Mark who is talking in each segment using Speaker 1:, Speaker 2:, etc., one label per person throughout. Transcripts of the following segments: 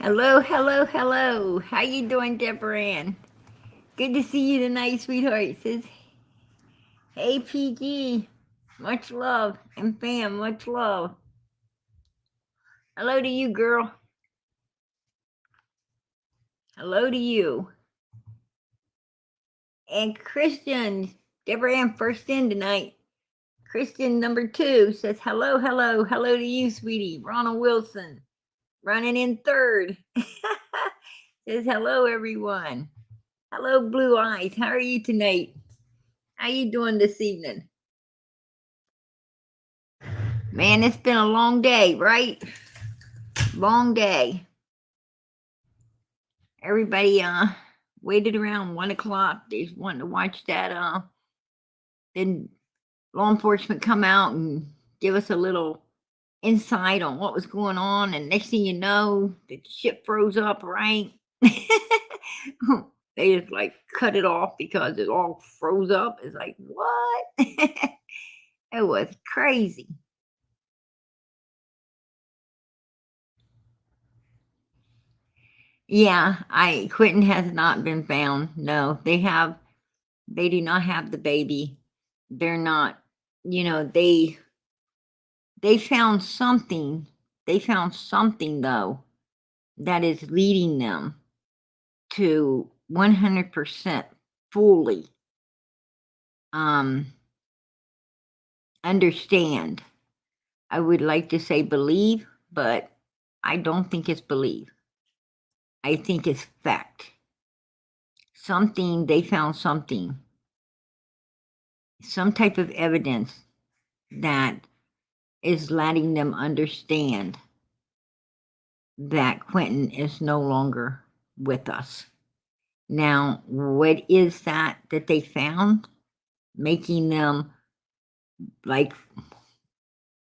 Speaker 1: Hello, hello, hello. How you doing, Deborah Ann? Good to see you tonight, sweetheart. Says, hey, PG. Much love. And fam, much love. Hello to you, girl. Hello to you. And Christian. Deborah Ann first in tonight. Christian number 2 says, hello, hello. Hello to you, sweetie. Ronald Wilson. Running in third. Says, hello, everyone. Hello, Blue Eyes. How are you tonight? How you doing this evening? Man, it's been a long day, right? Long day. Everybody waited around 1:00. They just wanted to watch that. Then law enforcement come out and give us a little insight on what was going on. And next thing you know, the ship froze up, right? They just like cut it off because it all froze up. It's like, what? It was crazy. Yeah, Quentin has not been found. No, they do not have the baby. They're not, they found something. They found something though that is leading them to 100% fully um understand. I would like to say believe, but I don't think it's believe. I think it's fact. Something they found something, some type of evidence that is letting them understand that Quinton is no longer with us. Now, what is that they found? Making them like,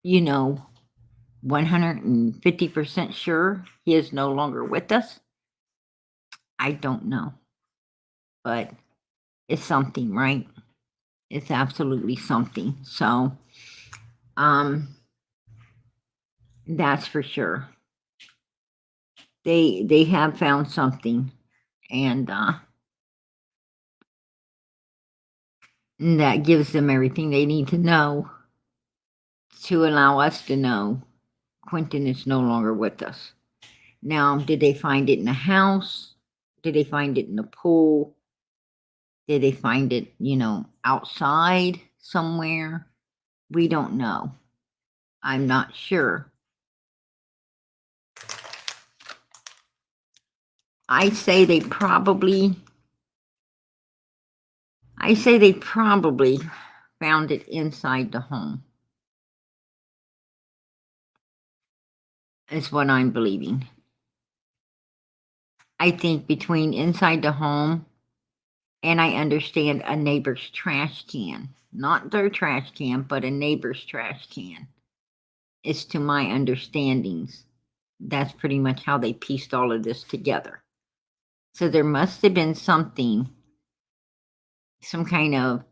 Speaker 1: 150% sure he is no longer with us? I don't know. But it's something, right? It's absolutely something. So, that's for sure. They have found something, and that gives them everything they need to know to allow us to know Quinton is no longer with us. Now, did they find it in the house? Did they find it in the pool? Did they find it, outside somewhere? We don't know. I'm not sure. I say they probably found it inside the home. Is what I'm believing. I think between inside the home and I understand a neighbor's trash can, not their trash can, but a neighbor's trash can. It's to my understandings. That's pretty much how they pieced all of this together. So there must have been something, some kind of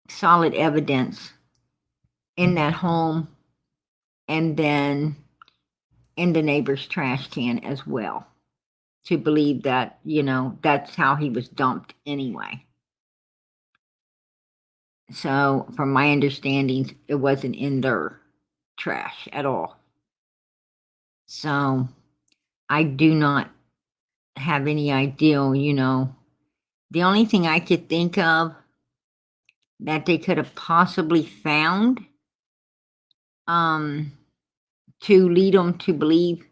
Speaker 1: solid evidence in that home and then in the neighbor's trash can as well to believe that, that's how he was dumped anyway. So, from my understanding, it wasn't in their trash at all. So, I do not have any idea, The only thing I could think of that they could have possibly found to lead them to believe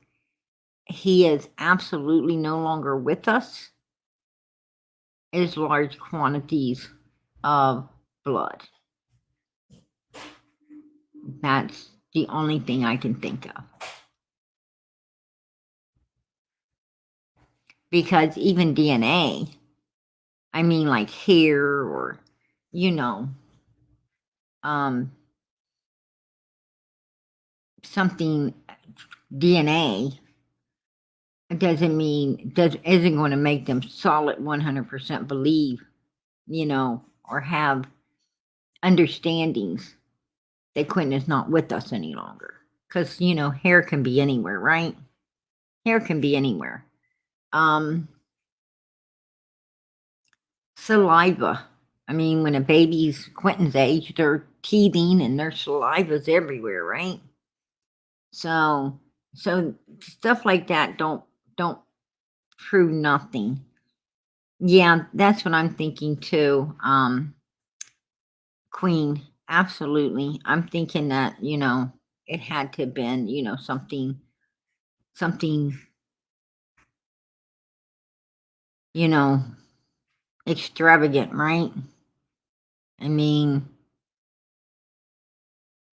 Speaker 1: he is absolutely no longer with us is large quantities of blood. That's the only thing I can think of. Because even DNA, I mean, like hair or, something DNA isn't going to make them solid 100% believe, or have understandings that Quentin is not with us any longer. Because, hair can be anywhere, right? Hair can be anywhere. Um, Saliva. I mean, when a baby's Quentin's age, they're teething and their saliva's everywhere, right? So, so stuff like that don't prove nothing. Yeah, that's what I'm thinking too. Queen, absolutely. I'm thinking that, it had to have been, something, you know, extravagant, right? I mean,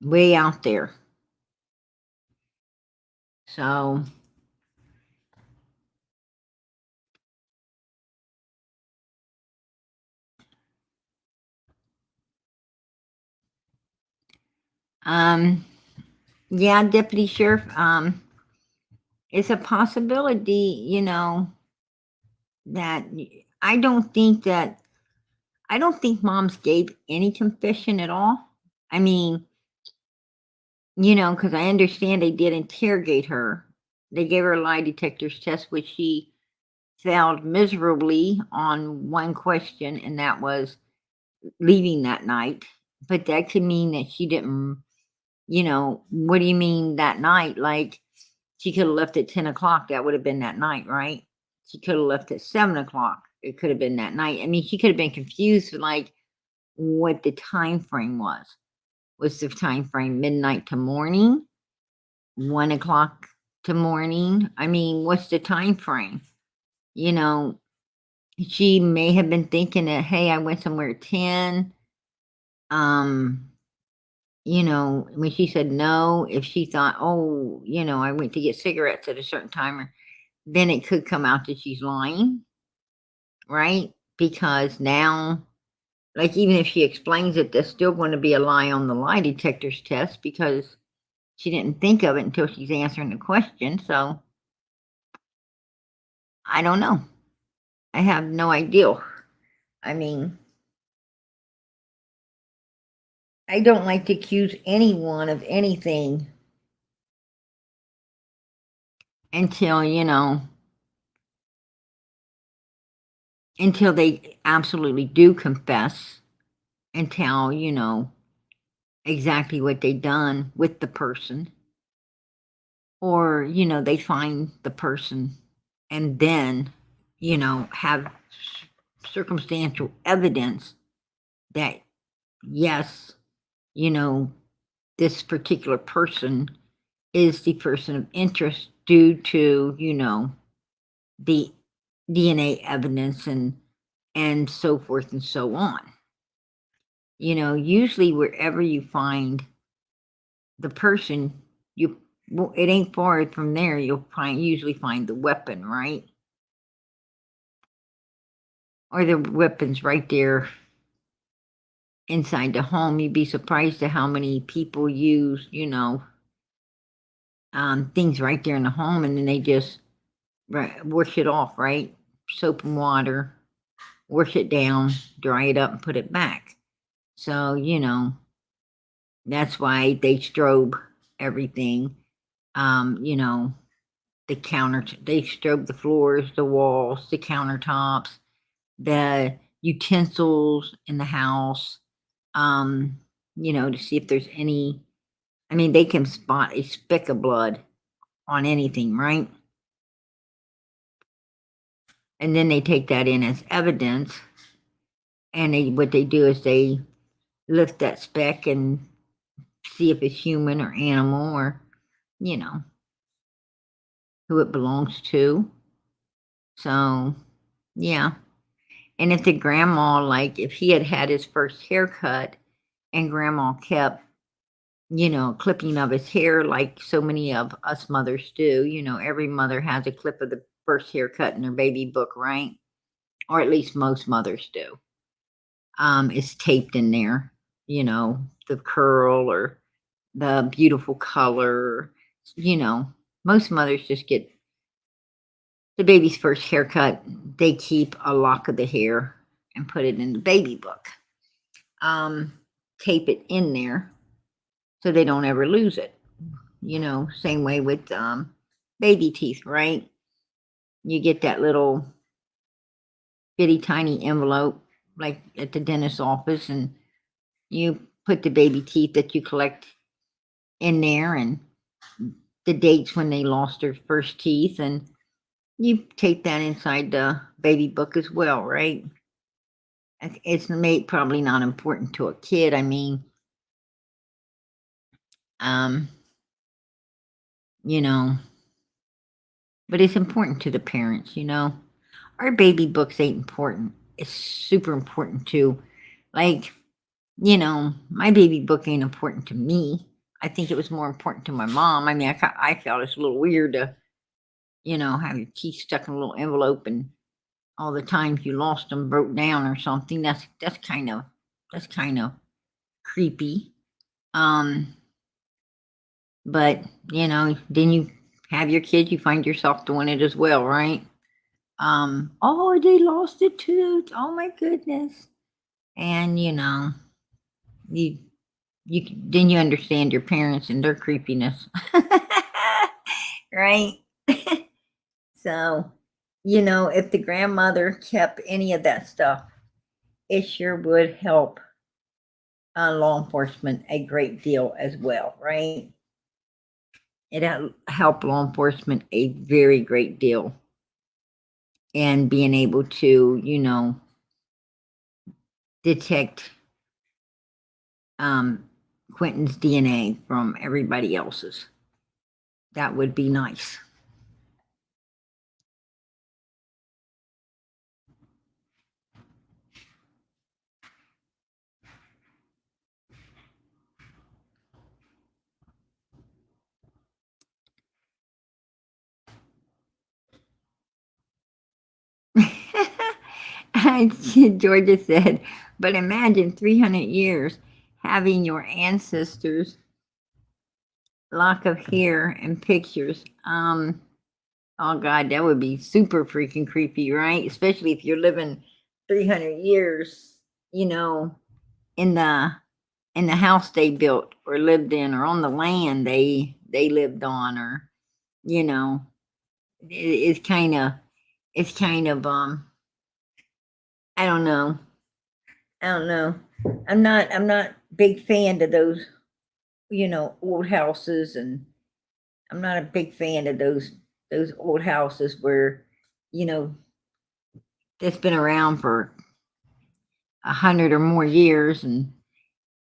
Speaker 1: way out there. So, um, yeah, Deputy Sheriff, it's a possibility, that I don't think moms gave any confession at all. I mean, because I understand they did interrogate her. They gave her a lie detector's test, which she failed miserably on one question, and that was leaving that night. But that could mean that she didn't, what do you mean that night? Like, she could have left at 10 o'clock. That would have been that night, right? She could have left at 7 o'clock. It could have been that night. I mean, she could have been confused with like what the time frame was. Was the time frame midnight to morning? 1 o'clock to morning? I mean, what's the time frame? You know, she may have been thinking that, hey, I went somewhere at 10. Um, when she said no, if she thought, oh, I went to get cigarettes at a certain time, then it could come out that she's lying, right? Because now, like, even if she explains it, there's still going to be a lie on the lie detector's test because she didn't think of it until she's answering the question. So I don't know. I have no idea. I mean, I don't like to accuse anyone of anything until, until they absolutely do confess and tell, exactly what they done with the person. Or, they find the person and then, have circumstantial evidence that, yes, you know, this particular person is the person of interest due to, the DNA evidence and so forth and so on. Usually wherever you find the person, it ain't far from there. You'll usually find the weapon, right? Or the weapons right there inside the home. You'd be surprised at how many people use, things right there in the home, and then they just wash it off, right? Soap and water, wash it down, dry it up, and put it back. So, that's why they strobe everything. The they strobe the floors, the walls, the countertops, the utensils in the house, to see if there's any. I mean, they can spot a speck of blood on anything, right? And then they take that in as evidence, and what they do is they lift that speck and see if it's human or animal or, you know, who it belongs to. So, yeah. And if the grandma, like, if he had had his first haircut and grandma kept, clipping of his hair like so many of us mothers do, every mother has a clip of the first haircut in their baby book, right? Or at least most mothers do. It's taped in there, the curl or the beautiful color, you know. Most mothers just get the baby's first haircut. They keep a lock of the hair and put it in the baby book. Tape it in there so they don't ever lose it. Same way with baby teeth, right? You get that little bitty tiny envelope, like at the dentist's office, and you put the baby teeth that you collect in there and the dates when they lost their first teeth, and you take that inside the baby book as well, right? It's made probably not important to a kid. I mean, um, you know, but it's important to the parents, you know. Our baby books ain't important. It's super important to, like, you know, my baby book ain't important to me. I think it was more important to my mom. I mean, I felt it's a little weird to, you know, have your teeth stuck in a little envelope and all the times you lost them broke down or something. That's kind of creepy. Um, but you know, then you have your kids, you find yourself doing it as well, right? Oh, they lost a tooth. Oh my goodness. And you know, you then you understand your parents and their creepiness. Right? So, you know, if the grandmother kept any of that stuff, it sure would help law enforcement a great deal as well, right? It helped law enforcement a very great deal, and being able to, you know, detect um, Quinton's DNA from everybody else's. That would be nice. Georgia said, but imagine 300 years having your ancestors' lock of hair and pictures. Oh God, that would be super freaking creepy, right? Especially if you're living 300 years, you know, in the house they built or lived in, or on the land they lived on, or you know, it's kind of I don't know. I don't know. I'm not big fan of those, you know, old houses, and I'm not a big fan of those old houses where, you know, that's been around for 100 or more years, and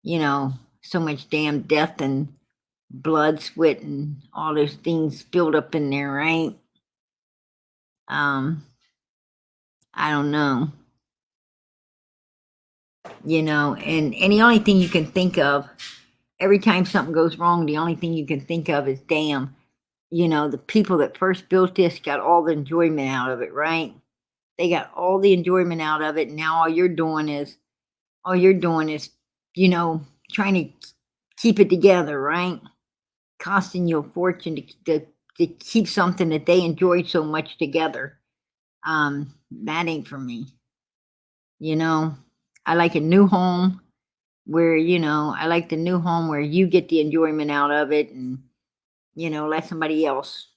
Speaker 1: you know, so much damn death and blood, sweat, and all those things spilled up in there, right? Um, I don't know, you know, and the only thing you can think of every time something goes wrong, the only thing you can think of is, damn, you know, the people that first built this got all the enjoyment out of it, right? They got all the enjoyment out of it, and now all you're doing is, you know, trying to keep it together, right? Costing you a fortune to keep something that they enjoyed so much together. That ain't for me. You know, I like a new home where, you know, I like the new home where you get the enjoyment out of it, and, you know, let somebody else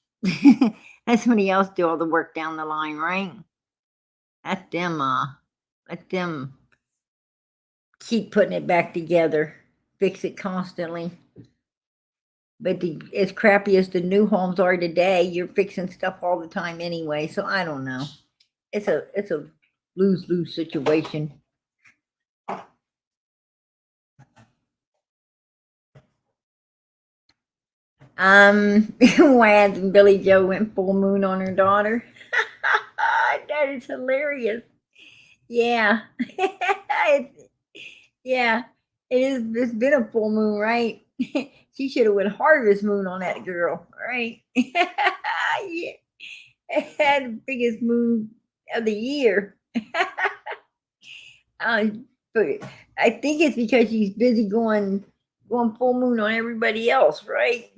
Speaker 1: let somebody else do all the work down the line, right? Let them let them keep putting it back together, fix it constantly. But as crappy as the new homes are today, you're fixing stuff all the time anyway. So I don't know. It's a lose lose situation. Why hasn't Billy Joe went full moon on her daughter? That is hilarious. Yeah, yeah. It is. It's been a full moon, right? She should have went harvest moon on that girl, right? Yeah, had the biggest moon of the year. Uh, but I think it's because she's busy going full moon on everybody else, right?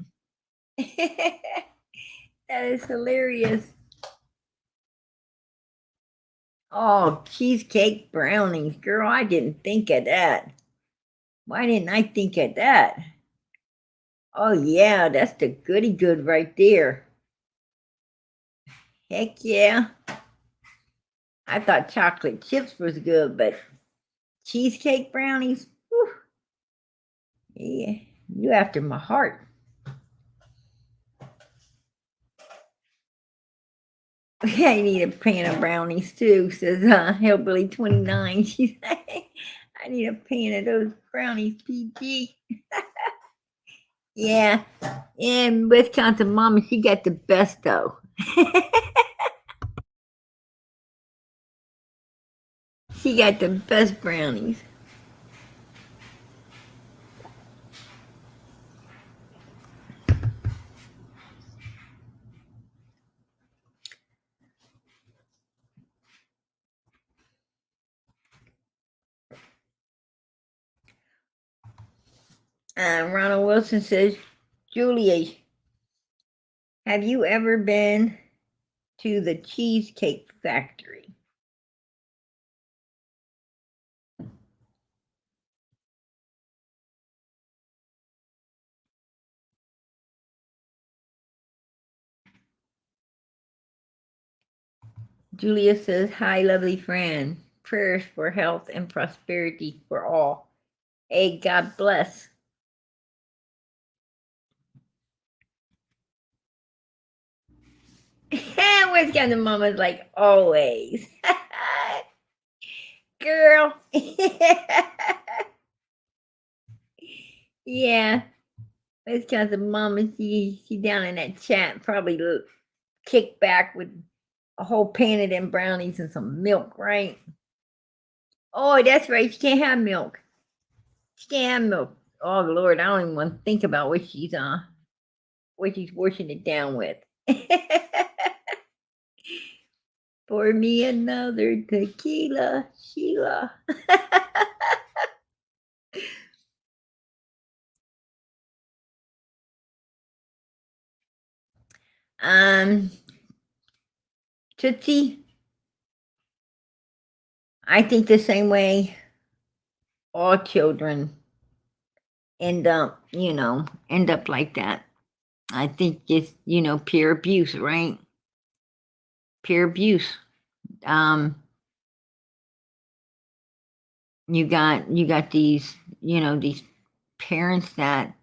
Speaker 1: That is hilarious. Oh, cheesecake brownies, girl! I didn't think of that. Why didn't I think of that? Oh yeah, that's the goody good right there. Heck yeah. I thought chocolate chips was good, but cheesecake brownies, whew, yeah, you after my heart. I need a pan of brownies too, says Hillbilly 29. She's like, I need a pan of those brownies, PG. Yeah, and Wisconsin Mama, she got the best though. She got the best brownies. Ronald Wilson says, Julia, have you ever been to the Cheesecake Factory? Julia says, hi, lovely friend. Prayers for health and prosperity for all. Hey, God bless. Wisconsin Mama's like always. Girl. Yeah. Wisconsin Mama, she down in that chat, probably kicked back with a whole pan of them brownies and some milk, right? Oh, that's right. She can't have milk. She can't have milk. Oh Lord, I don't even want to think about what she's washing it down with. Pour me another tequila, Sheila. um, Tootsie, I think the same way all children end up, end up like that. I think it's, peer abuse, right? Peer abuse. Um, you got these, these parents that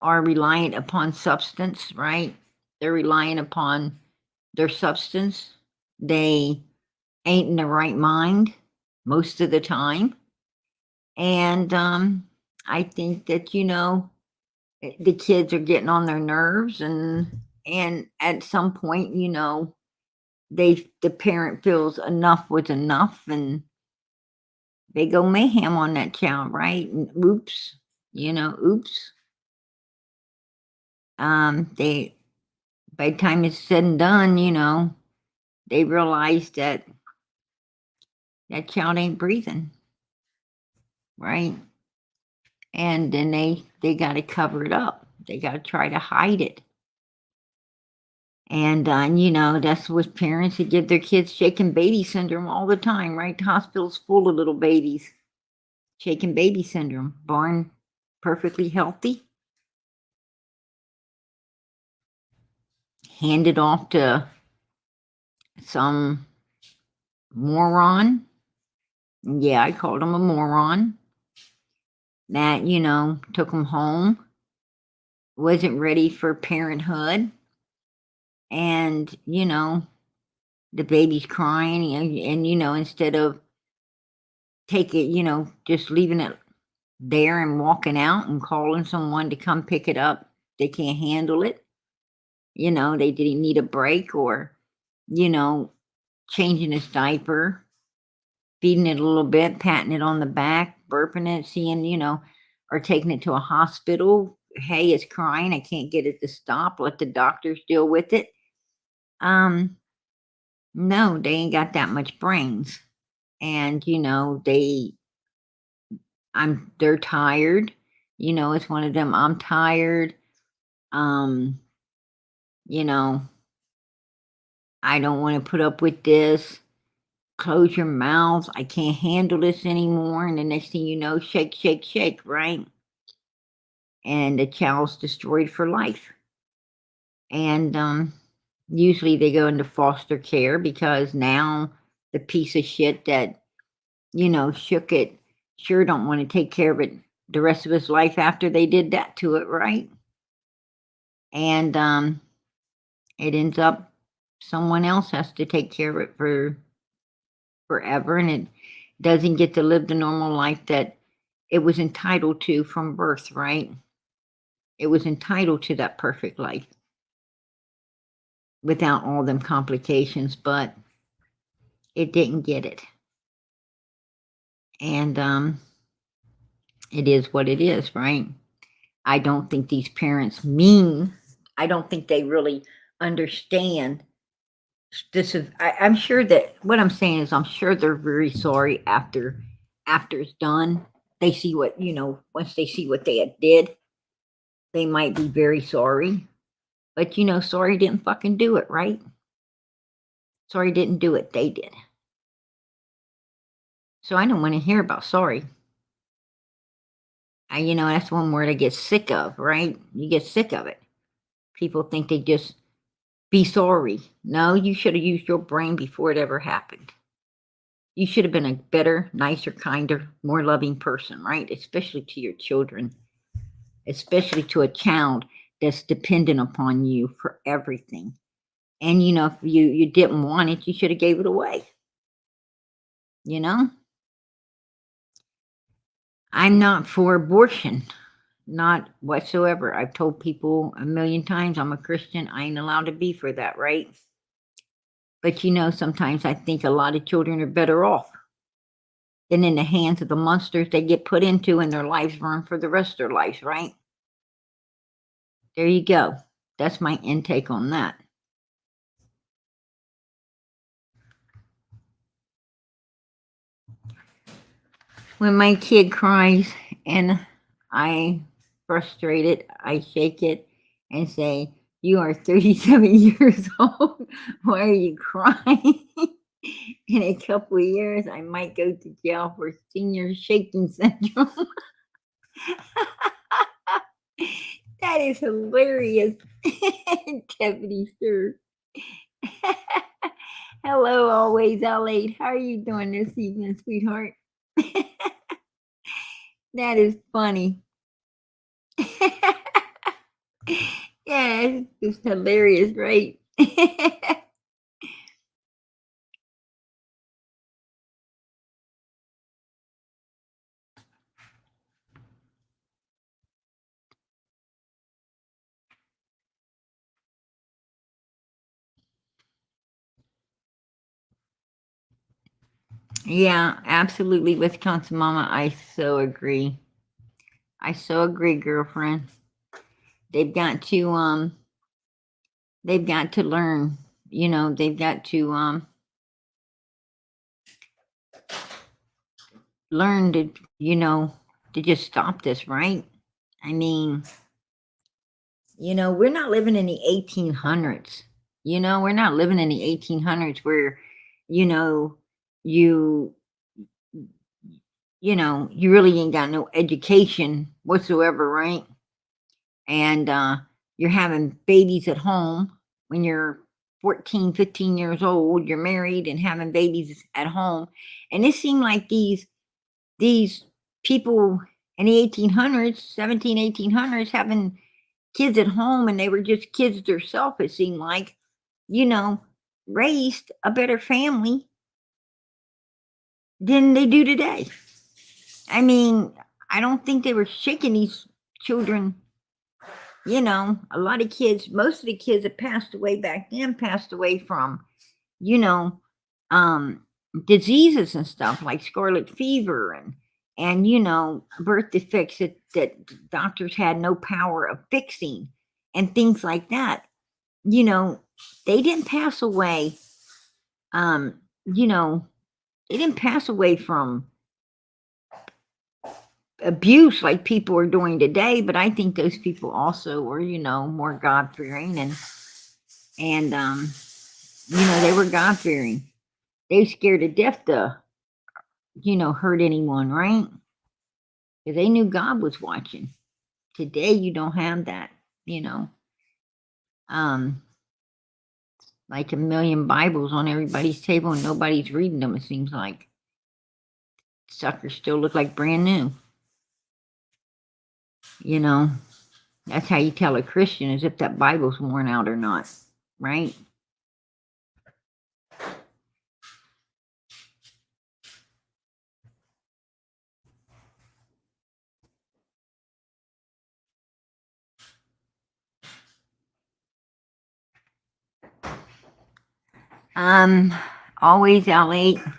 Speaker 1: are reliant upon substance, right? They're relying upon their substance. They ain't in the right mind most of the time. And I think that, the kids are getting on their nerves, and at some point, the parent feels enough was enough, and they go mayhem on that child, right? And oops, oops. They by the time it's said and done, they realize that that child ain't breathing, right? And then they got to cover it up. They got to try to hide it. And that's what parents that give their kids shaken baby syndrome all the time, right? The hospital's full of little babies, shaken baby syndrome, born perfectly healthy, handed off to some moron. Yeah, I called him a moron. That, took him home, wasn't ready for parenthood. And, the baby's crying, and instead of take it, just leaving it there and walking out and calling someone to come pick it up, they can't handle it. They didn't need a break, or, changing his diaper, feeding it a little bit, patting it on the back, burping it, seeing, or taking it to a hospital. Hey, it's crying. I can't get it to stop. Let the doctors deal with it. No, they ain't got that much brains. And, they're tired. It's one of them, I'm tired. Um, you know, I don't want to put up with this. Close your mouth. I can't handle this anymore. And the next thing you know, shake, shake, shake, right? And the child's destroyed for life. And Usually they go into foster care because now the piece of shit that, shook it sure don't want to take care of it the rest of his life after they did that to it, right? And it ends up someone else has to take care of it for forever, and it doesn't get to live the normal life that it was entitled to from birth, right? It was entitled to that perfect life without all them complications, but it didn't get it. And it is what it is, right? I don't think these parents I don't think they really understand this is I'm sure that what I'm saying is I'm sure they're very sorry after it's done. They see what, once they see what they had did, they might be very sorry. But sorry didn't fucking do it, right? Sorry didn't do it, they did. So I don't want to hear about sorry. That's one word I get sick of, right? You get sick of it. People think they just be sorry. No, you should have used your brain before it ever happened. You should have been a better, nicer, kinder, more loving person, right? Especially to your children, especially to a child that's dependent upon you for everything. And if you didn't want it, you should have gave it away. You know, I'm not for abortion, not whatsoever. I've told people a million times I'm a Christian. I ain't allowed to be for that, right? But sometimes I think a lot of children are better off than in the hands of the monsters they get put into and their lives run for the rest of their lives, right? There you go. That's my intake on that. When my kid cries and I frustrated, I shake it and say, "You are 37 years old. Why are you crying?" In a couple of years, I might go to jail for senior shaking syndrome. That is hilarious. Deputy Sir. Hello, always L8. How are you doing this evening, sweetheart? That is funny. Yeah, it's hilarious, right? Yeah, absolutely, Wisconsin Mama. I so agree. I so agree, girlfriend. They've got to they've got to learn. They've got to learn to, to just stop this, right? I mean, we're not living in the 1800s. We're not living in the 1800s where, you know, you you really ain't got no education whatsoever, right? And you're having babies at home when you're 14, 15 years old, you're married and having babies at home. And it seemed like these people in the 1800s, 17, 1800s having kids at home, and they were just kids themselves, it seemed like, you know, raised a better family than they do today. I mean, I don't think they were shaking these children. A lot of kids, most of the kids that passed away back then passed away from, you know, um, diseases and stuff like scarlet fever and birth defects that doctors had no power of fixing and things like that. you know, they didn't pass away. Um, you know, they didn't pass away from abuse like people are doing today. But I think those people also were, more God fearing and they were God fearing. They scared to death to, hurt anyone, right? Because they knew God was watching. Today, you don't have that, you know. Um, like a million Bibles on everybody's table and nobody's reading them, it seems like. Suckers still look like brand new. You know, that's how you tell a Christian is if that Bible's worn out or not, right? Um, always L8.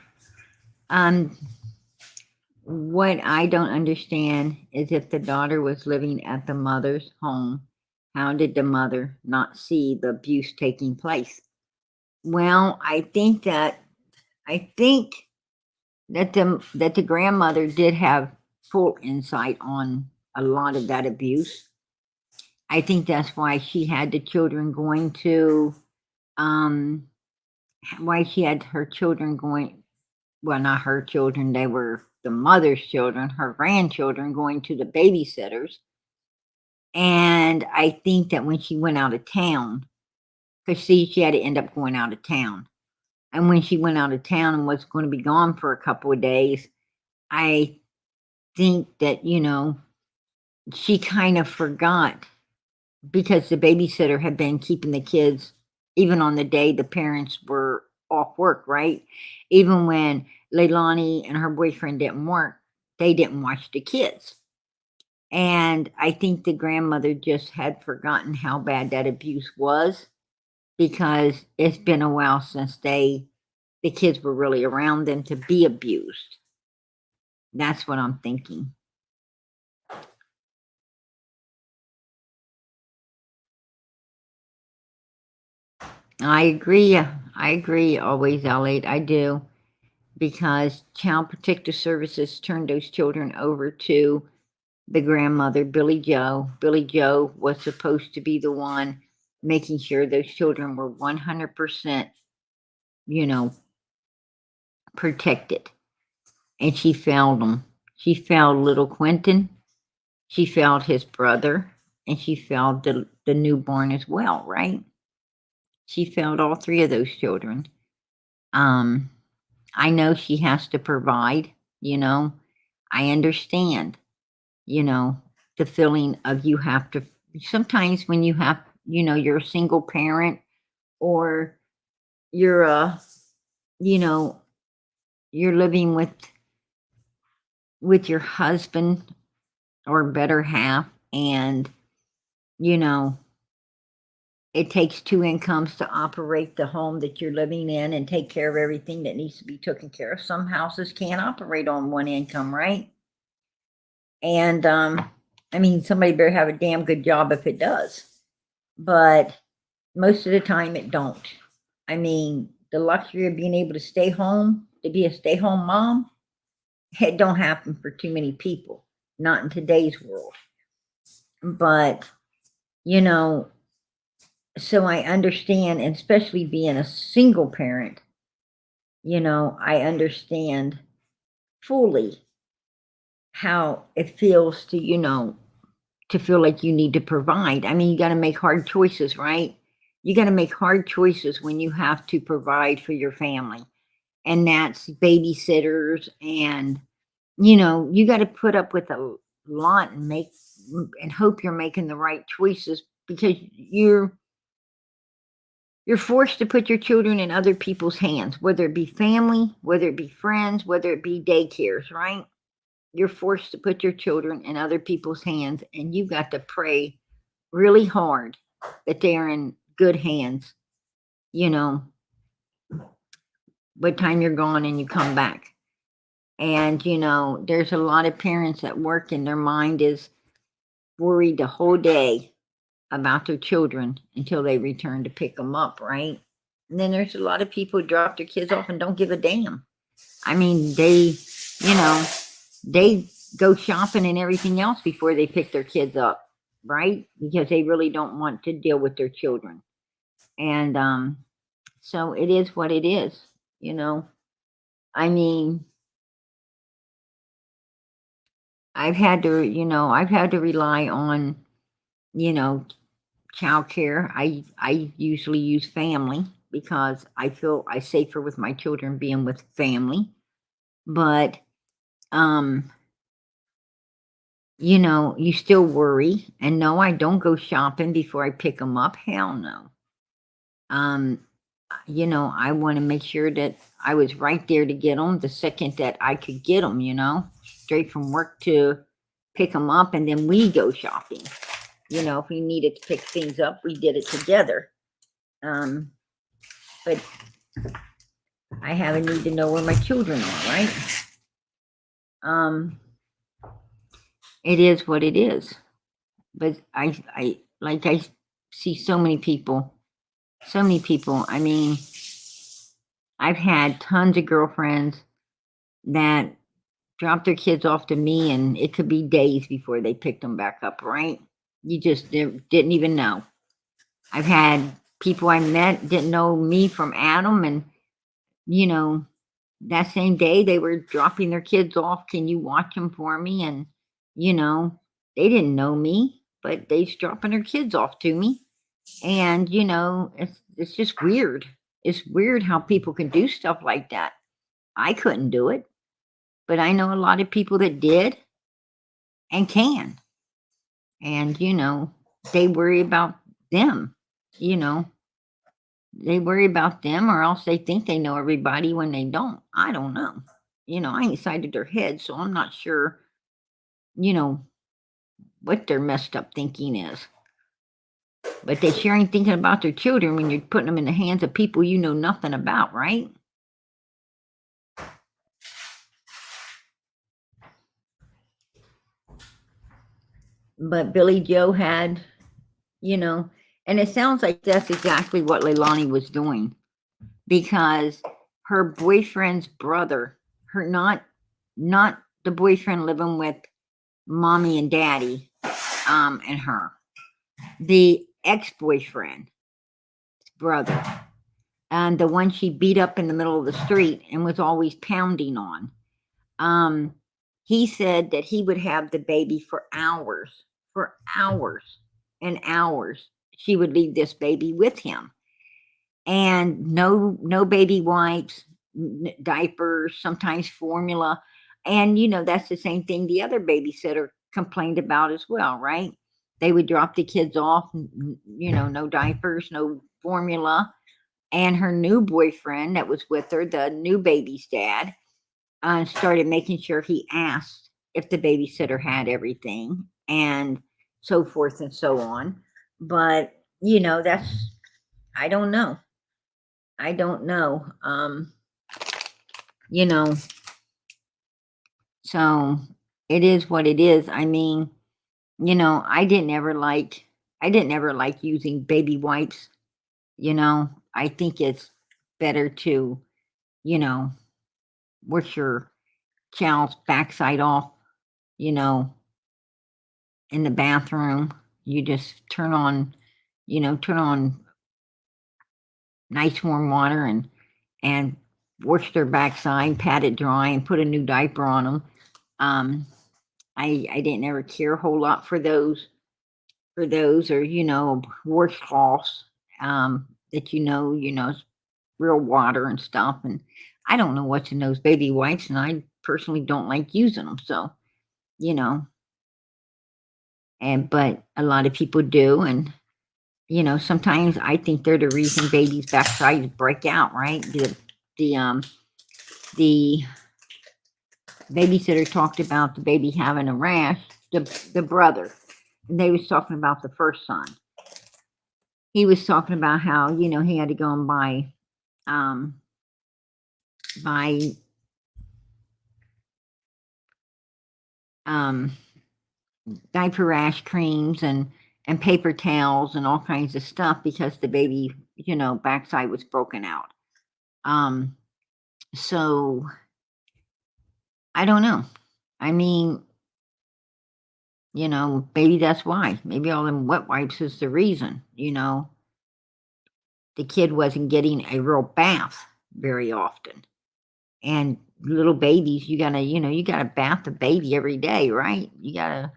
Speaker 1: Um, what I don't understand is if the daughter was living at the mother's home, how did the mother not see the abuse taking place? Well, I think that the grandmother did have full insight on a lot of that abuse. I think that's why she had the children going to um why she had her children going, well, not her children, they were the mother's children, her grandchildren going to the babysitters. And I think that when she went out of town, because see, she had to end up going out of town. And when she went out of town and was going to be gone for a couple of days, I think that, she kind of forgot because the babysitter had been keeping the kids even on the day the parents were off work, right? Even when Leilani and her boyfriend didn't work, they didn't watch the kids. And I think the grandmother just had forgotten how bad that abuse was because it's been a while since the kids were really around them to be abused. That's what I'm thinking. I agree. I agree always, L8. I do. Because Child Protective Services turned those children over to the grandmother, Billy Joe. Billy Joe was supposed to be the one making sure those children were 100%, you know, protected. And she failed them. She failed little Quinton. She failed his brother. And she failed the newborn as well, right? She failed all three of those children. Um, I know she has to provide, you know, I understand, you know, the feeling of you have to, sometimes when you have, you're a single parent or you're you know, you're living with your husband or better half and, you know, it takes two incomes to operate the home that you're living in and take care of everything that needs to be taken care of. Some houses can't operate on one income, right? And I mean, somebody better have a damn good job if it does. But most of the time it don't. I mean, the luxury of being able to stay home, to be a stay-home mom, it don't happen for too many people, not in today's world. But, you know, so I understand, and especially being a single parent, I understand fully how it feels to, to feel like you need to provide. I mean, you got to make hard choices, right? You got to make hard choices when you have to provide for your family. And that's babysitters and you got to put up with a lot and make and hope you're making the right choices because you're forced to put your children in other people's hands, whether it be family, whether it be friends, whether it be daycares, right? You're forced to put your children in other people's hands and you've got to pray really hard that they're in good hands, you know, by the time you're gone and you come back. And, there's a lot of parents that work and their mind is worried the whole day about their children until they return to pick them up, right? And then there's a lot of people who drop their kids off and don't give a damn. I mean, they go shopping and everything else before they pick their kids up, right? Because they really don't want to deal with their children. And so it is what it is, you know. I mean, I've had to rely on, you know, childcare. I usually use family, because I feel I safer with my children being with family. But um, you still worry. And no, I don't go shopping before I pick them up. Hell no. Um, I want to make sure that I was right there to get them the second that I could get them, straight from work to pick them up, and then we go shopping. If we needed to pick things up, we did it together. But I have a need to know where my children are, right? It is what it is. But I like I see so many people. I mean, I've had tons of girlfriends that dropped their kids off to me, and it could be days before they picked them back up, right? You just didn't even know. I've had people I met didn't know me from Adam, and that same day they were dropping their kids off. Can you watch them for me? And they didn't know me, but they's dropping their kids off to me. And it's just weird. It's weird how people can do stuff like that. I couldn't do it, but I know a lot of people that did and can. And they worry about them. You know, they worry about them, or else they think they know everybody when they don't. I don't know. I ain't sighted their head, so I'm not sure. You know what their messed up thinking is. But they sure ain't thinking about their children when you're putting them in the hands of people you know nothing about, right? But Billy Joe had, and it sounds like that's exactly what Leilani was doing, because her boyfriend's brother, not the boyfriend living with mommy and daddy, and her, the ex-boyfriend brother, and the one she beat up in the middle of the street and was always pounding on. He said that he would have the baby for hours and hours. She would leave this baby with him, and no baby wipes, diapers, sometimes formula. And that's the same thing the other babysitter complained about as well, right? They would drop the kids off, no diapers, no formula. And her new boyfriend that was with her, the new baby's dad, started making sure he asked if the babysitter had everything, and so forth and so on. But that's, I don't know. I don't know. You know, so it is what it is. I mean, I didn't ever like using baby wipes. I think it's better to, you know, wash your child's backside off, you know, in the bathroom. You just turn on nice warm water and wash their backside, pat it dry, and put a new diaper on them. I didn't ever care a whole lot for those, or washcloths, that real water and stuff. And I don't know what's in those baby wipes, and I personally don't like using them. So you know, but a lot of people do, and sometimes I think they're the reason babies' backsides break out. Right? The babysitter talked about the baby having a rash. The brother, and they was talking about the first son. He was talking about how he had to go and um, buy um, diaper rash creams and paper towels and all kinds of stuff because the baby backside was broken out. So I don't know. I mean, maybe that's why. Maybe all them wet wipes is the reason. The kid wasn't getting a real bath very often. And little babies, you gotta bath a baby every day, right? You gotta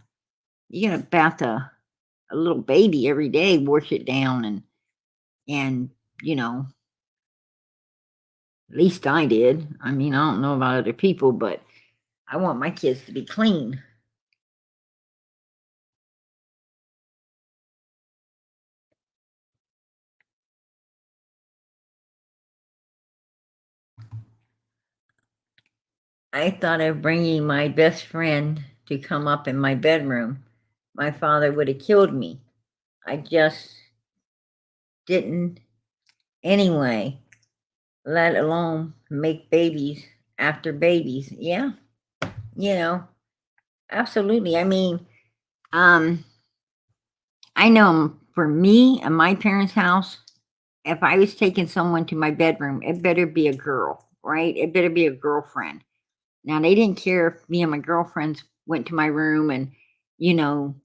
Speaker 1: bath a little baby every day, wash it down, and you know At least I did. I mean, I don't know about other people, but I want my kids to be clean. I thought of bringing my best friend to come up in my bedroom. My father would have killed me. I just didn't anyway, let alone make babies after babies. Yeah, you know, absolutely. I mean, um, I know for me and my parents' house, if I was taking someone to my bedroom, it better be a girl, right? It better be a girlfriend. Now, they didn't care if me and my girlfriends went to my room and, you know,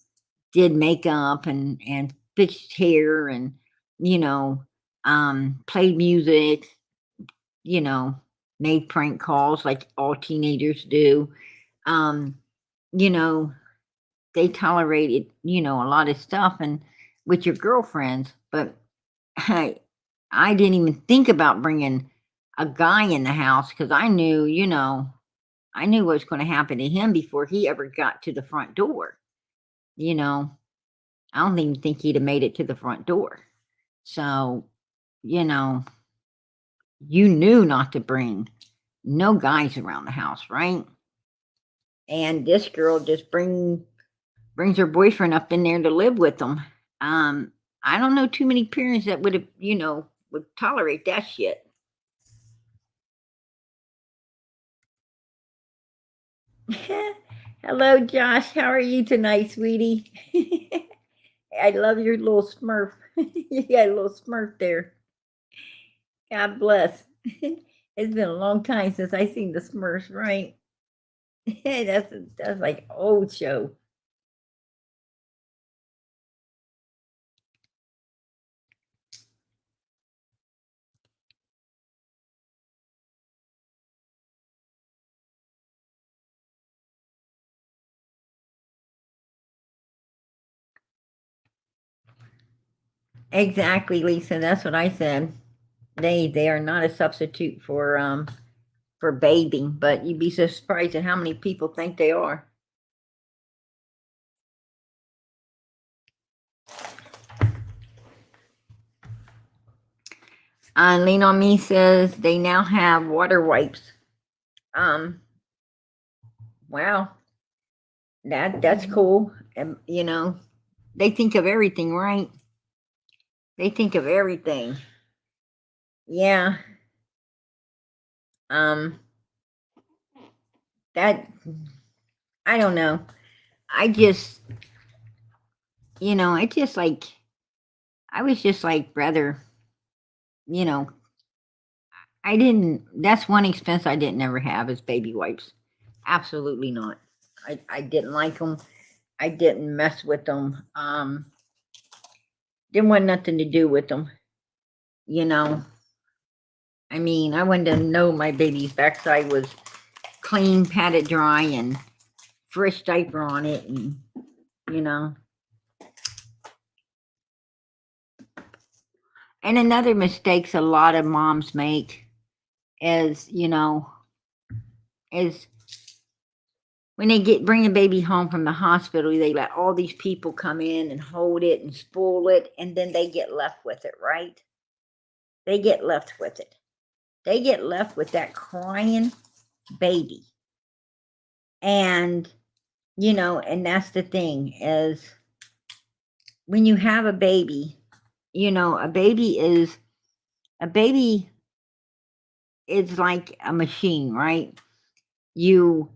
Speaker 1: did makeup and fixed hair and, you know, played music, you know, made prank calls like all teenagers do. Um, you know, they tolerated, you know, a lot of stuff and with your girlfriends, but I didn't even think about bringing a guy in the house because I knew, you know, I knew what was going to happen to him before he ever got to the front door. You know, I don't even think he'd have made it to the front door. So, you know, you knew not to bring no guys around the house, right? And this girl just brings her boyfriend up in there to live with them. Um, I don't know too many parents that would have, you know, would tolerate that shit. Hello, Josh. How are you tonight, sweetie? I love your little smurf. You got a little smurf there. God bless. It's been a long time since I seen the Smurfs, right? That's like old show. Exactly, Lisa. That's what I said. They are not a substitute for bathing, but you'd be so surprised at how many people think they are. Lean on Me says they now have water wipes. Um, wow, that's cool. And you know, they think of everything, right? They think of everything. Yeah. Um, that I don't know. I just, you know, I was just like rather, you know, I didn't. That's one expense I didn't ever have is baby wipes. Absolutely not. I didn't like them. I didn't mess with them. Didn't want nothing to do with them. You know, I mean, I wanted to know my baby's backside was clean, patted dry, and fresh diaper on it, and you know. And another mistakes a lot of moms make is, you know, is when they bring a baby home from the hospital, they let all these people come in and hold it and spoil it, and then they get left with it, right? They get left with it. They get left with that crying baby. And you know, and that's the thing is when you have a baby, you know, a baby is like a machine, right? You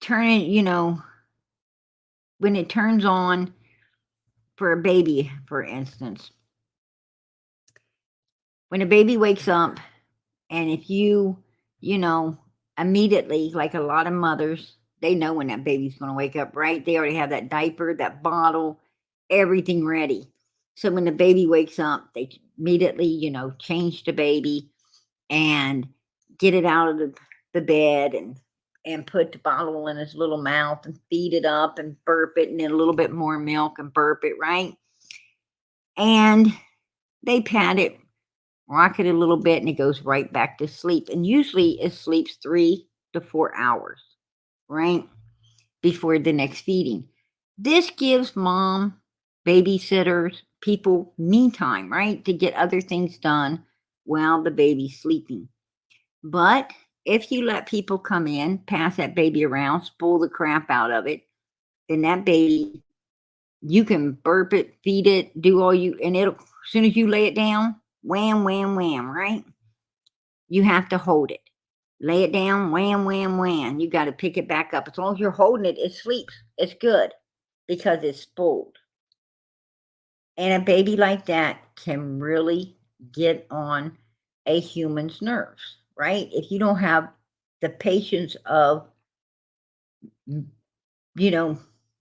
Speaker 1: turn it, you know, when it turns on for a baby, for instance, when a baby wakes up, and if you know, immediately, like a lot of mothers, they know when that baby's going to wake up, right? They already have that diaper, that bottle, everything ready. So when the baby wakes up, they immediately, you know, change the baby and get it out of the bed and put the bottle in his little mouth and feed it up and burp it and then a little bit more milk and burp it, right? And they pat it rock it a little bit, and it goes right back to sleep. And usually it sleeps 3 to 4 hours, right? Before the next feeding. This gives mom, babysitters, people me time, right? To get other things done while the baby's sleeping. But if you let people come in, pass that baby around, spoil the crap out of it, then that baby, you can burp it, feed it, do all you, and it'll, as soon as you lay it down, wham, wham, wham, right? You have to hold it. Lay it down, wham, wham, wham. You got to pick it back up. As long as you're holding it, it sleeps. It's good because it's spoiled. And a baby like that can really get on a human's nerves, right? If you don't have the patience of,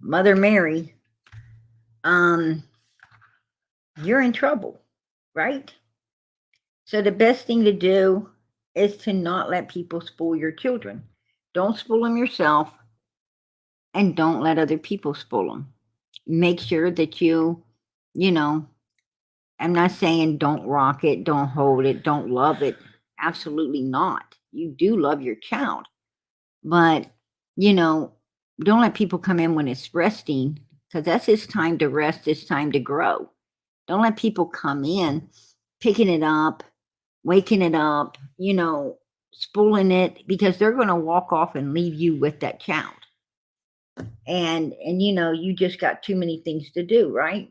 Speaker 1: Mother Mary, you're in trouble, right? So the best thing to do is to not let people spoil your children. Don't spoil them yourself, and don't let other people spoil them. Make sure that you know, I'm not saying don't rock it, don't hold it, don't love it. Absolutely not. You do love your child. But, you know, don't let people come in when it's resting, because that's its time to rest, it's time to grow. Don't let people come in picking it up, waking it up, spooling it, because they're going to walk off and leave you with that child. And you just got too many things to do, right?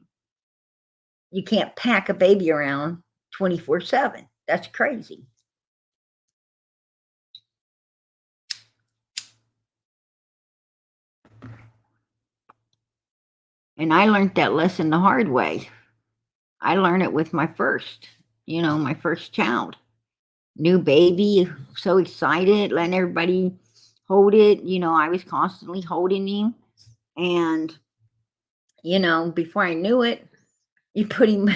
Speaker 1: You can't pack a baby around 24/7. That's crazy. And I learned that lesson the hard way. I learned it with my first child. New baby, so excited, letting everybody hold it. I was constantly holding him. And, before I knew it, you put him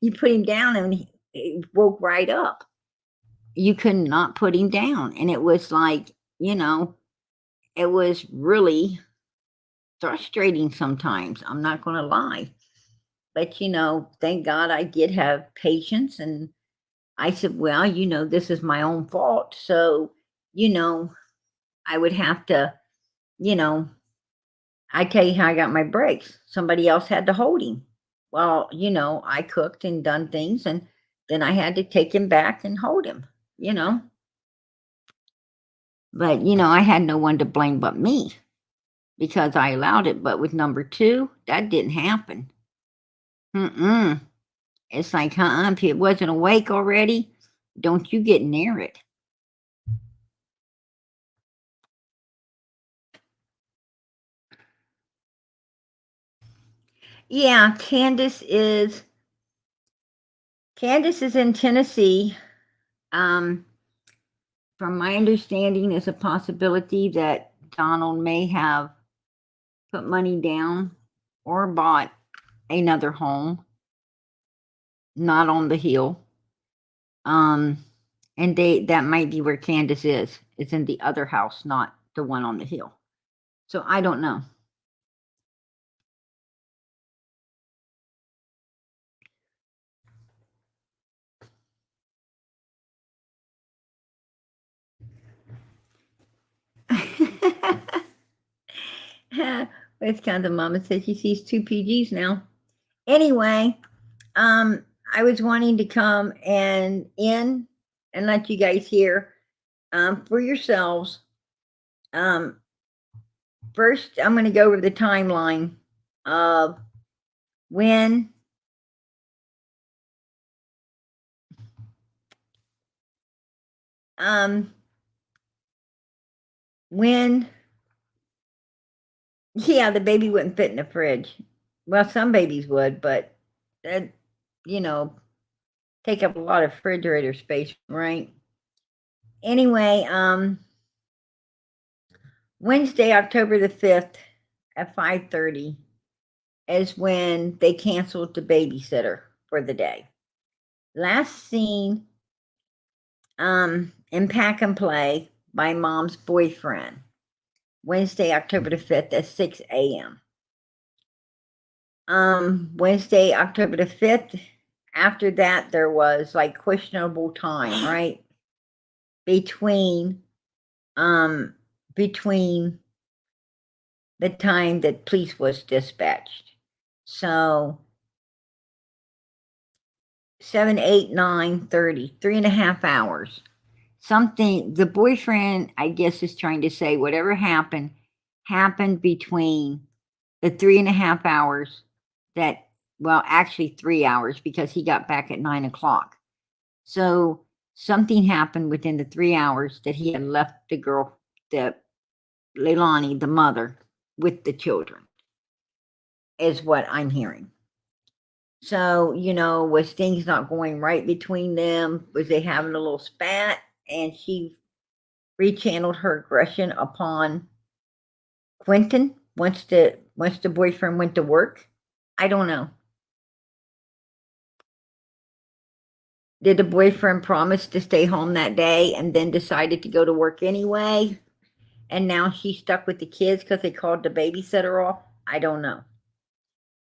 Speaker 1: you put him down, and he woke right up. You could not put him down. And it was like, it was really frustrating sometimes. I'm not going to lie. But, thank God I did have patience. And I said, well, this is my own fault. So, I would have to, I tell you how I got my breaks. Somebody else had to hold him. Well, I cooked and done things, and then I had to take him back and hold him, you know. But, I had no one to blame but me, because I allowed it. But with number two, that didn't happen. Mm-mm. It's like, if it wasn't awake already, don't you get near it. Yeah, Candace is in Tennessee. Um, from my understanding, is a possibility that Donald may have put money down or bought another home, not on the hill. And that might be where Candace is. It's in the other house, not the one on the hill. So I don't know. It's kind of mama said she sees two PGs now. Anyway, I was wanting to come and let you guys hear for yourselves. First, I'm going to go over the timeline of when when yeah, the baby wouldn't fit in the fridge. Well, some babies would, but that, you know, take up a lot of refrigerator space, right? Anyway, Wednesday, October the 5th at 5:30 is when they canceled the babysitter for the day. Last seen in Pack and Play by mom's boyfriend. Wednesday, October the 5th at 6 a.m. Wednesday, October the 5th After that, there was like questionable time, right? Between between the time that police was dispatched. So 7, 8, 9, 30, 3.5 hours. Something the boyfriend, I guess, is trying to say whatever happened between the 3.5 hours that, well, actually 3 hours because he got back at 9 o'clock. So something happened within the 3 hours that he had left the girl, the Leilani, the mother, with the children, is what I'm hearing. So, was things not going right between them? Was they having a little spat and she rechanneled her aggression upon Quinton once the boyfriend went to work? I don't know. Did the boyfriend promise to stay home that day and then decided to go to work anyway? And now she's stuck with the kids because they called the babysitter off? I don't know.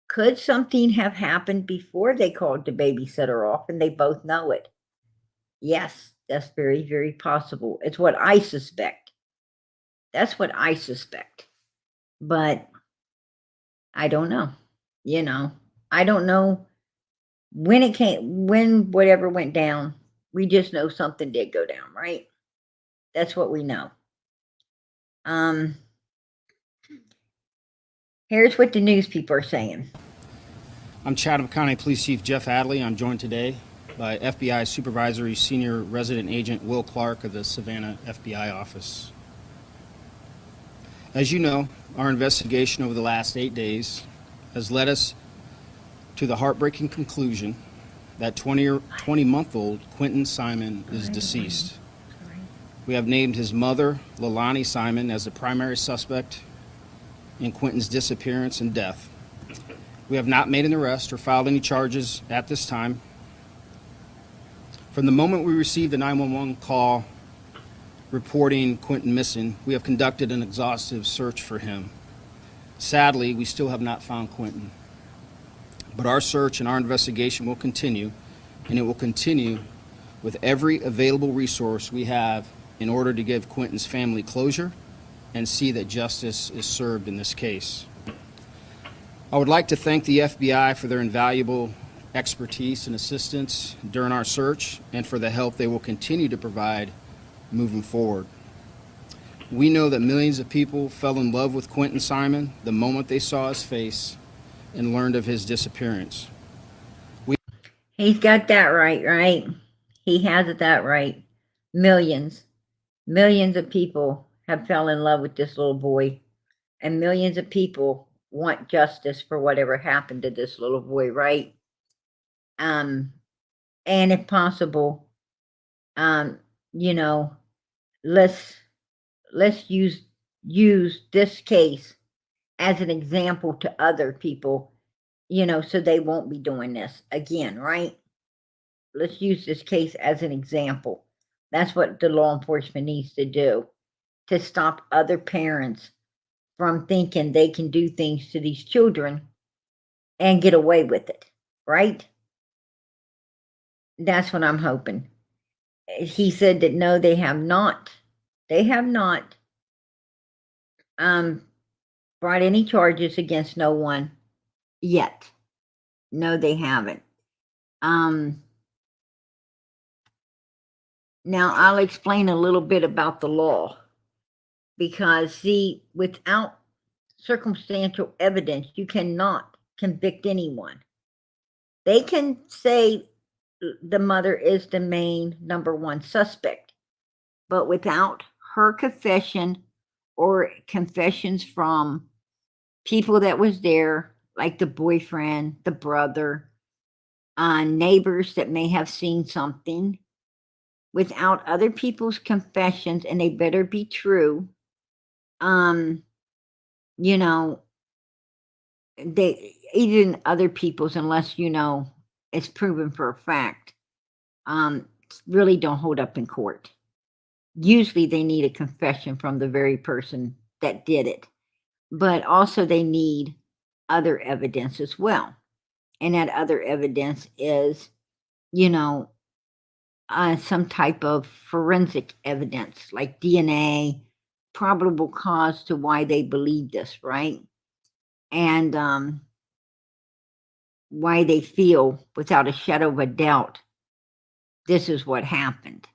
Speaker 1: Could something have happened before they called the babysitter off and they both know it? Yes, that's very, very possible. It's what I suspect. That's what I suspect. But I don't know. I don't know when whatever went down. We just know something did go down, right? That's what we know. Here's what the news people are saying.
Speaker 2: I'm Chatham County Police Chief Jeff Adley. I'm joined today by FBI Supervisory Senior Resident Agent Will Clark of the Savannah FBI office. As you know, our investigation over the last 8 days has led us to the heartbreaking conclusion that 20-month-old Quinton Simon is deceased. We have named his mother, Leilani Simon, as the primary suspect in Quinton's disappearance and death. We have not made an arrest or filed any charges at this time. From the moment we received the 911 call reporting Quinton missing, we have conducted an exhaustive search for him. Sadly, we still have not found Quinton. But our search and our investigation will continue, and it will continue with every available resource we have in order to give Quinton's family closure and see that justice is served in this case. I would like to thank the FBI for their invaluable expertise and assistance during our search and for the help they will continue to provide moving forward. We know that millions of people fell in love with Quinton Simon the moment they saw his face and learned of his disappearance.
Speaker 1: He's got that right? He has it that right. Millions of people have fell in love with this little boy, and millions of people want justice for whatever happened to this little boy, right? And if possible, let's use this case as an example to other people, so they won't be doing this again, right? Let's use this case as an example. That's what the law enforcement needs to do, to stop other parents from thinking they can do things to these children and get away with it, right? That's what I'm hoping. He said that no, they have not. They have not brought any charges against no one yet. No, they haven't. Now I'll explain a little bit about the law, because see, without circumstantial evidence, you cannot convict anyone. They can say the mother is the main number one suspect, but without her confession or confessions from people that was there, like the boyfriend, the brother, neighbors that may have seen something, without other people's confessions, and they better be true, they even other people's, unless it's proven for a fact, really don't hold up in court. Usually they need a confession from the very person that did it, but also they need other evidence as well. and that other evidence is, some type of forensic evidence like DNA, probable cause to why they believe this, right? And why they feel without a shadow of a doubt this is what happened.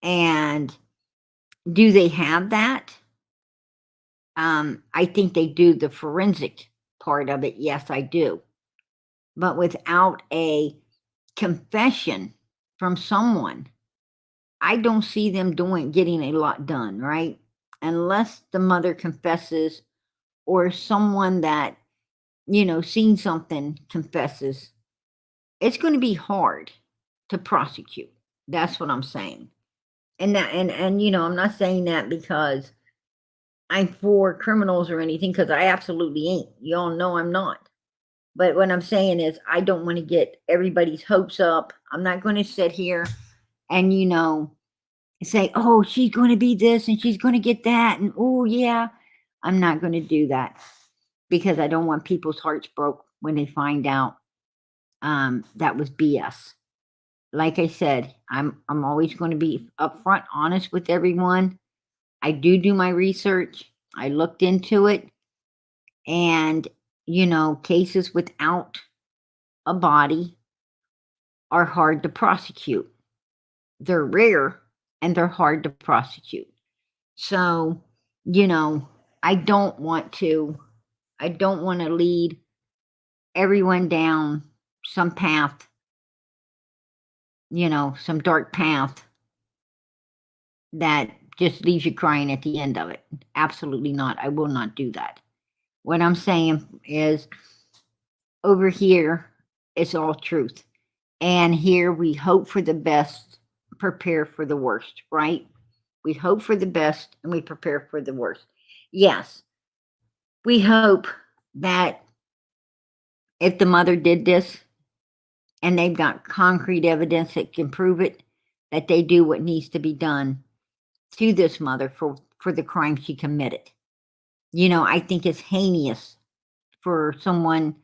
Speaker 1: And do they have that? I think they do the forensic part of it. Yes, I do. But without a confession from someone, I don't see them getting a lot done, right? Unless the mother confesses or someone that, seen something confesses, it's going to be hard to prosecute. That's what I'm saying. And I'm not saying that because I'm for criminals or anything, because I absolutely ain't. Y'all know I'm not. But what I'm saying is I don't want to get everybody's hopes up. I'm not going to sit here and, say, oh, she's going to be this and she's going to get that. And, oh, yeah, I'm not going to do that because I don't want people's hearts broke when they find out that was BS. Like I said, I'm always going to be upfront, honest with everyone. I do my research. I looked into it, and cases without a body are hard to prosecute. They're rare and they're hard to prosecute. So, I don't want to lead everyone down some path, some dark path that just leaves you crying at the end of it. Absolutely not. I will not do that. What I'm saying is, over here, it's all truth. And here we hope for the best, prepare for the worst, right? We hope for the best and we prepare for the worst. Yes, we hope that if the mother did this and they've got concrete evidence that can prove it, that they do what needs to be done to this mother for the crime she committed. I think it's heinous for someone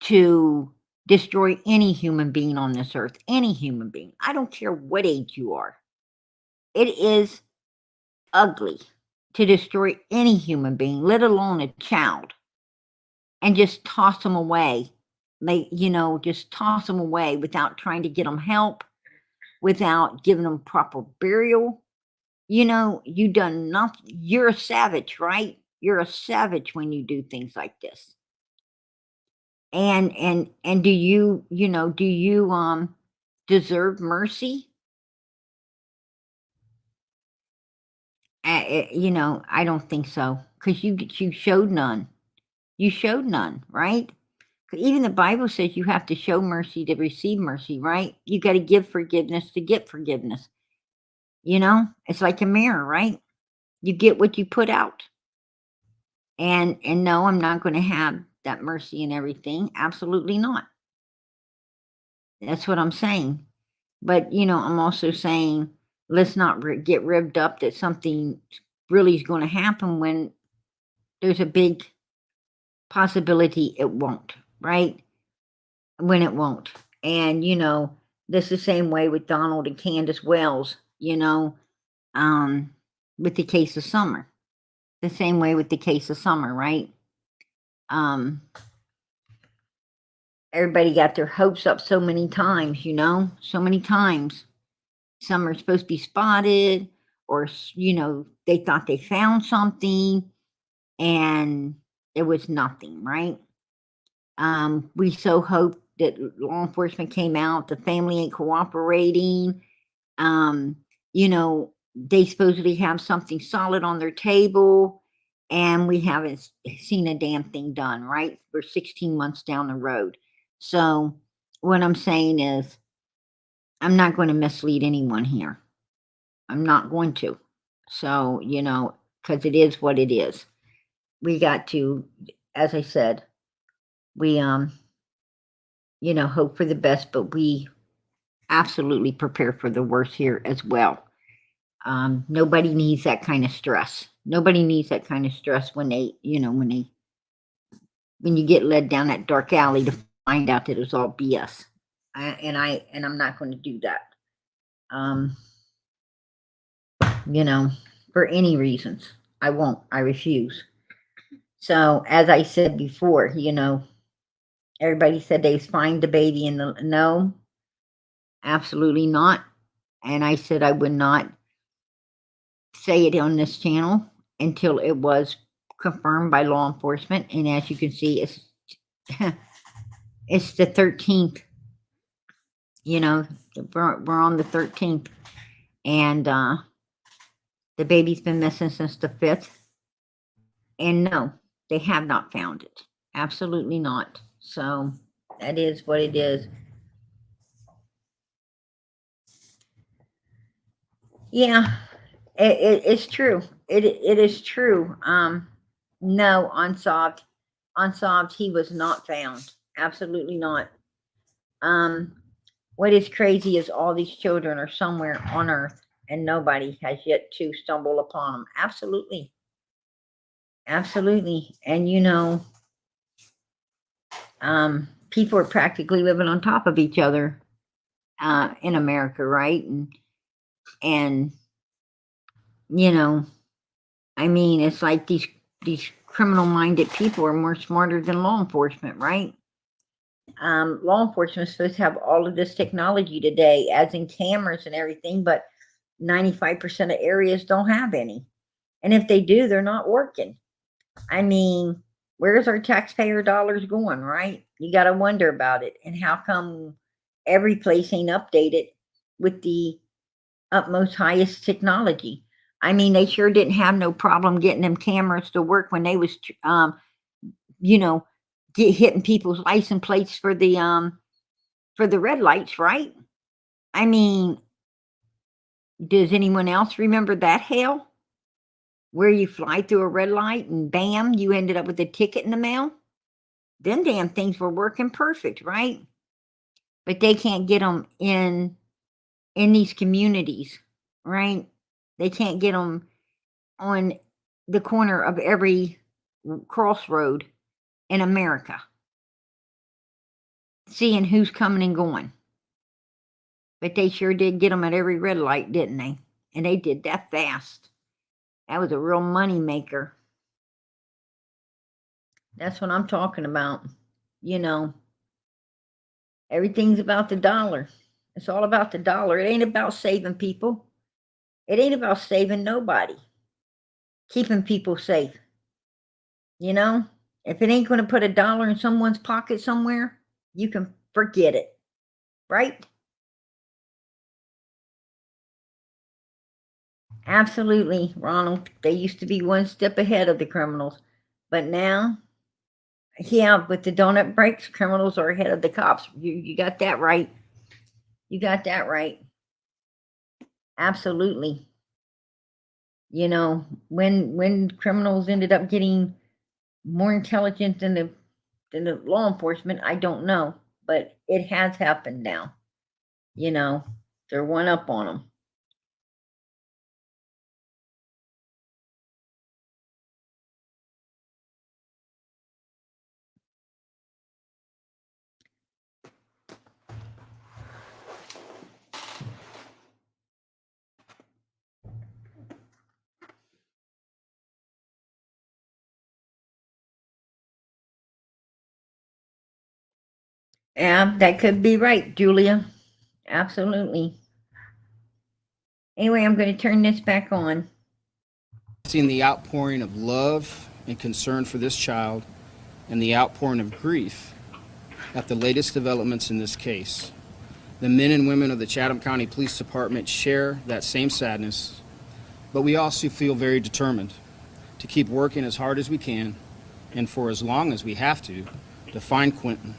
Speaker 1: to destroy any human being on this earth, any human being. I don't care what age you are. It is ugly to destroy any human being, let alone a child, and just toss them away. Just toss them away without trying to get them help, without giving them proper burial. You done nothing. You're a savage, right? You're a savage when you do things like this. And do you deserve mercy? I don't think so, because you showed none. You showed none, right? Even the Bible says you have to show mercy to receive mercy, right? You got to give forgiveness to get forgiveness. It's like a mirror, right? You get what you put out. And no, I'm not going to have that mercy and everything. Absolutely not. That's what I'm saying. But, I'm also saying, let's not get revved up that something really is going to happen when there's a big possibility it won't, right? When it won't. And, this the same way with Donald and Candace Wells, with the case of Summer. The same way with the case of Summer, right? Everybody got their hopes up so many times, so many times. Some are supposed to be spotted, or, they thought they found something and it was nothing, right? We so hope that law enforcement came out, the family ain't cooperating. They supposedly have something solid on their table and we haven't seen a damn thing done, right? We're 16 months down the road. So what I'm saying is, I'm not going to mislead anyone here. I'm not going to. So, because it is what it is. We got to, as I said, we, hope for the best, but we absolutely prepare for the worst here as well. Nobody needs that kind of stress. Nobody needs that kind of stress when they, when you get led down that dark alley to find out that it was all BS. And I'm not going to do that. You know, for any reasons. I won't. I refuse. So, as I said before, everybody said they find the baby in the no, absolutely not. And I said I would not say it on this channel until it was confirmed by law enforcement. And as you can see, it's it's the 13th. We're on the 13th, and the baby's been missing since the 5th. And no, they have not found it. Absolutely not. So that is what it is. Yeah, it's true. It is true. No, unsolved. Unsolved, he was not found. Absolutely not. What is crazy is all these children are somewhere on earth and nobody has yet to stumble upon them. Absolutely. Absolutely. And people are practically living on top of each other in America, right? And I mean, it's like these criminal-minded people are more smarter than law enforcement, right? Law enforcement is supposed to have all of this technology today, as in cameras and everything, but 95% of areas don't have any. And if they do, they're not working. I mean, where's our taxpayer dollars going, right? You got to wonder about it. And how come every place ain't updated with the utmost highest technology? I mean, they sure didn't have no problem getting them cameras to work when they was, hitting people's license plates for the red lights, right? I mean, does anyone else remember that hell? Where you fly through a red light and bam, you ended up with a ticket in the mail? Them damn things were working perfect, right? But they can't get them in these communities, right? They can't get them on the corner of every crossroad in America, seeing who's coming and going. But they sure did get them at every red light, didn't they? And they did that fast. That was a real money maker. That's what I'm talking about. Everything's about the dollar. It's all about the dollar. It ain't about saving people. It ain't about saving nobody. Keeping people safe. If it ain't going to put a dollar in someone's pocket somewhere, you can forget it. Right? Absolutely, Ronald. They used to be one step ahead of the criminals. But now, yeah, with the donut breaks, criminals are ahead of the cops. You got that right. You got that right. Absolutely. When criminals ended up getting more intelligent than the law enforcement, I don't know, but it has happened now. They're one up on them. Yeah, that could be right, Julia. Absolutely. Anyway, I'm going to turn this back on.
Speaker 2: Seeing the outpouring of love and concern for this child and the outpouring of grief at the latest developments in this case. The men and women of the Chatham County Police Department share that same sadness, but we also feel very determined to keep working as hard as we can and for as long as we have to find Quinton.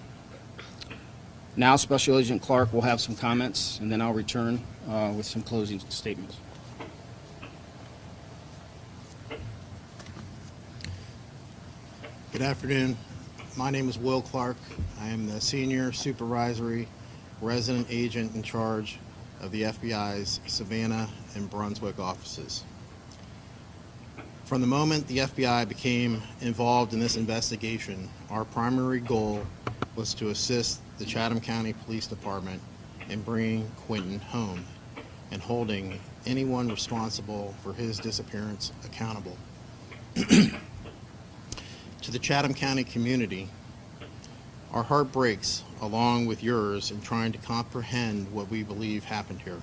Speaker 2: Now, Special Agent Clark will have some comments, and then I'll return with some closing statements.
Speaker 3: Good afternoon. My name is Will Clark. I am the Senior Supervisory Resident Agent in charge of the FBI's Savannah and Brunswick offices. From the moment the FBI became involved in this investigation, our primary goal was to assist the Chatham County Police Department in bringing Quinton home and holding anyone responsible for his disappearance accountable. To the Chatham County community, our heart breaks along with yours in trying to comprehend what we believe happened here.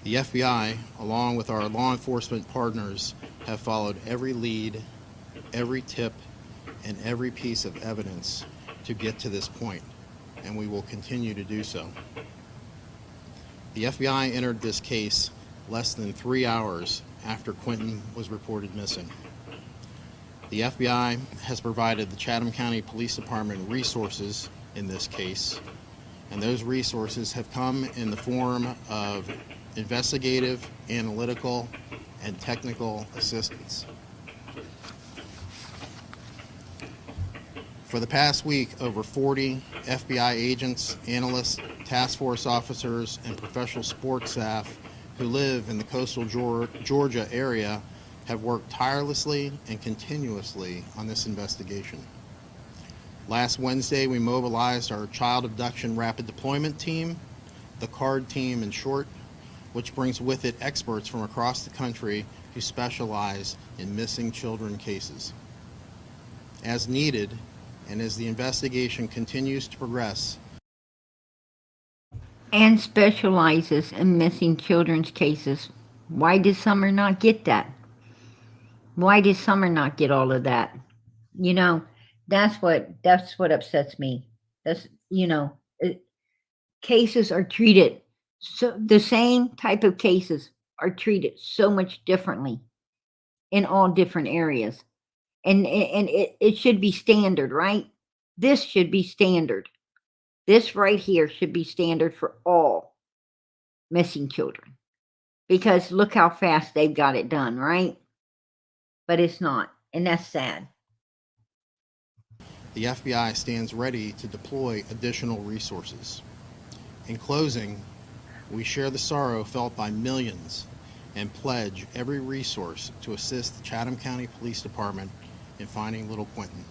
Speaker 3: The FBI, along with our law enforcement partners, have followed every lead, every tip, and every piece of evidence to get to this point, and we will continue to do so. The FBI entered this case less than 3 hours after Quinton was reported missing. The FBI has provided the Chatham County Police Department resources in this case, and those resources have come in the form of investigative, analytical, and technical assistance. For the past week, over 40 FBI agents, analysts, task force officers, and professional sports staff who live in the coastal Georgia area have worked tirelessly and continuously on this investigation. Last Wednesday, we mobilized our Child Abduction Rapid Deployment Team, the CARD team in short, which brings with it experts from across the country who specialize in missing children cases. As needed, and as the investigation continues to progress,
Speaker 1: And specializes in missing children's cases. Why did Summer not get that? Why did Summer not get all of that? You know, that's what upsets me. That's, cases are treated so, the same type of cases are treated so much differently in all different areas. And it should be standard, right? This should be standard. This right here should be standard for all missing children. Because look how fast they've got it done, right? But it's not, and that's sad.
Speaker 3: the FBI stands ready to deploy additional resources. In closing, we share the sorrow felt by millions and pledge every resource to assist the Chatham County Police Department in finding little Quinton.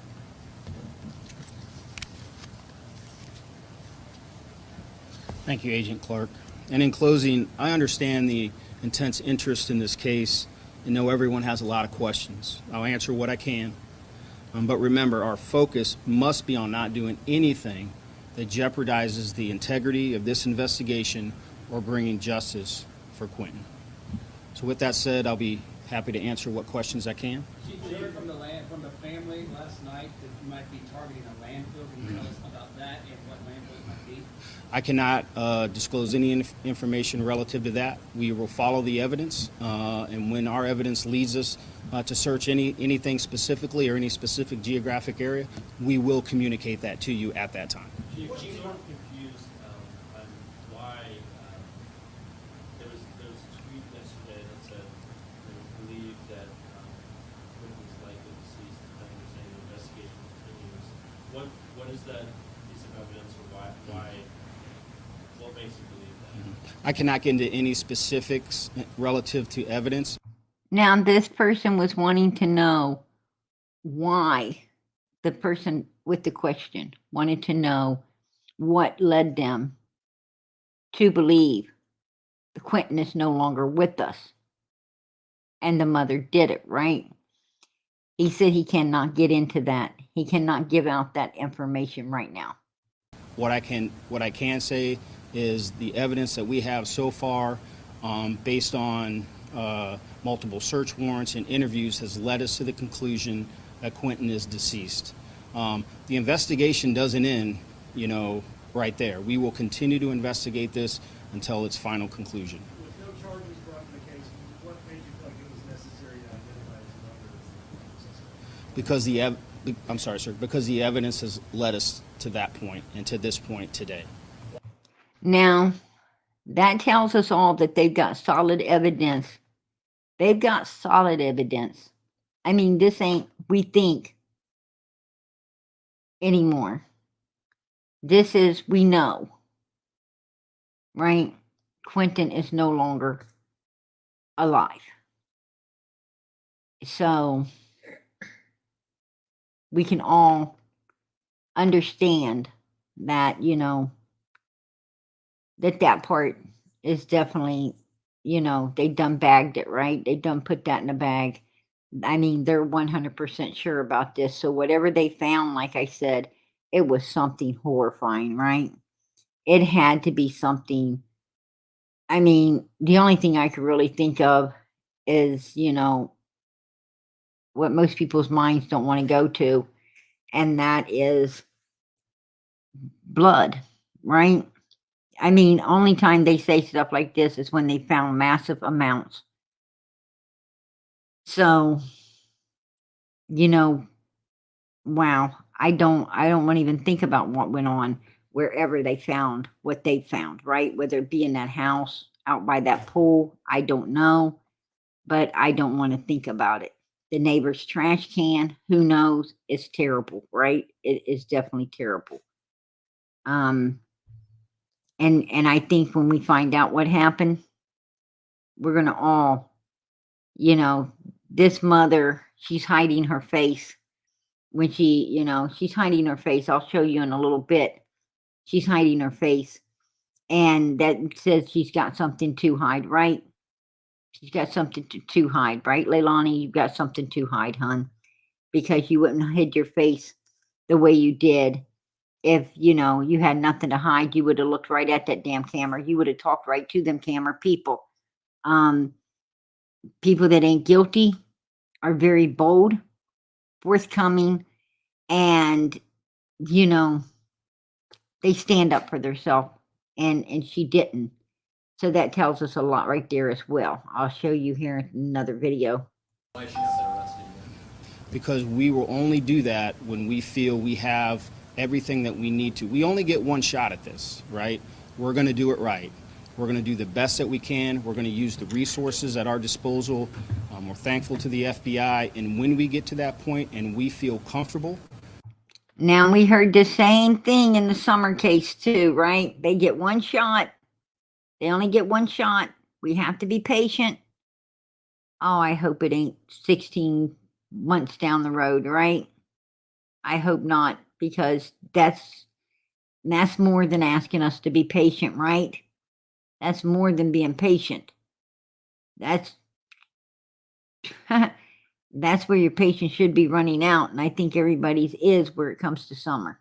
Speaker 2: Thank you, Agent Clark. And in closing, I understand the intense interest in this case and know everyone has a lot of questions. I'll answer what I can. But remember, our focus must be on not doing anything that jeopardizes the integrity of this investigation or bringing justice for Quinton. So with that said, I'll be happy to answer what questions I can.
Speaker 4: We heard from the family last night that you might be targeting a landfill. Can you tell us about that and what landfill it might be?
Speaker 2: I cannot disclose any information relative to that. We will follow the evidence, and when our evidence leads us to search anything specifically or any specific geographic area, we will communicate that to you at that time.
Speaker 5: Chief, I'm confused on why there was a tweet yesterday that said they believe that Quinton is likely deceased, and then you're saying the investigation continues. What is that piece of evidence, or what makes you believe that?
Speaker 2: I cannot get into any specifics relative to evidence.
Speaker 1: Now, this person was wanting to know why. The person with the question wanted to know what led them to believe the Quinton is no longer with us. And the mother did it, right? He said he cannot get into that. He cannot give out that information right now.
Speaker 2: What I can say is the evidence that we have so far, based on multiple search warrants and interviews, has led us to the conclusion that Quinton is deceased. The investigation doesn't end, right there. We will continue to investigate this until its final conclusion.
Speaker 6: With no charges brought in the case, what made you feel like it was necessary to identify his mother?
Speaker 2: Because the evidence has led us to that point and to this point today.
Speaker 1: Now, that tells us all that they've got solid evidence. They've got solid evidence. I mean, this ain't we think anymore. This is we know, right? Quinton is no longer alive. So we can all understand that, that part is definitely, they done bagged it, right? They done put that in a bag. I mean, they're 100% sure about this. So whatever they found, like I said, it was something horrifying, right? It had to be something. I mean, the only thing I could really think of is, what most people's minds don't want to go to, and that is blood, right? I mean, only time they say stuff like this is when they found massive amounts. So, wow, I don't want to even think about what went on wherever they found what they found, right? Whether it be in that house, out by that pool, I don't know, but I don't want to think about it. The neighbor's trash can, who knows? It's terrible, right? It is definitely terrible. And I think when we find out what happened, we're gonna all, this mother, she's hiding her face when she's hiding her face. I'll show you in a little bit. She's hiding her face, and that says she's got something to hide, right? She's got something to hide, right, Leilani? You've got something to hide, hun, because you wouldn't have hid your face the way you did. If you had nothing to hide, you would have looked right at that damn camera. You would have talked right to them camera people. People that ain't guilty are very bold, forthcoming, and they stand up for themselves. And she didn't. So that tells us a lot right there as well. I'll show you here in another video.
Speaker 5: Why she got arrested?
Speaker 2: Because we will only do that when we feel we have everything that we need to. We only get one shot at this, right? We're going to do it right. We're going to do the best that we can. We're going to use the resources at our disposal. We're thankful to the FBI. And when we get to that point and we feel comfortable.
Speaker 1: Now, we heard the same thing in the Summer case too, right? They get one shot. They only get one shot. We have to be patient. Oh, I hope it ain't 16 months down the road, right? I hope not, because that's more than asking us to be patient, right? That's more than being patient. That's that's where your patience should be running out, and I think everybody's is where it comes to Summer.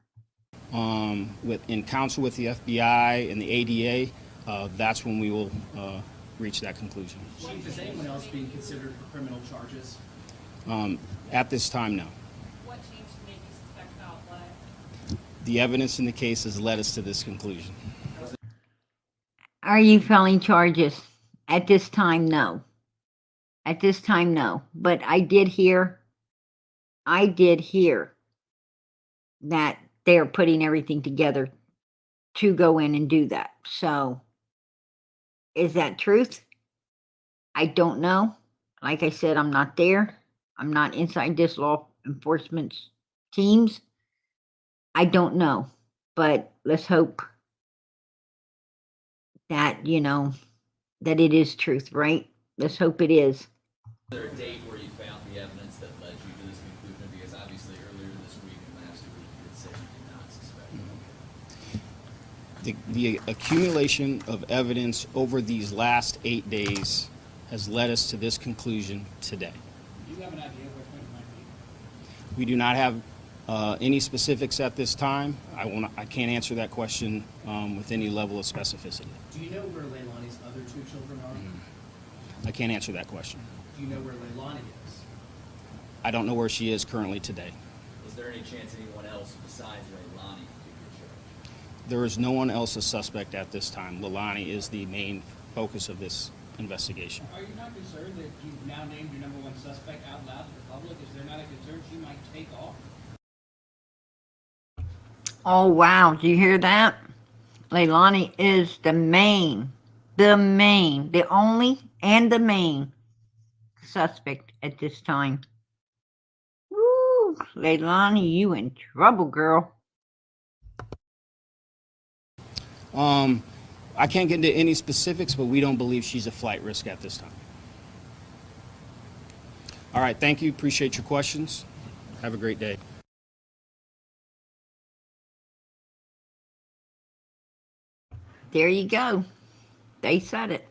Speaker 2: In counsel with the FBI and the ADA, that's when we will reach that conclusion.
Speaker 4: Chief, is anyone else being considered for criminal charges?
Speaker 2: At this time, no.
Speaker 7: What changed to make you suspect foul play?
Speaker 2: The evidence in the case has led us to this conclusion.
Speaker 1: Are you filing charges? At this time, no. At this time, no. But I did hear that they're putting everything together to go in and do that. So, is that truth? I don't know. Like I said, I'm not there. I'm not inside this law enforcement teams. I don't know. But let's hope that, that it is truth, right? Let's hope it is.
Speaker 8: Is there a date where you found the evidence that led you to this conclusion? Because obviously earlier this week and last week you had said you did not suspect.
Speaker 2: The accumulation of evidence over these last 8 days has led us to this conclusion today.
Speaker 4: Do you have an idea where Quinton might be?
Speaker 2: We do not have any specifics at this time. I can't answer that question with any level of specificity.
Speaker 4: Do you know where Leilani's other two children are?
Speaker 2: I can't answer that question.
Speaker 4: Do you know where Leilani is?
Speaker 2: I don't know where she is currently today.
Speaker 8: Is there any chance anyone else besides Leilani could be charged?
Speaker 2: There is no one else a suspect at this time. Leilani is the main focus of this investigation.
Speaker 4: Are you not concerned that you've now named your number one suspect out loud to the public? Is there not a concern she might take off?
Speaker 1: Oh, wow. Do you hear that? Leilani is the only and the main suspect at this time. Woo, Leilani, you in trouble, girl.
Speaker 2: I can't get into any specifics, but we don't believe she's a flight risk at this time. All right, thank you. Appreciate your questions. Have a great day.
Speaker 1: There you go. They said it.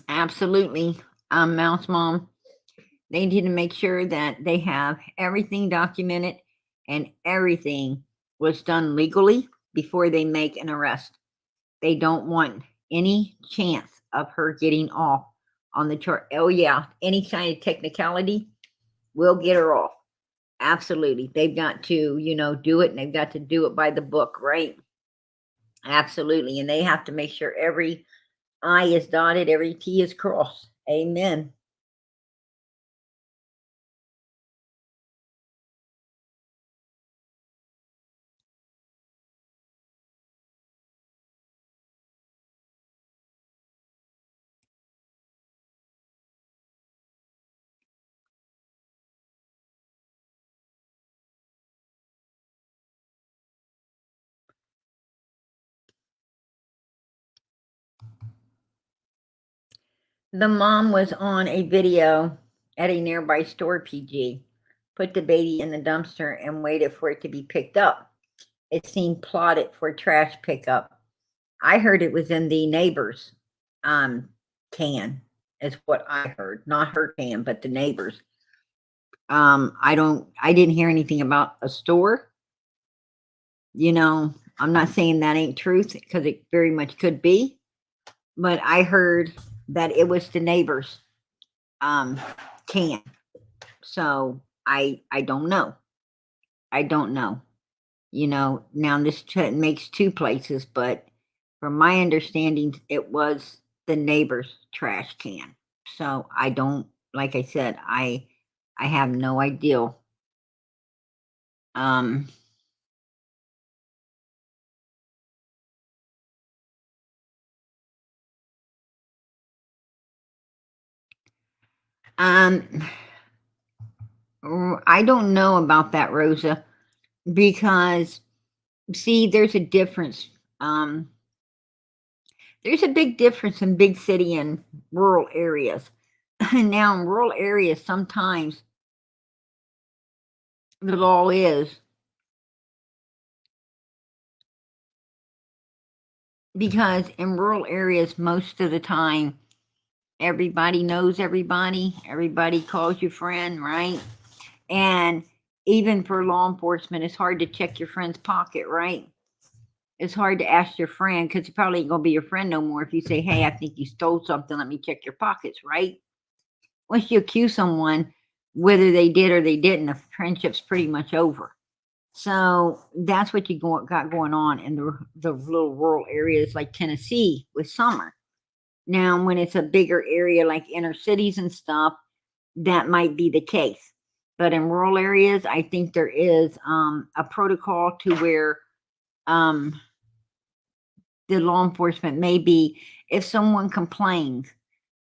Speaker 1: Absolutely. Mouse Mom, they need to make sure that they have everything documented and everything was done legally before they make an arrest. They don't want any chance of her getting off on the chart. Oh, yeah. Any kind of technicality will get her off. Absolutely. They've got to, do it, and they've got to do it by the book, right? Absolutely. And they have to make sure every I is dotted, every T is crossed. Amen. The mom was on a video at a nearby store, PG, put the baby in the dumpster and waited for it to be picked up. It seemed plotted for trash pickup. I heard it was in the neighbor's can, is what I heard. Not her can, but the neighbor's. I didn't hear anything about a store. I'm not saying that ain't truth, because it very much could be, but I heard that it was the neighbor's can. So I don't know. I don't know. Now this makes two places, but from my understanding, it was the neighbor's trash can. So I don't, like I said, I have no idea. Um, um, I don't know about that, Rosa, because see, there's a difference. There's a big difference in big city and rural areas. Now, in rural areas, sometimes the law is because in rural areas, most of the time, everybody knows everybody. Everybody calls you friend, right? And even for law enforcement, it's hard to check your friend's pocket, right? It's hard to ask your friend because he probably ain't gonna be your friend no more if you say, "Hey, I think you stole something. Let me check your pockets," right? Once you accuse someone, whether they did or they didn't, the friendship's pretty much over. So that's what you got going on in the little rural areas like Tennessee with summer. Now, when it's a bigger area like inner cities and stuff, that might be the case. But in rural areas, I think there is a protocol to where the law enforcement may be, if someone complains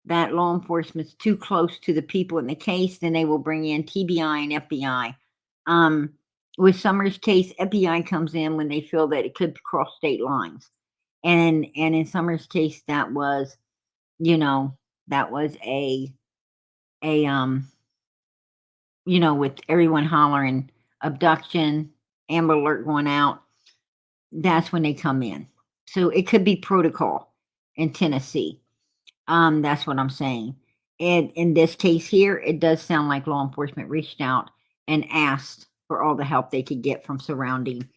Speaker 1: that law enforcement's too close to the people in the case, then they will bring in TBI and FBI. With Summers' case, FBI comes in when they feel that it could cross state lines. And in Summers' case, that was, that was a with everyone hollering abduction, Amber Alert going out, that's when they come in. So it could be protocol in Tennessee. That's what I'm saying. And in this case here, it does sound like law enforcement reached out and asked for all the help they could get from surrounding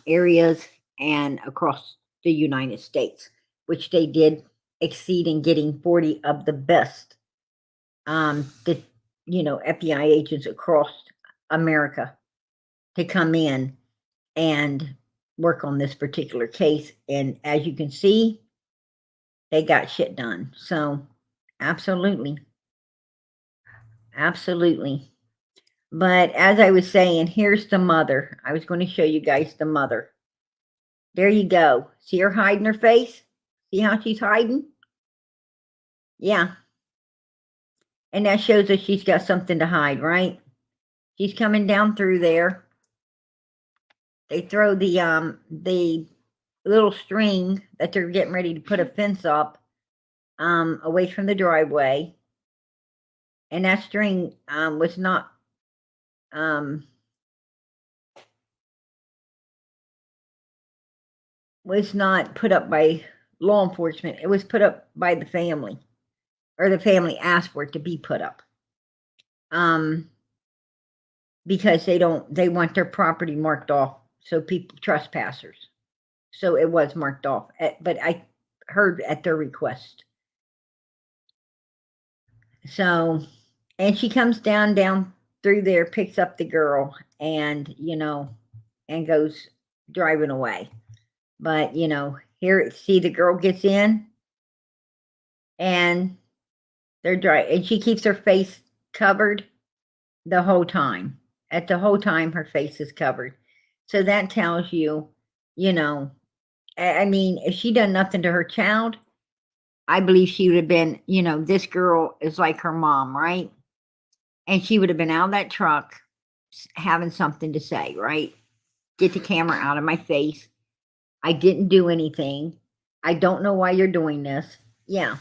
Speaker 1: areas and across the United States, which they did exceed in getting 40 of the best the FBI agents across America to come in and work on this particular case. And as you can see, they got shit done. So absolutely. Absolutely. But as I was saying, here's the mother. I was going to show you guys the mother. There you go. See her hiding her face? See how she's hiding? Yeah. And that shows us she's got something to hide, right? She's coming down through there. They throw the little string that they're getting ready to put a fence up away from the driveway, and that string um was not put up by law enforcement. It was put up by the family, or the family asked for it to be put up. Because they want their property marked off so people trespassers. So it was marked off, but I heard at their request. So, and she comes down through there, picks up the girl, and and goes driving away. But here, see, the girl gets in, and they're driving, and she keeps her face covered the whole time. At the whole time, her face is covered. So that tells you, I mean, if she done nothing to her child, I believe she would have been, this girl is like her mom, right? And she would have been out of that truck having something to say, right? Get the camera out of my face. I didn't do anything. I don't know why you're doing this. Yeah.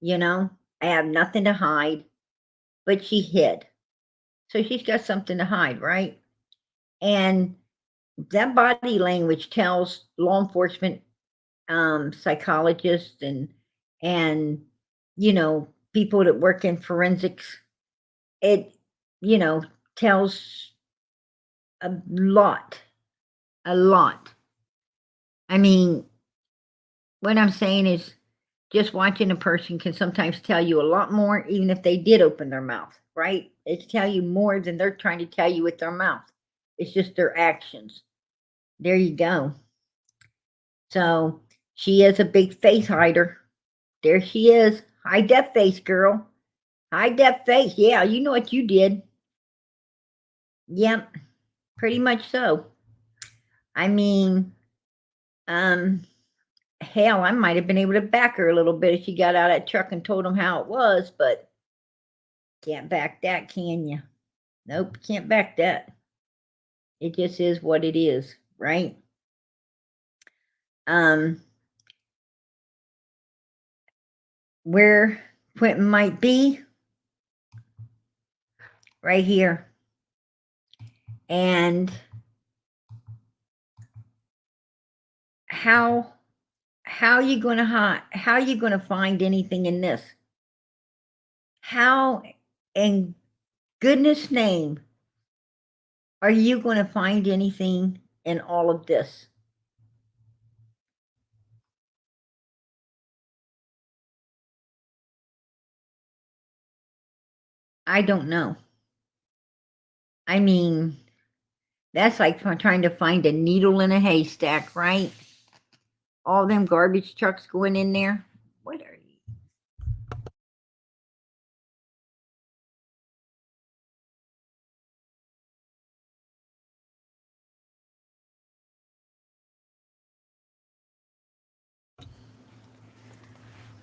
Speaker 1: I have nothing to hide, but she hid. So she's got something to hide, right? And that body language tells law enforcement, psychologists, and people that work in forensics. It tells a lot, a lot. I mean, what I'm saying is, just watching a person can sometimes tell you a lot more, even if they did open their mouth, right? They can tell you more than they're trying to tell you with their mouth. It's just their actions. There you go. So she is a big face hider. There she is. High def face, girl. High def face. Yeah, you know what you did. Yep, pretty much so. I mean, hell, I might have been able to back her a little bit if she got out of that truck and told them how it was, but can't back that, can you? Nope, can't back that. It just is what it is, right? Where Quinton might be, right here. And how you going to find anything in this? How in goodness name are you going to find anything in all of this? I don't know. I mean, that's like trying to find a needle in a haystack, right? All them garbage trucks going in there. What are you?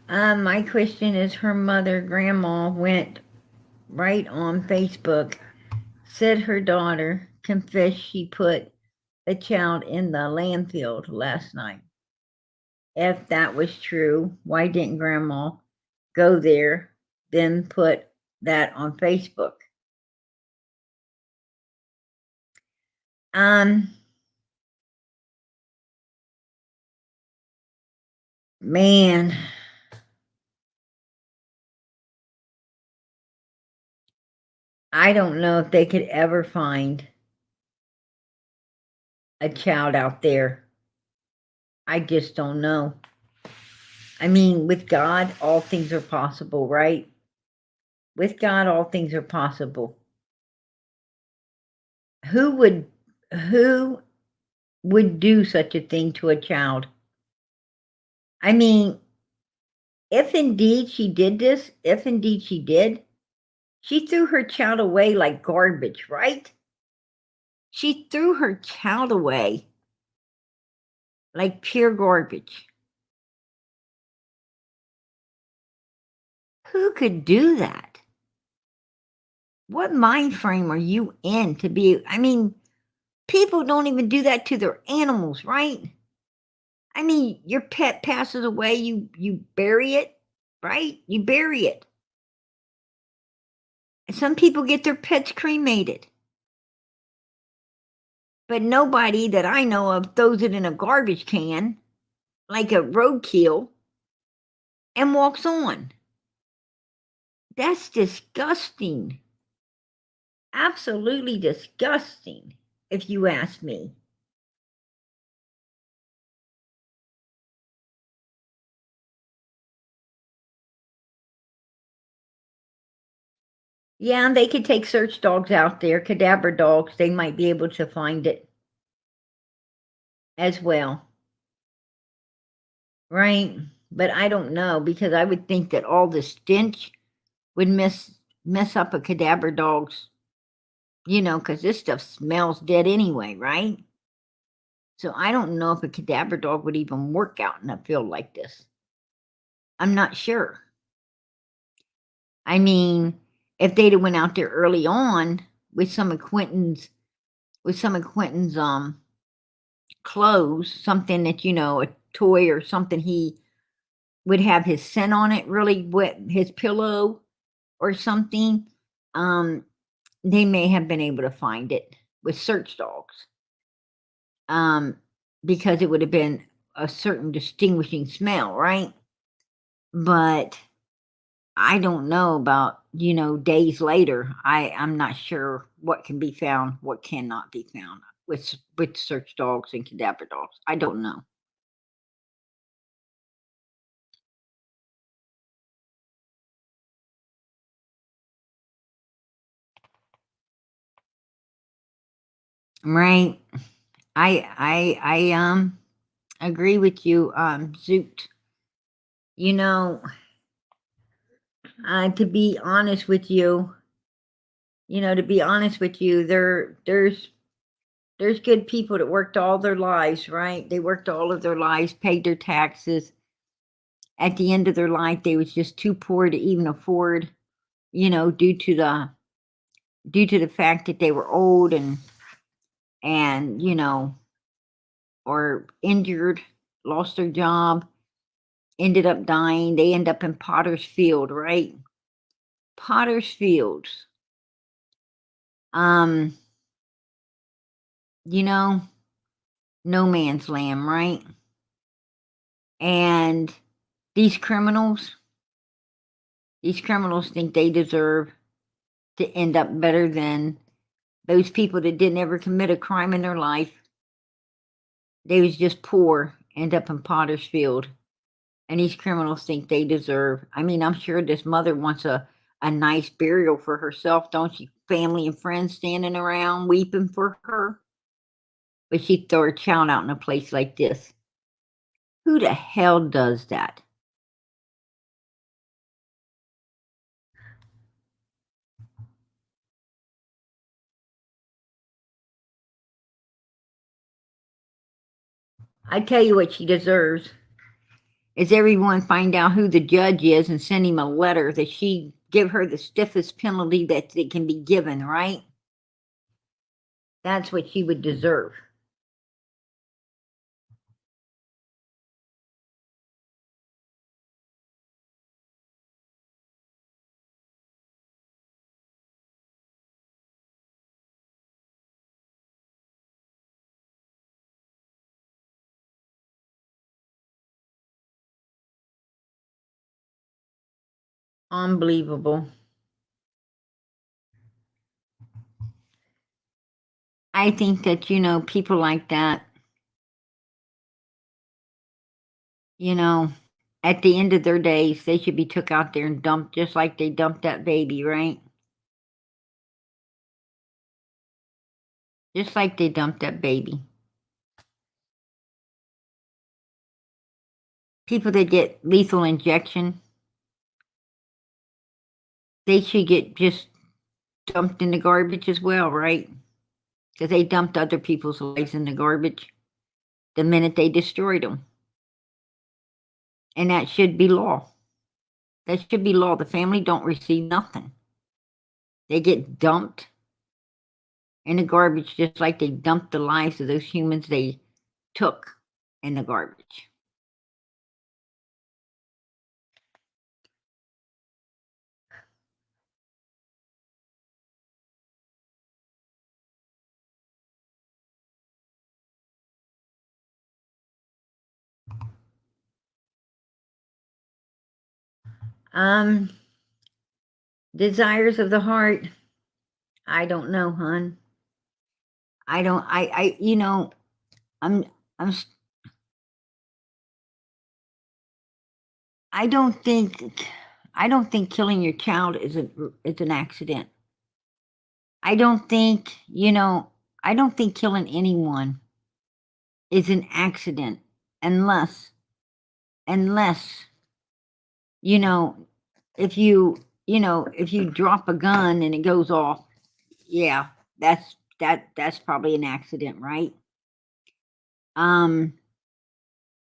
Speaker 1: My question is, her mother, grandma, went right on Facebook, said her daughter confessed she put the child in the landfill last night. If that was true, why didn't grandma go there, then put that on Facebook? Man, I don't know if they could ever find a child out there. I just don't know. I mean, with God, all things are possible, right? With God, all things are possible. Who would do such a thing to a child? I mean, if indeed she did this, if indeed she did, she threw her child away like garbage, right? She threw her child away like pure garbage. Who could do that? What mind frame are you in to be? I mean, People don't even do that to their animals, right? I mean, your pet passes away, you bury it, right? You bury it. And some people get their pets cremated. But nobody that I know of throws it in a garbage can like a roadkill and walks on. That's disgusting. Absolutely disgusting, if you ask me. Yeah, they could take search dogs out there, cadaver dogs. They might be able to find it as well. Right? But I don't know, because I would think that all the stench would mess up a cadaver dog's, because this stuff smells dead anyway, right? So I don't know if a cadaver dog would even work out in a field like this. I'm not sure. I mean, if they'd have went out there early on with some of Quinton's clothes, something that, a toy or something he would have his scent on it, really wet, his pillow or something, they may have been able to find it with search dogs. Because it would have been a certain distinguishing smell, right? But I don't know about, days later. I'm not sure what can be found, what cannot be found with search dogs and cadaver dogs. I don't know. Right. I agree with you, Zoot. To be honest with you, there's good people that worked all their lives, right? They worked all of their lives, paid their taxes. At the end of their life, they was just too poor to even afford, due to the fact that they were old and or injured, lost their job, ended up dying. They end up in Potter's Field, right? Potter's Fields. No man's land, right? And these criminals think they deserve to end up better than those people that didn't ever commit a crime in their life. They was just poor, end up in Potter's Field. And these criminals think they deserve. I mean, I'm sure this mother wants a nice burial for herself, don't she? Family and friends standing around weeping for her. But she'd throw her child out in a place like this. Who the hell does that? I tell you what she deserves is everyone find out who the judge is and send him a letter that she give her the stiffest penalty that it can be given, right? That's what she would deserve. Unbelievable. I think that, people like that, at the end of their days, they should be took out there and dumped just like they dumped that baby, right? Just like they dumped that baby. People that get lethal injection, they should get just dumped in the garbage as well, right? Because they dumped other people's lives in the garbage the minute they destroyed them. And that should be law. That should be law. The family don't receive nothing. They get dumped in the garbage, just like they dumped the lives of those humans they took in the garbage. Desires of the heart. I don't know, hon. I don't. You know, I'm. I'm. I don't think. I don't think killing your child is an accident. I don't think. You know. I don't think killing anyone is an accident unless you know, if if you drop a gun and it goes off, yeah, that's probably an accident, right?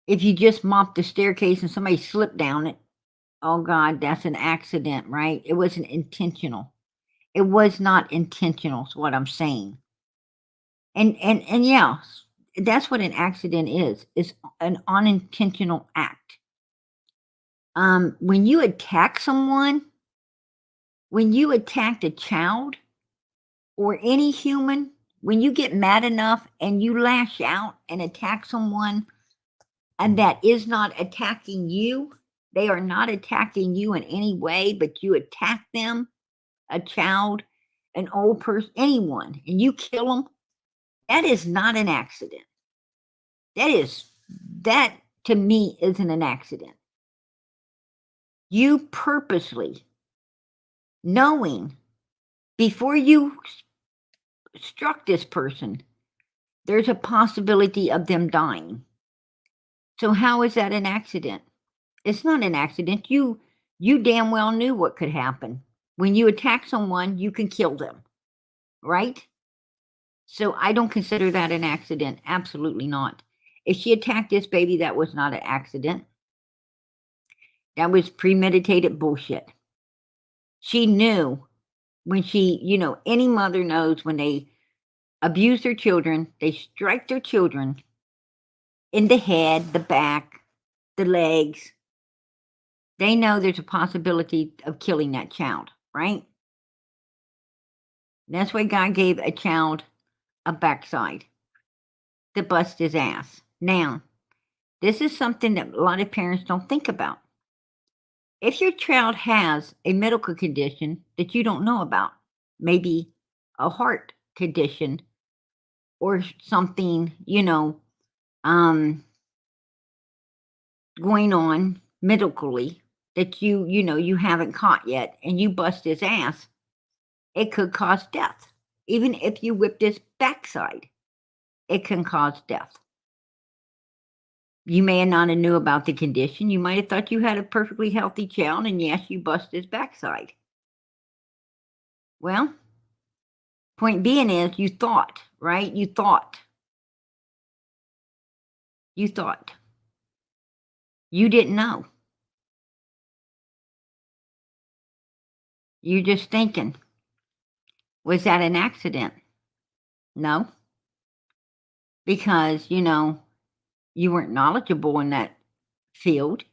Speaker 1: If you just mop the staircase and somebody slipped down it, oh God, that's an accident, right? It wasn't intentional. It was not intentional, is what I'm saying. And yeah, that's what an accident is. It's an unintentional act. When you attack someone, when you attacked a child or any human, when you get mad enough and you lash out and attack someone and that is not attacking you, they are not attacking you in any way, but you attack them, a child, an old person, anyone, and you kill them, that is not an accident. That to me isn't an accident. You purposely, knowing before you struck this person, there's a possibility of them dying. So how is that an accident? It's not an accident. You damn well knew what could happen. When you attack someone, you can kill them, right? So I don't consider that an accident. Absolutely not. If she attacked this baby, that was not an accident. That was premeditated bullshit. She knew when any mother knows when they abuse their children, they strike their children in the head, the back, the legs. They know there's a possibility of killing that child, right? That's why God gave a child a backside to bust his ass. Now, this is something that a lot of parents don't think about. If your child has a medical condition that you don't know about, maybe a heart condition or something, going on medically that you haven't caught yet, and you bust his ass, it could cause death. Even if you whipped his backside, it can cause death. You may not have knew about the condition. You might have thought you had a perfectly healthy child, and yes, you bust his backside. Well, point being is you thought, right? You thought. You thought. You didn't know. You're just thinking. Was that an accident? No. Because, you weren't knowledgeable in that field.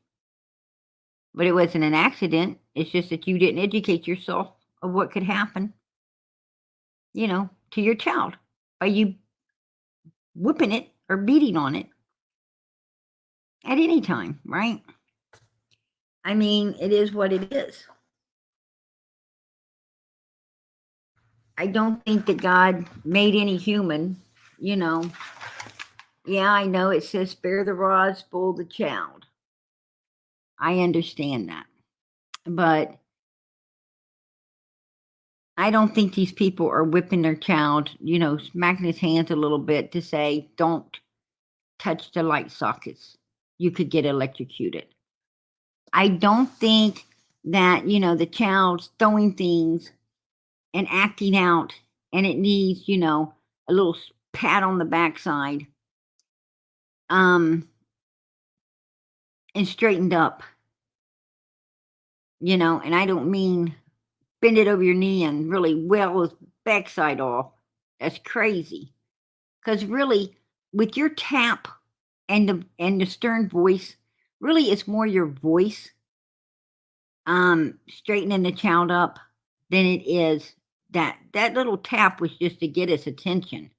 Speaker 1: But it wasn't an accident. It's just that you didn't educate yourself of what could happen, to your child by you whipping it or beating on it at any time, right? I mean, it is what it is. I don't think that God made any human, Yeah, I know it says spare the rod, spoil the child. I understand that. But I don't think these people are whipping their child, smacking his hands a little bit to say, don't touch the light sockets. You could get electrocuted. I don't think that, the child's throwing things and acting out and it needs, a little pat on the backside and straightened up, and I don't mean bend it over your knee and really well his backside off. That's crazy. Because really, with your tap and the stern voice, really it's more your voice straightening the child up than it is that little tap was just to get his attention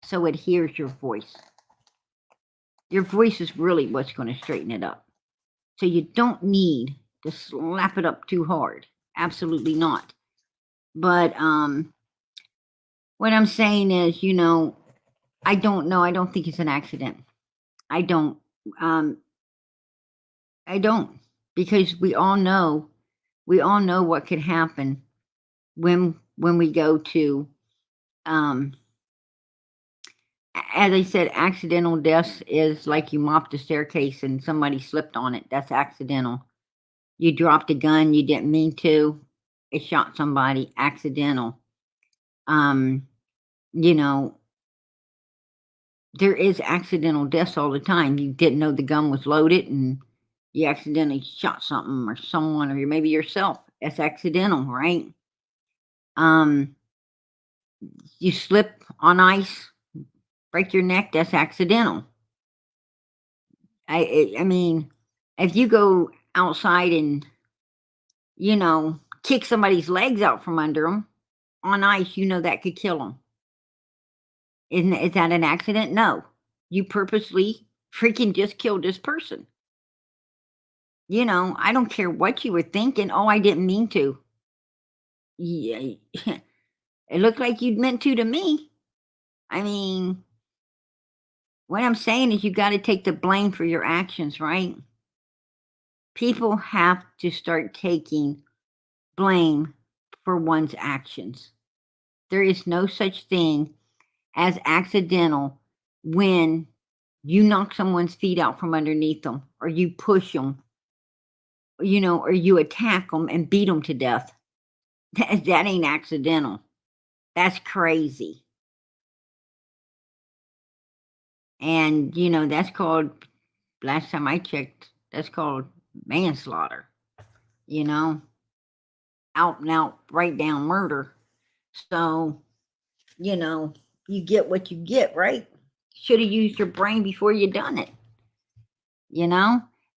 Speaker 1: so it hears your voice. Your voice is really what's going to straighten it up. So you don't need to slap it up too hard. Absolutely not. But what I'm saying is, I don't know. I don't think it's an accident. I don't. Um, I don't, because we all know what could happen when we go to, um, as I said, accidental deaths is like you mopped a staircase and somebody slipped on it. That's accidental. You dropped a gun, you didn't mean to. It shot somebody, accidental. Um, you know, there is accidental deaths all the time. You didn't know the gun was loaded and you accidentally shot something or someone or maybe yourself. That's accidental, right? You slip on ice, break your neck, that's accidental. I mean, if you go outside and kick somebody's legs out from under them on ice, that could kill them. Is that an accident? No, you purposely freaking just killed this person. I don't care what you were thinking. Oh, I didn't mean to. Yeah, it looked like you'd meant to me. I mean, what I'm saying is you got to take the blame for your actions, right? People have to start taking blame for one's actions. There is no such thing as accidental when you knock someone's feet out from underneath them or you push them, or you attack them and beat them to death. That ain't accidental. That's crazy. And, that's called, last time I checked, that's called manslaughter, out and out, right down murder. So, you get what you get, right? Should have used your brain before you done it.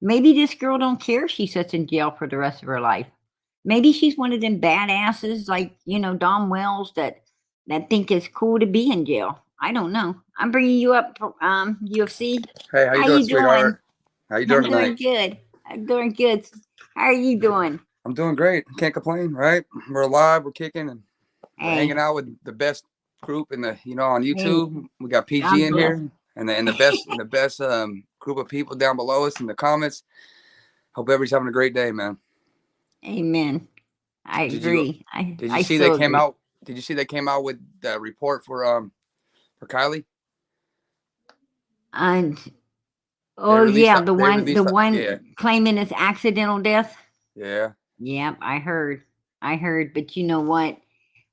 Speaker 1: Maybe this girl don't care if she sits in jail for the rest of her life. Maybe she's one of them badasses like, Dom Wells that think it's cool to be in jail. I don't know. I'm bringing you up, UFC.
Speaker 9: Hey, how you doing, sweetheart? How you doing
Speaker 1: I'm
Speaker 9: tonight?
Speaker 1: doing good. I'm doing good. How are you doing?
Speaker 9: I'm doing great. Can't complain, right? We're alive. We're kicking, and we're hanging out with the best group in the, on YouTube. We got PG in here, and the best group of people down below us in the comments. Hope everybody's having a great day, man.
Speaker 1: Amen. I agree.
Speaker 9: Did you see they came out? Did you see they came out with the report for Kylie?
Speaker 1: And the one claiming it's accidental death.
Speaker 9: Yeah.
Speaker 1: Yep, I heard. But you know what?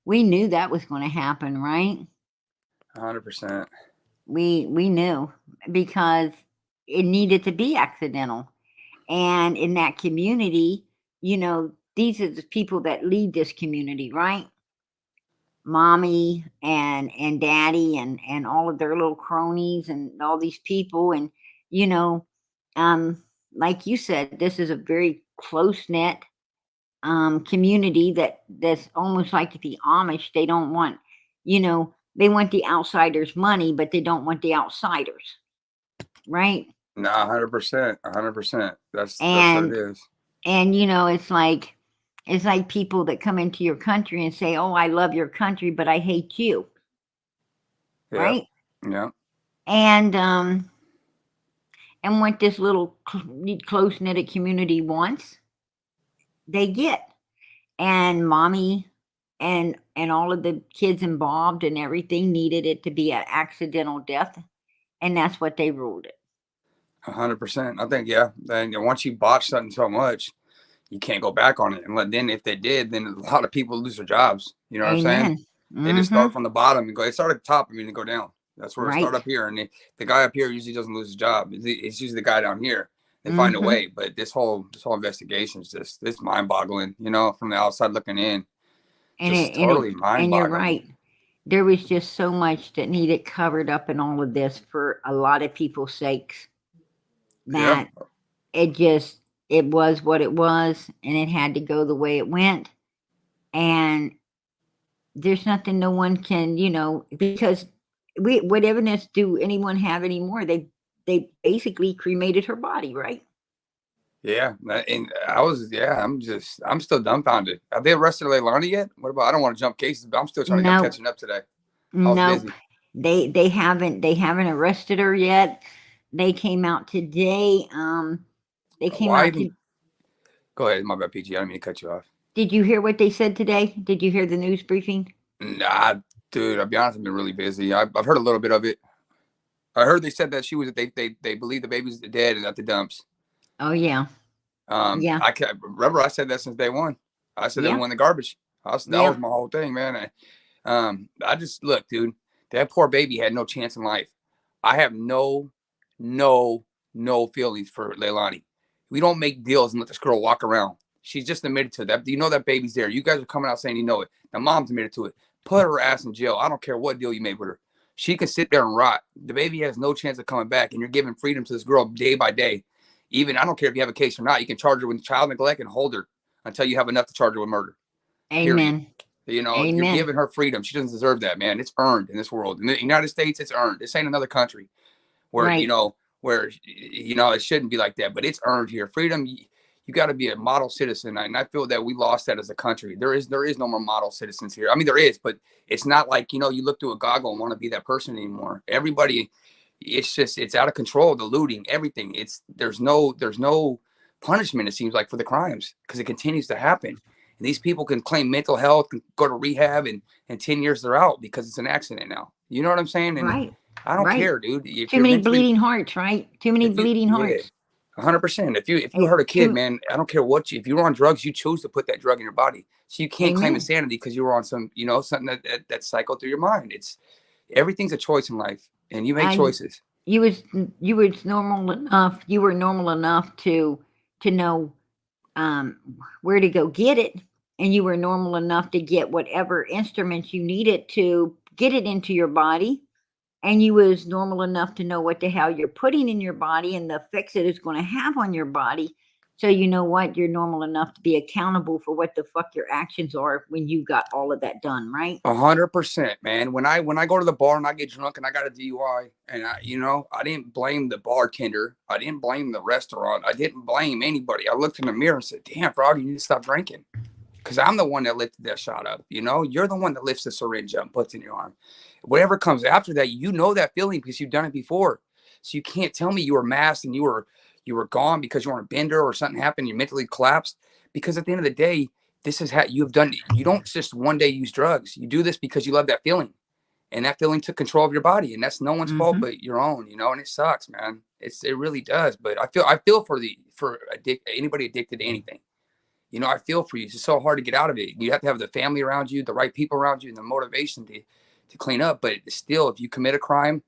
Speaker 1: We knew that was going to happen, right?
Speaker 9: 100%.
Speaker 1: We knew because it needed to be accidental, and in that community, these are the people that lead this community, right? Mommy and daddy and all of their little cronies and all these people, and like you said, this is a very close knit community that's almost like the Amish. They don't want, they want the outsiders' money, but they don't want the outsiders, right?
Speaker 9: No, 100%, 100%. That's what it is.
Speaker 1: And it's like people that come into your country and say, "Oh, I love your country, but I hate you."
Speaker 9: Yeah.
Speaker 1: Right?
Speaker 9: Yeah.
Speaker 1: And what this little close knit community wants, they get. And mommy and all of the kids involved and everything needed it to be an accidental death, and that's what they ruled it.
Speaker 9: 100%. I think, yeah. Then once you botch something so much, you can't go back on it. And then if they did, then a lot of people lose their jobs. You know what I'm saying?
Speaker 1: Mm-hmm.
Speaker 9: They just start from the bottom and go. They start at the top and then go down. That's where they start up here. And the guy up here usually doesn't lose his job. It's usually the guy down here. They find a way. But this whole investigation is it's mind boggling. From the outside looking in, just totally mind boggling.
Speaker 1: And you're right. there was just so much that needed covered up in all of this for a lot of people's sakes
Speaker 9: Yeah.
Speaker 1: that it was what it was and it had to go the way it went. And there's nothing no one can, because what evidence do anyone have anymore? They basically cremated her body, right?
Speaker 9: Yeah. And I'm still dumbfounded. Have they arrested Leilani yet? What about, I don't want to jump cases, but I'm still trying to, I'm
Speaker 1: No,
Speaker 9: catching up today. I was
Speaker 1: nope.
Speaker 9: busy.
Speaker 1: They haven't arrested her yet. They came out today. They came
Speaker 9: Why?
Speaker 1: out to.
Speaker 9: Go ahead. My bad, PG. I didn't mean to cut you off.
Speaker 1: Did you hear what they said today? Did you hear the news briefing?
Speaker 9: Nah, dude, I'll be honest, I've been really busy. I've heard a little bit of it. I heard they said that they believe the baby's dead and at the dumps.
Speaker 1: Oh yeah, yeah,
Speaker 9: I can't remember. I said that since day one. I said they
Speaker 1: yeah,
Speaker 9: went in the garbage. That
Speaker 1: yeah.
Speaker 9: was my whole thing, man. I just look, dude. That poor baby had no chance in life. I have no feelings for Leilani. We don't make deals and let this girl walk around. She's just admitted to that. You know that baby's there. You guys are coming out saying you know it. The mom's admitted to it. Put her ass in jail. I don't care what deal you made with her. She can sit there and rot. The baby has no chance of coming back, and you're giving freedom to this girl day by day. Even I don't care if you have a case or not. You can charge her with child neglect and hold her until you have enough to charge her with murder.
Speaker 1: Amen.
Speaker 9: Period. You're
Speaker 1: Amen.
Speaker 9: giving her freedom. She doesn't deserve that, man. It's earned in this world. In the United States, it's earned. This ain't another country where,
Speaker 1: Right.
Speaker 9: it shouldn't be like that, but it's earned here. Freedom, you got to be a model citizen. And I feel that we lost that as a country. There is no more model citizens here. I mean, there is, but it's not like, you look through a goggle and want to be that person anymore. Everybody, it's out of control. The looting, everything. There's no punishment, it seems like, for the crimes because it continues to happen. And these people can claim mental health, can go to rehab, and in 10 years they're out because it's an accident now. You know what I'm saying? And
Speaker 1: Right.
Speaker 9: I don't
Speaker 1: Right.
Speaker 9: care, dude. If
Speaker 1: Too
Speaker 9: you're
Speaker 1: many
Speaker 9: mentally,
Speaker 1: bleeding hearts, right? Too many bleeding hearts.
Speaker 9: 100%. If you hurt a kid, man, I don't care if you were on drugs, you chose to put that drug in your body. So you can't claim
Speaker 1: Amen.
Speaker 9: insanity because you were on some, something that cycled through your mind. Everything's a choice in life, and you make choices.
Speaker 1: You was normal enough. You were normal enough to know where to go get it, and you were normal enough to get whatever instruments you needed to get it into your body. And you was normal enough to know what the hell you're putting in your body and the effects it is going to have on your body. So you know what? You're normal enough to be accountable for what the fuck your actions are when you got all of that done, right?
Speaker 9: 100%, man. When I go to the bar and I get drunk and I got a DUI, and I didn't blame the bartender. I didn't blame the restaurant. I didn't blame anybody. I looked in the mirror and said, "Damn, Frog, you need to stop drinking." Because I'm the one that lifted that shot up. You're the one that lifts the syringe up and puts it in your arm. Whatever comes after that, that feeling because you've done it before. So you can't tell me you were masked and you were gone because you were on a bender or something happened, you mentally collapsed. Because at the end of the day, this is how you've done. You don't just one day use drugs. You do this because you love that feeling. And that feeling took control of your body. And that's no one's fault but your own, and it sucks, man. It really does. But I feel for anybody addicted to anything. I feel for you. It's so hard to get out of it. You have to have the family around you, the right people around you, and the motivation to clean up. But still, if you commit a crime,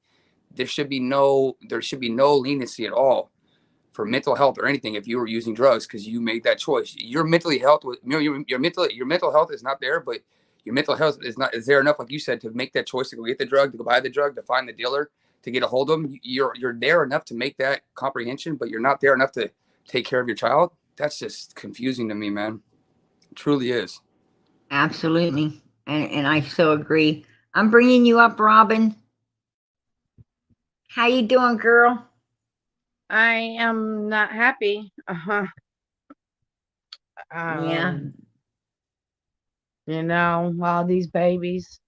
Speaker 9: there should be no leniency at all for mental health or anything if you were using drugs because you made that choice. Your mental health is not there, but your mental health is there enough, like you said, to make that choice to go get the drug, to go buy the drug, to find the dealer, to get a hold of them. You're there enough to make that comprehension, but you're not there enough to take care of your child. That's just confusing to me, man. It truly is.
Speaker 1: Absolutely. And I so agree. I'm bringing you up, Robin. How you doing, girl?
Speaker 10: I am not happy.
Speaker 1: Yeah.
Speaker 10: All these babies.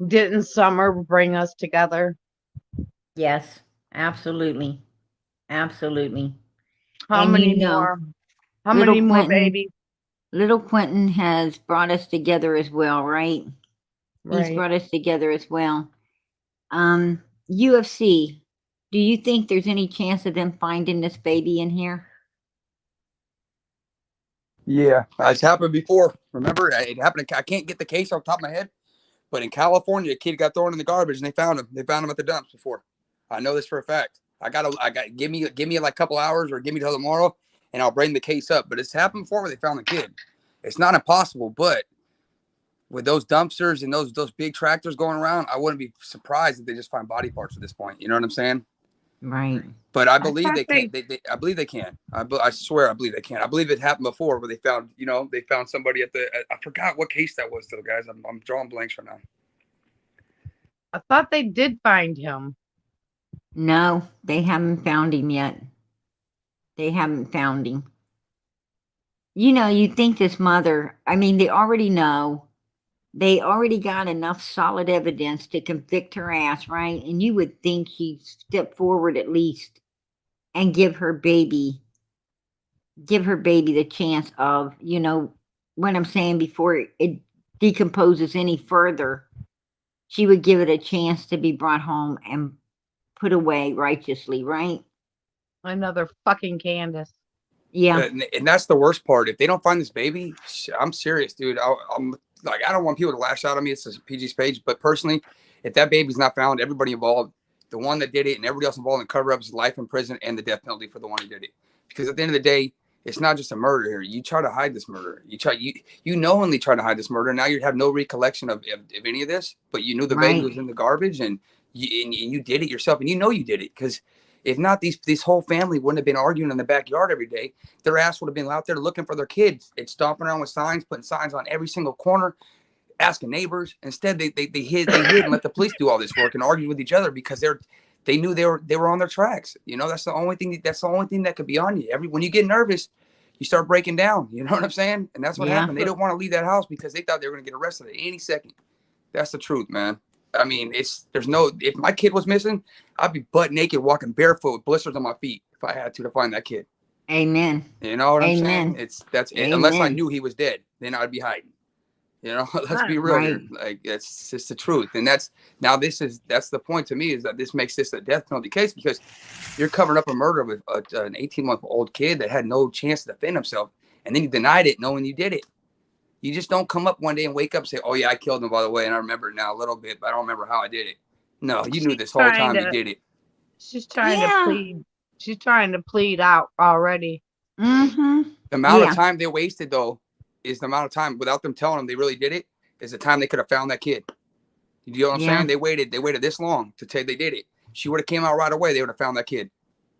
Speaker 10: Didn't summer bring us together?
Speaker 1: Yes, absolutely. Absolutely.
Speaker 10: How
Speaker 1: And
Speaker 10: many more? How many more babies?
Speaker 1: Little Quinton has brought us together as well, right? He's brought us together as well. UFC, do you think there's any chance of them finding this baby in here?
Speaker 9: Yeah, it's happened before. Remember, it happened. I can't get the case off the top of my head, but in California, a kid got thrown in the garbage and they found him. They found him at the dumps before. I know this for a fact. Give me like a couple hours or give me till tomorrow, and I'll bring the case up. But it's happened before where they found the kid. It's not impossible, but with those dumpsters and those big tractors going around, I wouldn't be surprised if they just find body parts at this point. You know what I'm saying?
Speaker 1: Right.
Speaker 9: But I
Speaker 10: I
Speaker 9: believe
Speaker 10: thought
Speaker 9: they can't. I believe they can. I swear, I believe they can. I believe it happened before, where they found, they found somebody at the. I forgot what case that was, though, guys. I'm drawing blanks right now.
Speaker 10: I thought they did find him.
Speaker 1: No, they haven't found him yet. They haven't found him. You think this mother, I mean, they already know. They already got enough solid evidence to convict her ass, right? And you would think she'd step forward at least and give her baby the chance of, what I'm saying, before it decomposes any further, she would give it a chance to be brought home and put away righteously, right?
Speaker 10: Another fucking Candace.
Speaker 1: Yeah.
Speaker 9: And that's the worst part. If they don't find this baby, I'm serious, dude. I'm like, I don't want people to lash out on me. It's a PG's page, but personally, if that baby's not found, everybody involved, the one that did it and everybody else involved in cover-ups, life in prison and the death penalty for the one who did it. Because at the end of the day, it's not just a murder here. You try to hide this murder. You knowingly try to hide this murder. Now you have no recollection of any of this, but you knew the baby was in the garbage and you did it yourself, and you did it. Because if not, this whole family wouldn't have been arguing in the backyard every day. Their ass would have been out there looking for their kids. It's stomping around with signs, putting signs on every single corner, asking neighbors. Instead, they hid and let the police do all this work and argue with each other because they knew they were on their tracks. That's the only thing. That's the only thing that could be on you. When you get nervous, you start breaking down. You know what I'm saying? And that's what happened. They don't want to leave that house because they thought they were going to get arrested at any second. That's the truth, man. I mean, if my kid was missing, I'd be butt naked, walking barefoot with blisters on my feet if I had to find that kid.
Speaker 1: Amen.
Speaker 9: You know what I'm saying?
Speaker 1: Amen.
Speaker 9: Unless I knew he was dead, then I'd be hiding. Let's be real here. Like, that's just the truth. And that's the point to me, is that this makes this a death penalty case because you're covering up a murder with an 18-month-old kid that had no chance to defend himself, and then you denied it knowing you did it. You just don't come up one day and wake up and say, oh, yeah, I killed him, by the way, and I remember it now a little bit, but I don't remember how I did it. No, you knew this whole time you did it.
Speaker 10: She's trying to plead. She's trying to plead out already.
Speaker 1: Mm-hmm.
Speaker 9: The amount of time they wasted, though, is the amount of time without them telling them they really did it, is the time they could have found that kid. You know what I'm saying? They waited this long to say they did it. She would have came out right away. They would have found that kid.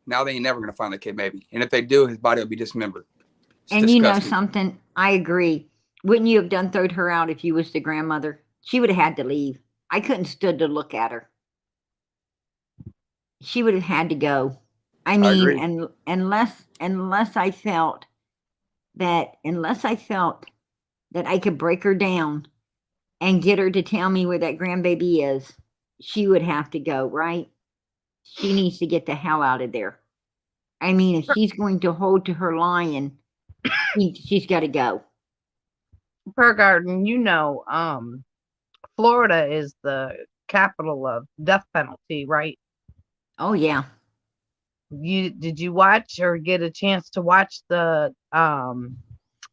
Speaker 9: Now they ain't never going to find that kid, maybe. And if they do, his body will be dismembered.
Speaker 1: And disgusting. You know something? I agree. Wouldn't you have done throwed her out if you was the grandmother? She would have had to leave. I couldn't stood to look at her. She would have had to go. I mean, and unless I felt that I could break her down and get her to tell me where that grandbaby is, she would have to go, right? She needs to get the hell out of there. I mean, if she's going to hold to her line, she's got to go.
Speaker 10: Per Garden, Florida is the capital of death penalty, right?
Speaker 1: Oh yeah.
Speaker 10: Did you watch or get a chance to watch the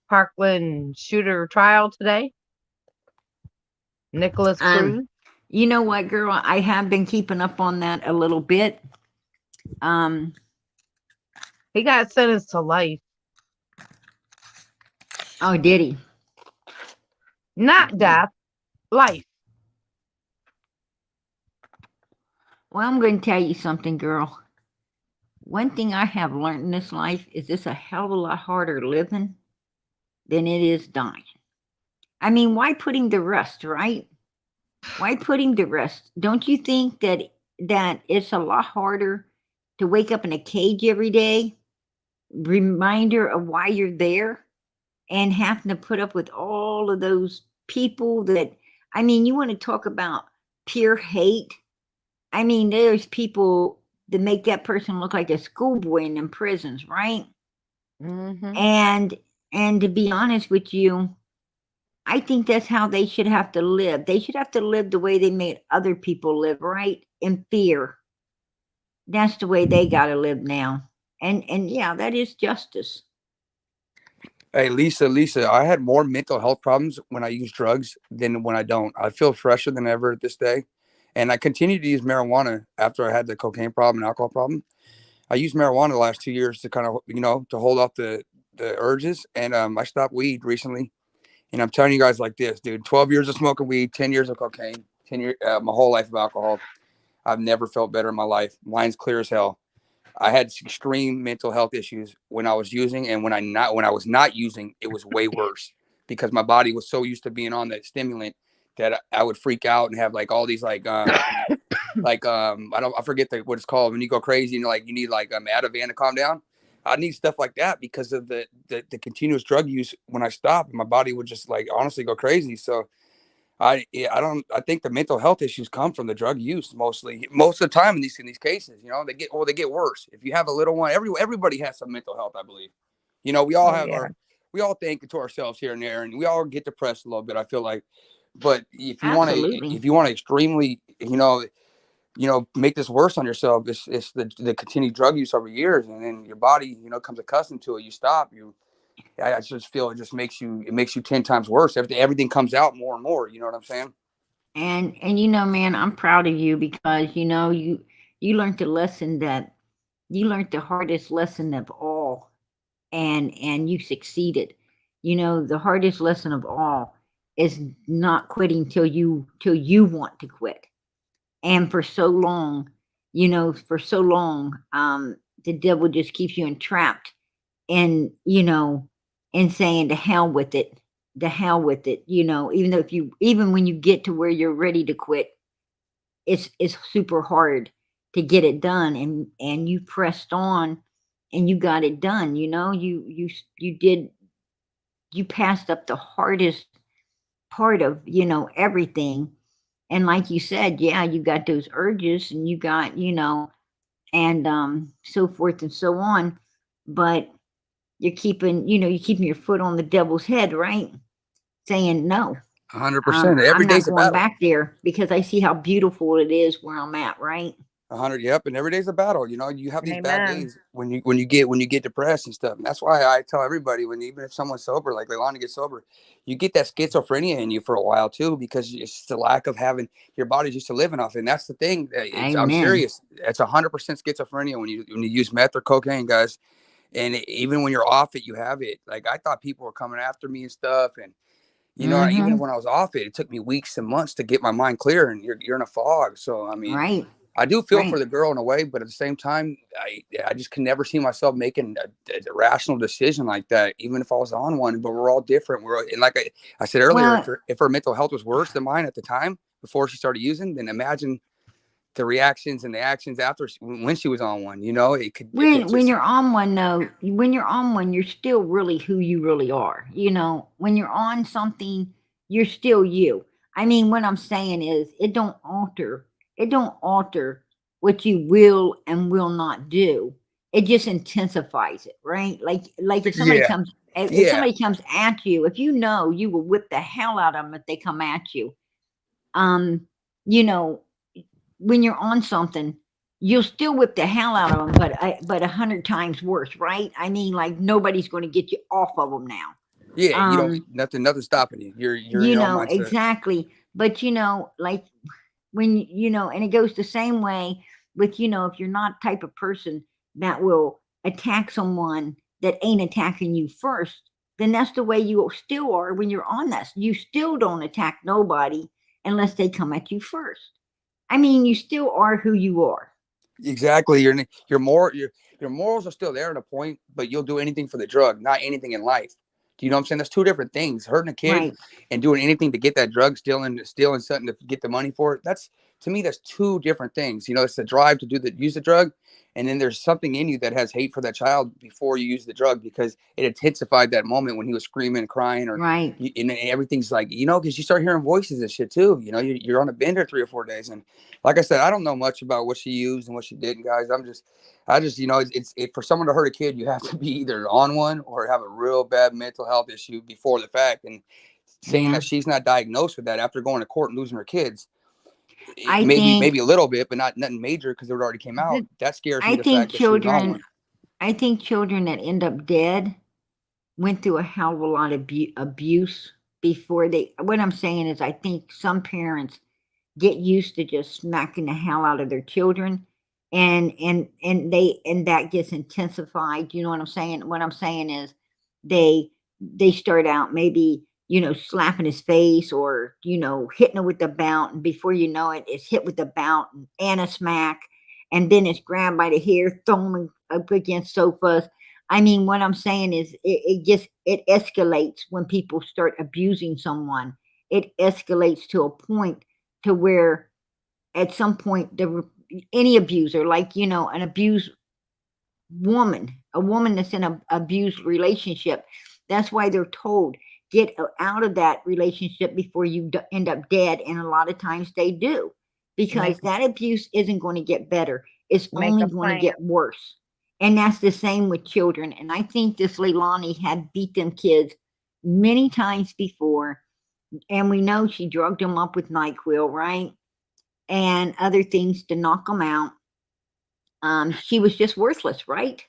Speaker 10: Parkland shooter trial today? Nicholas Cruz?
Speaker 1: You know what, girl? I have been keeping up on that a little bit.
Speaker 10: He got sentenced to life.
Speaker 1: Oh, did he?
Speaker 10: Not death, life.
Speaker 1: Well, I'm going to tell you something, girl. One thing I have learned in this life is it's a hell of a lot harder living than it is dying. I mean, why put him to rest, right? Why put him to rest? Don't you think that it's a lot harder to wake up in a cage every day, reminder of why you're there, and having to put up with all of those people that, I mean, you want to talk about pure hate? I mean, there's people that make that person look like a schoolboy in them prisons, right?
Speaker 10: Mm-hmm.
Speaker 1: And to be honest with you, I think that's how they should have to live. They should have to live the way they made other people live, right? In fear. That's the way they got to live now. And yeah, that is justice.
Speaker 9: Hey, Lisa, I had more mental health problems when I use drugs than when I don't. I feel fresher than ever this day. And I continued to use marijuana after I had the cocaine problem and alcohol problem. I used marijuana the last 2 years to kind of, to hold off the urges. And I stopped weed recently. And I'm telling you guys like this, dude, 12 years of smoking weed, 10 years of cocaine, 10 years, my whole life of alcohol. I've never felt better in my life. Mine's clear as hell. I had extreme mental health issues when I was using, and when I was not using, it was way worse because my body was so used to being on that stimulant that I would freak out and have like all these I forget what it's called when you go crazy and you need Ativan to calm down. I need stuff like that because of the continuous drug use. When I stopped, my body would just like honestly go crazy. So I think the mental health issues come from the drug use mostly. Most of the time in these cases, they get worse. If you have a little one, everybody has some mental health, I believe. We all have we all think to ourselves here and there, and we all get depressed a little bit, I feel like. But
Speaker 1: Absolutely.
Speaker 9: if you want to extremely, make this worse on yourself, it's the continued drug use over years, and then your body, comes accustomed to it. You stop, I just feel it makes you 10 times worse. Everything comes out more and more. You know what I'm saying?
Speaker 1: And man, I'm proud of you because you learned the lesson that you learned the hardest lesson of all, and you succeeded. The hardest lesson of all is not quitting till you want to quit. And for so long, the devil just keeps you entrapped and and saying to hell with it, to hell with it. Even though even when you get to where you're ready to quit, it's super hard to get it done, and you pressed on and you got it done. You passed up the hardest part of everything. And like you said, yeah, you got those urges and you got and so forth and so on, but you're keeping your foot on the devil's head, right? Saying no,
Speaker 9: 100%. Every
Speaker 1: I'm not
Speaker 9: day's a
Speaker 1: going
Speaker 9: battle.
Speaker 1: back there because I see how beautiful it is where I'm at, right?
Speaker 9: 100. Yep. And every day's a battle. You have these bad
Speaker 10: Amen.
Speaker 9: days when you get depressed and stuff. And that's why I tell everybody, even if someone's sober, like Leilani gets sober, you get that schizophrenia in you for a while too, because it's the lack of having your body's used to living off it. And that's the thing. I'm
Speaker 1: Amen.
Speaker 9: serious. It's 100% schizophrenia when you use meth or cocaine, guys. And even when you're off it, you have it. Like I thought people were coming after me and stuff, and even
Speaker 1: Mm-hmm.
Speaker 9: when I was off it, it took me weeks and months to get my mind clear, and you're in a fog. So I mean,
Speaker 1: Right.
Speaker 9: I do feel
Speaker 1: Right.
Speaker 9: for the girl in a way, but at the same time, I just can never see myself making a rational decision like that, even if I was on one. But we're all different. And like I said earlier,
Speaker 1: Well,
Speaker 9: if her mental health was worse than mine at the time before she started using, then imagine the reactions and the actions after when she was on one. It could
Speaker 1: when
Speaker 9: just
Speaker 1: you're on one though, when you're on one, you're still really who you really are. When you're on something, you're still you. I mean, what I'm saying is it don't alter what you will and will not do. It just intensifies it, right? Like if somebody
Speaker 9: yeah,
Speaker 1: comes if
Speaker 9: yeah,
Speaker 1: somebody comes at you, if you will whip the hell out of them if they come at you. Um, you know, when you're on something, you'll still whip the hell out of them, but 100 times worse, right? I mean, like nobody's going to get you off of them now.
Speaker 9: yeah. You don't
Speaker 1: Um,
Speaker 9: nothing stopping you. You're in your own mindset.
Speaker 1: exactly. But like when and it goes the same way with if you're not type of person that will attack someone that ain't attacking you first, then that's the way you still are when you're on that. You still don't attack nobody unless they come at you first. I mean, you still are who you are.
Speaker 9: Exactly. Your morals are still there at a point, but you'll do anything for the drug, not anything in life. Do you know what I'm saying? That's two different things. Hurting a kid
Speaker 1: Right.
Speaker 9: and doing anything to get that drug, stealing something to get the money for it. That's to me, that's two different things. It's the drive to use the drug, and then there's something in you that has hate for that child before you use the drug because it intensified that moment when he was screaming and crying,
Speaker 1: Right.
Speaker 9: and everything's like because you start hearing voices and shit too. You're on a bender 3 or 4 days, and like I said, I don't know much about what she used and what she didn't, guys. I just, for someone to hurt a kid, you have to be either on one or have a real bad mental health issue before the fact. And saying
Speaker 1: Yeah.
Speaker 9: that she's not diagnosed with that after going to court and losing her kids,
Speaker 1: I think
Speaker 9: maybe a little bit, but not nothing major because it already came out.
Speaker 1: the,
Speaker 9: That scares me,
Speaker 1: I
Speaker 9: the
Speaker 1: think
Speaker 9: fact that she was on
Speaker 1: children
Speaker 9: one.
Speaker 1: I think children that end up dead went through a hell of a lot of abuse before they. What I'm saying is, I think some parents get used to just smacking the hell out of their children, and that gets intensified. You know what I'm saying? What I'm saying is, they they start out maybe slapping his face or, hitting it with the belt. And before you know it, it's hit with the belt and a smack. And then it's grabbed by the hair, thrown up against sofas. I mean, what I'm saying is it escalates when people start abusing someone. It escalates to a point to where at some point any abuser, like, an abused woman, a woman that's in an abused relationship, that's why they're told get out of that relationship before you end up dead. And a lot of times they do, because that abuse isn't going to get better. It's
Speaker 10: Make
Speaker 1: only
Speaker 10: a
Speaker 1: going to
Speaker 10: plan.
Speaker 1: get worse. And that's the same with children. And I think this Leilani had beat them kids many times before. And we know she drugged them up with NyQuil, right? And other things to knock them out. She was just worthless, right?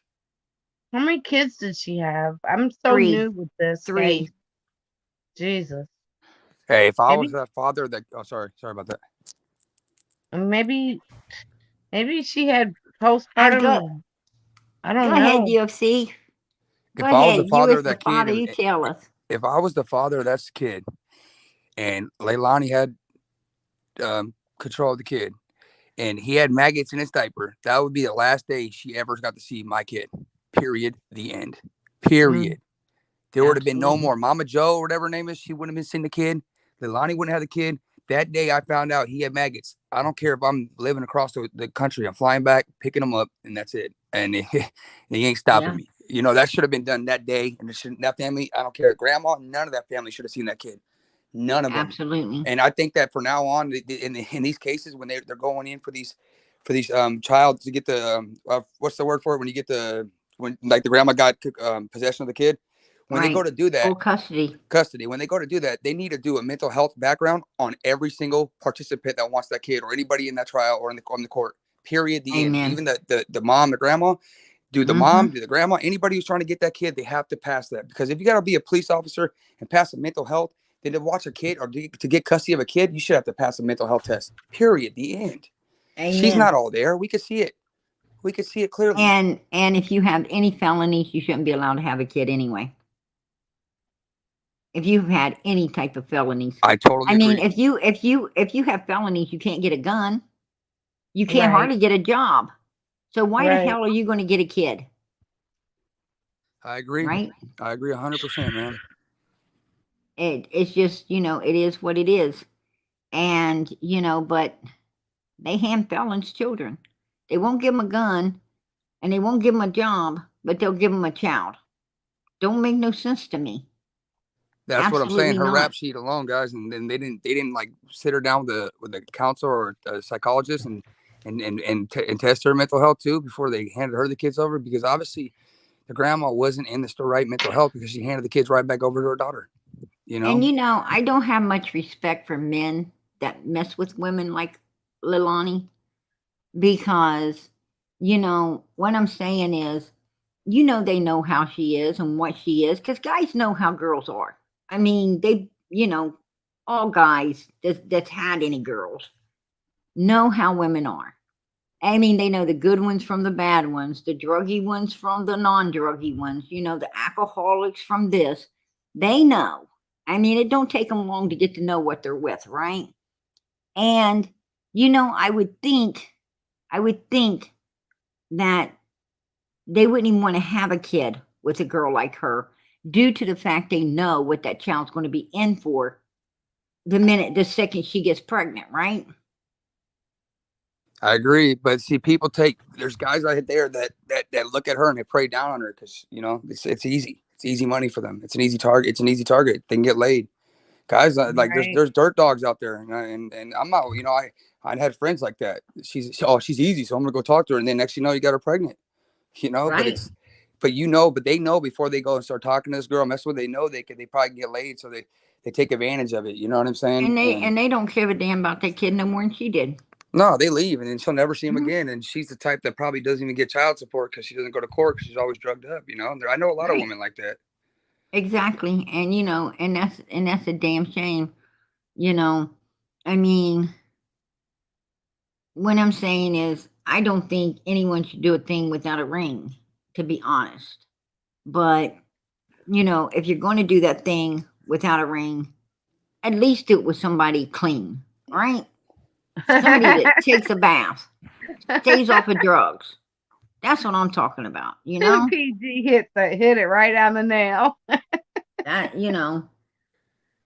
Speaker 10: How many kids did she have? I'm so
Speaker 1: 3.
Speaker 10: new with this
Speaker 1: 3.
Speaker 10: case. Jesus.
Speaker 9: Hey, if I was
Speaker 10: Maybe,
Speaker 9: that father that, oh, sorry about that.
Speaker 10: maybe, maybe she had
Speaker 1: Go
Speaker 10: postpartum. I don't
Speaker 1: ahead,
Speaker 10: know.
Speaker 1: UFC. Go
Speaker 9: If I was
Speaker 1: ahead.
Speaker 9: the
Speaker 1: You
Speaker 9: father
Speaker 1: as
Speaker 9: of
Speaker 1: the
Speaker 9: that kid,
Speaker 1: father, you tell us.
Speaker 9: if I was the father of that kid, and Leilani had control of the kid, and he had maggots in his diaper, that would be the last day she ever got to see my kid. Period. The end. Period. There would have been no more. Mama Joe, or whatever her name is, she wouldn't have been seeing the kid. Leilani wouldn't have the kid. That day I found out he had maggots. I don't care if I'm living across the country. I'm flying back, picking him up, and that's it. And he ain't stopping me. That should have been done that day. And that family, I don't care. Grandma, none of that family should have seen that kid. None of them.
Speaker 1: Absolutely.
Speaker 9: And I think that for now on, in these cases, when they're going in for these child to get the what's the word for it, when you get when like the grandma got possession of the kid, when they go to do that,
Speaker 1: full custody,
Speaker 9: when they go to do that, they need to do a mental health background on every single participant that wants that kid, or anybody in that trial, or on the court. Period. The end. Even the mom, the grandma. Do the mom, do the grandma, anybody who's trying to get that kid, they have to pass that. Because if you got to be a police officer and pass a mental health, then to watch a kid or to get custody of a kid, you should have to pass a mental health test. Period. The end.
Speaker 1: Amen.
Speaker 9: She's not all there. We could see it. We could see it clearly.
Speaker 1: And if you have any felonies, you shouldn't be allowed to have a kid anyway. If you've had any type of felonies,
Speaker 9: I totally agree.
Speaker 1: mean, if you have felonies, you can't get a gun. You can't hardly get a job. So why the hell are you going to get a kid?
Speaker 9: I agree.
Speaker 1: Right?
Speaker 9: I agree 100%, man.
Speaker 1: It's just, it is what it is. And, but they hand felons children. They won't give them a gun and they won't give them a job, but they'll give them a child. Don't make no sense to me.
Speaker 9: That's absolutely what I'm saying. Her rap sheet alone, guys, and then they didn't like sit her down with a counselor or a psychologist and test her mental health too before they handed her the kids over, because obviously the grandma wasn't in the right mental health, because she handed the kids right back over to her daughter.
Speaker 1: And I don't have much respect for men that mess with women like Leilani, because what I'm saying is, they know how she is and what she is, because guys know how girls are. I mean, they, all guys that's had any girls know how women are. I mean, they know the good ones from the bad ones, the druggy ones from the non-druggy ones, the alcoholics from this. They know. I mean, it don't take them long to get to know what they're with, right? And, I would think that they wouldn't even want to have a kid with a girl like her, due to the fact they know what that child's going to be in for the second she gets pregnant, right?
Speaker 9: I agree, but see, there's guys out there that look at her and they prey down on her because it's easy. It's easy money for them. It's an easy target. They can get laid. Guys, like there's dirt dogs out there, and I'm not. I had friends like that. She's easy, so I'm gonna go talk to her, and then next you know, you got her pregnant.
Speaker 1: Right.
Speaker 9: But they know before they go and start talking to this girl, mess with her, they know they probably get laid, so they take advantage of it. You know what I'm saying?
Speaker 1: And they don't give a damn about that kid no more than she did.
Speaker 9: No, they leave, and then she'll never see him again. And she's the type that probably doesn't even get child support because she doesn't go to court because she's always drugged up. I know a lot of women like that.
Speaker 1: Exactly, and that's a damn shame. I mean, what I'm saying is, I don't think anyone should do a thing without a ring, to be honest. But if you're going to do that thing, without a ring, at least do it with somebody clean, right? Somebody that takes a bath, stays off of drugs. That's what I'm talking about, you know?
Speaker 10: PG hit it right on the nail.
Speaker 1: That, you know.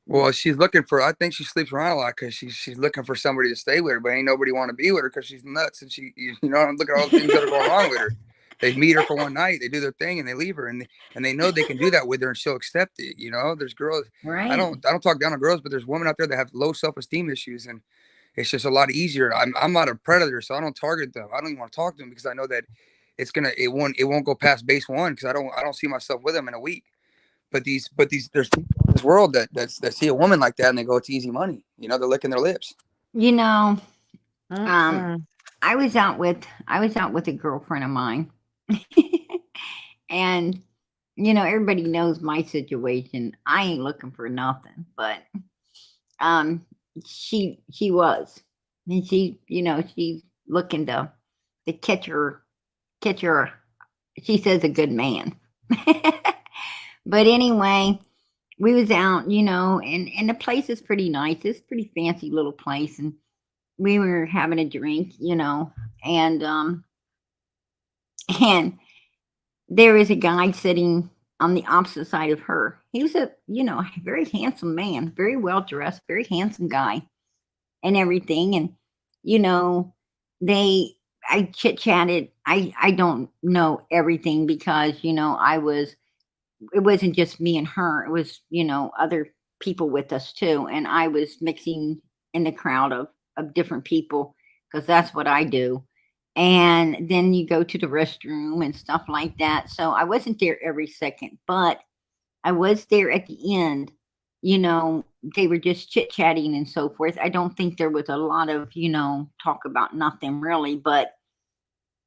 Speaker 9: Well, she's looking for. I think she sleeps around a lot because she's looking for somebody to stay with her, but ain't nobody want to be with her because she's nuts and look at all the things that are going wrong with her. They meet her for one night, they do their thing, and they leave her, and they know they can do that with her, and she'll accept it. There's girls.
Speaker 1: Right.
Speaker 9: I don't talk down on girls, but there's women out there that have low self-esteem issues, and it's just a lot easier. I'm not a predator, so I don't target them. I don't even want to talk to them because I know that it won't go past base one because I don't see myself with them in a week. But there's people in this world that see a woman like that and they go, it's easy money. They're licking their lips.
Speaker 1: You know,
Speaker 10: Mm-mm.
Speaker 1: I was out with a girlfriend of mine. And everybody knows my situation. I ain't looking for nothing, but she was. And she's looking to catch her she says a good man. But anyway, we was out, and the place is pretty nice. It's a pretty fancy little place, and we were having a drink, and and there is a guy sitting on the opposite side of her. He was a very handsome man, very well dressed, very handsome guy, and everything. And I chit chatted. I don't know everything because it wasn't just me and her. It was, other people with us too. And I was mixing in the crowd of different people because that's what I do. And then you go to the restroom and stuff like that. So I wasn't there every second, but I was there at the end. They were just chit chatting and so forth. I don't think there was a lot of, talk about nothing really. But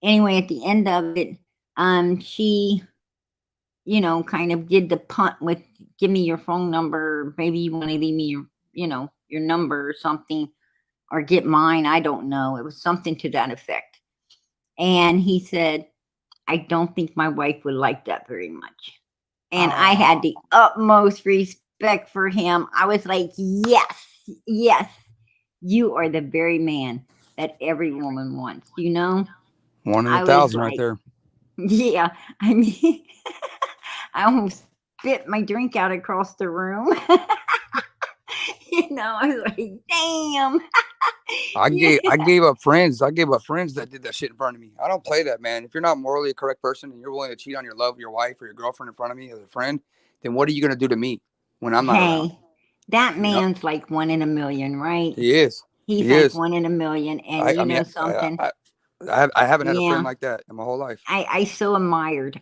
Speaker 1: anyway, at the end of it, she kind of did the punt with, give me your phone number. Maybe you want to leave me your number or something, or get mine. I don't know. It was something to that effect. And he said, I don't think my wife would like that very much. And I had the utmost respect for him. I was like, yes, you are the very man that every woman wants,
Speaker 9: One in
Speaker 1: I
Speaker 9: a
Speaker 1: was
Speaker 9: thousand right
Speaker 1: like,
Speaker 9: there.
Speaker 1: yeah, I mean, I almost spit my drink out across the room. I was like, damn.
Speaker 9: I gave up friends. I gave up friends that did that shit in front of me. I don't play that, man. If you're not morally a correct person and you're willing to cheat on your love, your wife, or your girlfriend in front of me as a friend, then what are you gonna do to me when I'm not around?
Speaker 1: Hey, that man's like 1 in a million, right?
Speaker 9: He is.
Speaker 1: He's
Speaker 9: He
Speaker 1: like
Speaker 9: is.
Speaker 1: 1 in a million. And
Speaker 9: I mean,
Speaker 1: something?
Speaker 9: I haven't had a
Speaker 1: Yeah.
Speaker 9: friend like that in my whole life.
Speaker 1: I so admired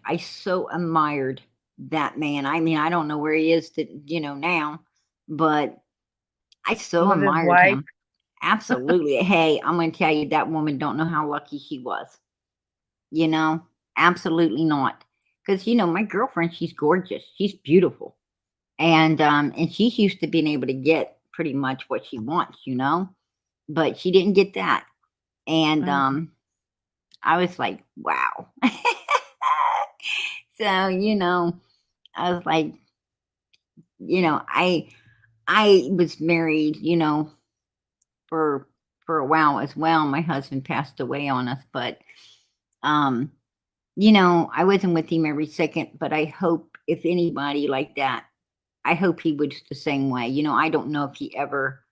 Speaker 1: that man. I mean, I don't know where he is now, but I so
Speaker 10: With his
Speaker 1: admired
Speaker 10: wife.
Speaker 1: him. Absolutely. Hey, I'm going to tell you, that woman don't know how lucky she was. Absolutely not. Because my girlfriend, she's gorgeous. She's beautiful. And she's used to being able to get pretty much what she wants, but she didn't get that. And I was like, wow. So, I was like, I was married, for a while as well. My husband passed away on us, but I wasn't with him every second, but I hope if anybody like that, I hope he was the same way. I don't know if he ever,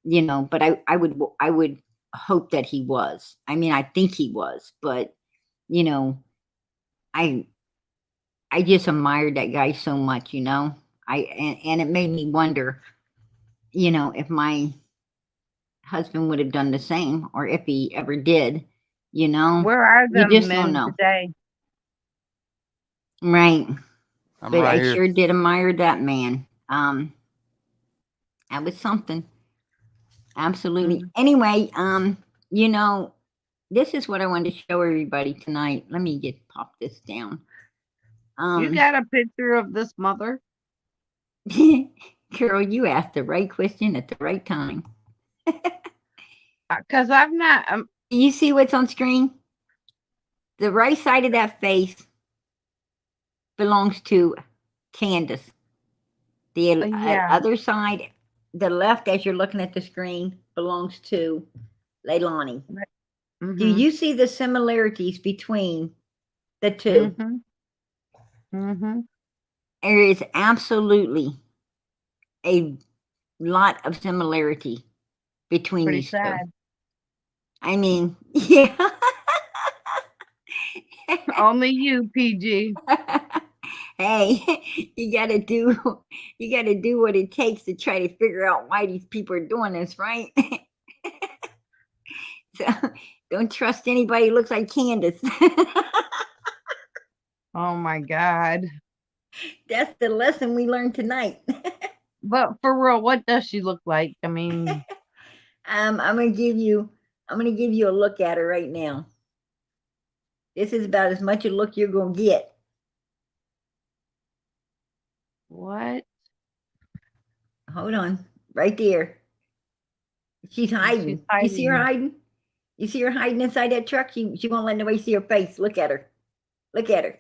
Speaker 1: but I would hope that he was. I mean, I think he was, but I just admired that guy so much, and it made me wonder, if my husband would have done the same, or if he ever did,
Speaker 10: Where are
Speaker 1: you
Speaker 10: the
Speaker 1: just
Speaker 10: men
Speaker 1: don't know.
Speaker 10: today?
Speaker 1: Right.
Speaker 9: I'm
Speaker 1: But
Speaker 9: right
Speaker 1: I
Speaker 9: here.
Speaker 1: sure did admire that man. That was something. Absolutely. Anyway, this is what I wanted to show everybody tonight. Let me pop this down.
Speaker 10: You got a picture of this mother?
Speaker 1: Carol, you asked the right question at the right time.
Speaker 10: Because I've not.
Speaker 1: You see what's on screen? The right side of that face belongs to Candace. The
Speaker 10: Yeah.
Speaker 1: other side, the left, as you're looking at the screen, belongs to Leilani. Do
Speaker 10: Mhm.
Speaker 1: you see the similarities between the two?
Speaker 10: Mhm. Mhm.
Speaker 1: There is absolutely a lot of similarity between
Speaker 10: Pretty
Speaker 1: these two.
Speaker 10: sad.
Speaker 1: I mean, yeah.
Speaker 10: Only you, PG.
Speaker 1: Hey, you gotta do what it takes to try to figure out why these people are doing this, right? So don't trust anybody who looks like Candace.
Speaker 10: Oh my God.
Speaker 1: That's the lesson we learned tonight.
Speaker 10: But for real, what does she look like? I mean,
Speaker 1: I'm gonna give you a look at her right now. This is about as much a look you're gonna get.
Speaker 10: what?
Speaker 1: Hold on, right there. She's hiding.
Speaker 10: She's
Speaker 1: You see her
Speaker 10: hiding.
Speaker 1: hiding? You see her hiding inside that truck? She won't let nobody see her face. Look at her. Look at her.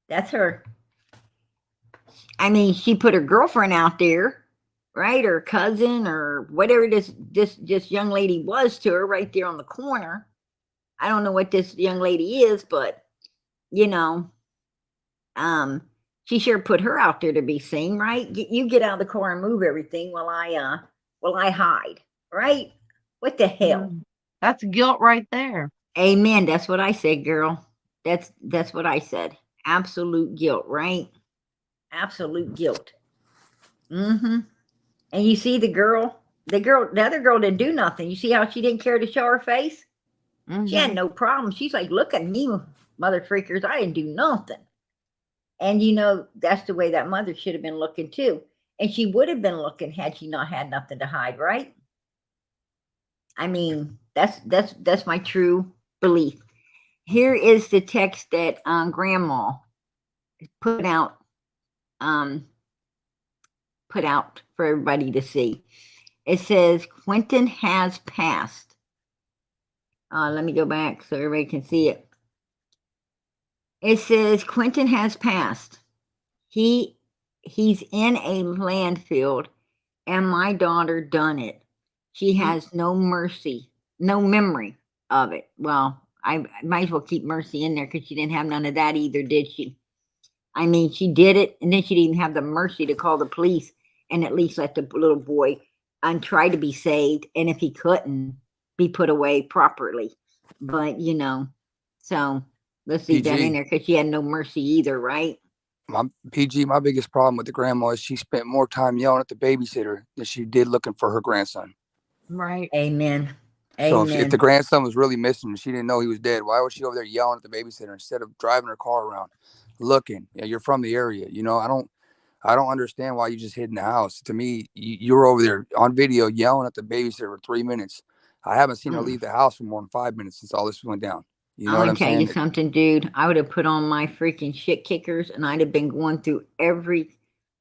Speaker 1: That's her. I mean, she put her girlfriend out there, right? Or cousin or whatever this young lady was to her right there on the corner. I don't know what this young lady is, but you know, she sure put her out there to be seen, right? You get out of the car and move everything while I hide, right? What the hell?
Speaker 10: That's guilt right there.
Speaker 1: Amen. That's what I said, girl. That's what I said. Absolute guilt, right? Absolute guilt. Mm-hmm. And you see the other girl didn't do nothing. You see how she didn't care to show her face? She had no problem. She's like, look at me, mother freakers. I didn't do nothing. And that's the way that mother should have been looking too. And she would have been looking had she not had nothing to hide, right? I mean, that's my true belief. Here is the text that Grandma put out for everybody to see. It says Quinton has passed. Let me go back so everybody can see it. It says Quinton has passed. He's in a landfill, and my daughter done it. She has no mercy, no memory of it. Well, I might as well keep mercy in there because she didn't have none of that either, did she? I mean, she did it, and then she didn't have the mercy to call the police and at least let the little boy try to be saved, and if he couldn't, be put away properly. But so let's leave that in there because she had no mercy either, right?
Speaker 9: My biggest problem with the grandma is she spent more time yelling at the babysitter than she did looking for her grandson.
Speaker 10: Right.
Speaker 1: Amen.
Speaker 9: So
Speaker 1: Amen.
Speaker 9: if the grandson was really missing and she didn't know he was dead, why was she over there yelling at the babysitter instead of driving her car around, looking? Yeah, you're from the area, I don't understand why you just hid in the house. To me, you were over there on video yelling at the babysitter for 3 minutes. I haven't seen her leave the house for more than 5 minutes since all this went down. You know
Speaker 1: I'm
Speaker 9: what
Speaker 1: gonna
Speaker 9: I'm
Speaker 1: tell
Speaker 9: saying?
Speaker 1: you something, dude. I would have put on my freaking shit kickers and I'd have been going through every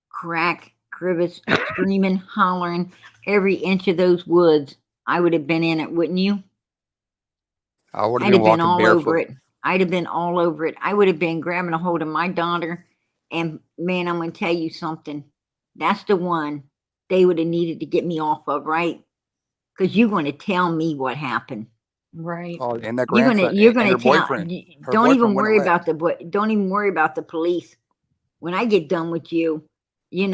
Speaker 1: crack, crevice, screaming, hollering, every inch of those woods. I would have been in it, wouldn't you?
Speaker 9: I would have
Speaker 1: I'd
Speaker 9: been
Speaker 1: have been
Speaker 9: walking
Speaker 1: all
Speaker 9: barefoot.
Speaker 1: over it. I'd have been all over it. I would have been grabbing a hold of my daughter. And man, I'm gonna tell you something. That's the one they would have needed to get me off of, right? Because you're going to tell me what happened.
Speaker 10: Right.
Speaker 9: Oh, and that
Speaker 1: You're
Speaker 9: grandson
Speaker 1: gonna
Speaker 9: and her
Speaker 1: tell.
Speaker 9: boyfriend. Her
Speaker 1: Don't even
Speaker 9: boyfriend wouldn't
Speaker 1: worry
Speaker 9: have
Speaker 1: about
Speaker 9: left.
Speaker 1: don't even worry about the police. When I get done with you, they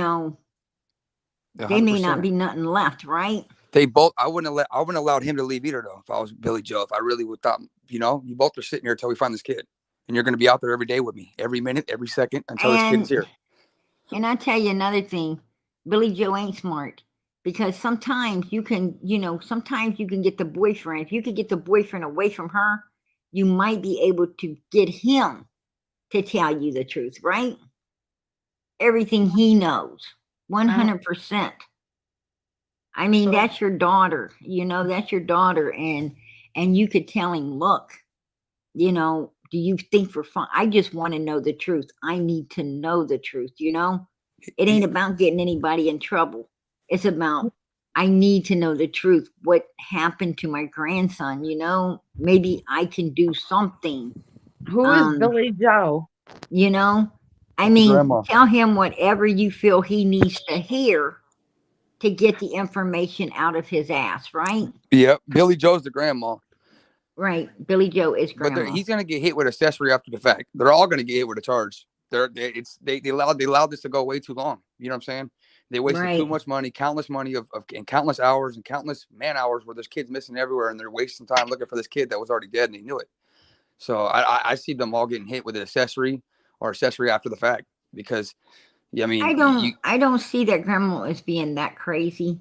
Speaker 1: may not
Speaker 9: 100%.
Speaker 1: be nothing left, right?
Speaker 9: They both. I wouldn't have allowed him to leave either, though. If I was Billy Joe, if I really would thought, you both are sitting here until we find this kid, and you're going to be out there every day with me, every minute, every second until this kid's here.
Speaker 1: And I tell you another thing, Billy Joe ain't smart because sometimes you can, sometimes you can get the boyfriend. If you could get the boyfriend away from her, you might be able to get him to tell you the truth, right? Everything he knows, 100%. I mean, that's your daughter, that's your daughter. And you could tell him, look, do you think for fun? I just want to know the truth. I need to know the truth, It ain't about getting anybody in trouble. It's about, I need to know the truth. What happened to my grandson, Maybe I can do something.
Speaker 10: Who is Billy Joe?
Speaker 1: I mean,
Speaker 9: grandma.
Speaker 1: tell him whatever you feel he needs to hear to get the information out of his ass, right?
Speaker 9: Yep, Billy Joe's the grandma.
Speaker 1: Right. Billy Joe is
Speaker 9: But
Speaker 1: grandma.
Speaker 9: he's gonna get hit with accessory after the fact. They're all gonna get hit with a charge. They allowed this to go way too long. You know what I'm saying? They wasted too
Speaker 1: Right.
Speaker 9: much money, countless money and countless hours and countless man hours where there's kids missing everywhere, and they're wasting time looking for this kid that was already dead and they knew it. So I see them all getting hit with an accessory or accessory after the fact because, yeah, I mean,
Speaker 1: I don't see that grandma as being that crazy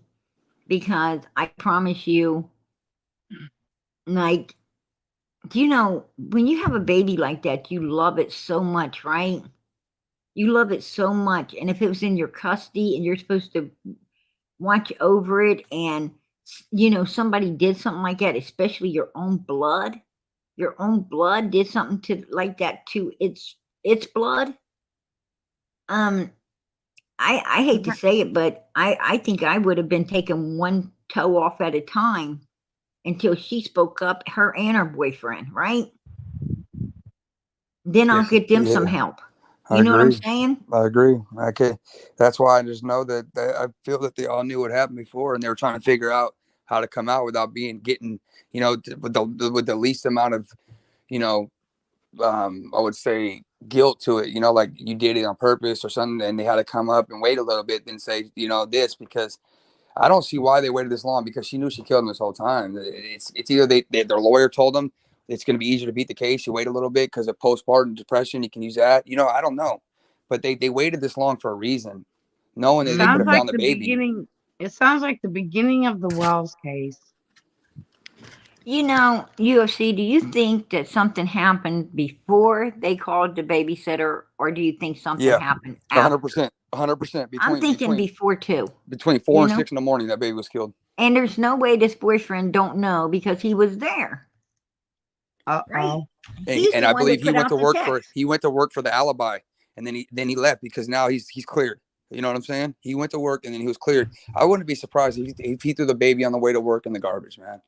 Speaker 1: because I promise you, like, you know, when you have a baby like that, you love it so much, right? You love it so much. And if it was in your custody and you're supposed to watch over it and, you know, somebody did something like that, especially your own blood did something to like that to its blood. I hate to say it, but I think I would have been taking one toe off at a time until she spoke up, her and her boyfriend, right? Then I'll get them some help. You know what I'm saying?
Speaker 9: I agree. Okay, that's why I just know that I feel that they all knew what happened before, and they were trying to figure out how to come out without getting, you know, with the least amount of, you know, I would say guilt to it. You know, like you did it on purpose or something, and they had to come up and wait a little bit and say, you know, this because I don't see why they waited this long because she knew she killed him this whole time. It's either their lawyer told them it's going to be easier to beat the case. You wait a little bit because of postpartum depression. You can use that. You know, I don't know, but they waited this long for a reason, knowing that they could
Speaker 10: Sounds
Speaker 9: have
Speaker 10: like
Speaker 9: found the
Speaker 10: the
Speaker 9: baby.
Speaker 10: beginning. It sounds like the beginning of the Wells case.
Speaker 1: You know, UFC, do you think that something happened before they called the babysitter, or do you think something happened after?
Speaker 9: 100%, 100%.
Speaker 1: I'm thinking before too.
Speaker 9: Between 4 and 6 in the morning, that baby was killed.
Speaker 1: And there's no way this boyfriend don't know because he was there. Right?
Speaker 9: And I believe he went to work for the alibi, and then he left because now he's cleared. You know what I'm saying? He went to work and then he was cleared. I wouldn't be surprised if he threw the baby on the way to work in the garbage, man.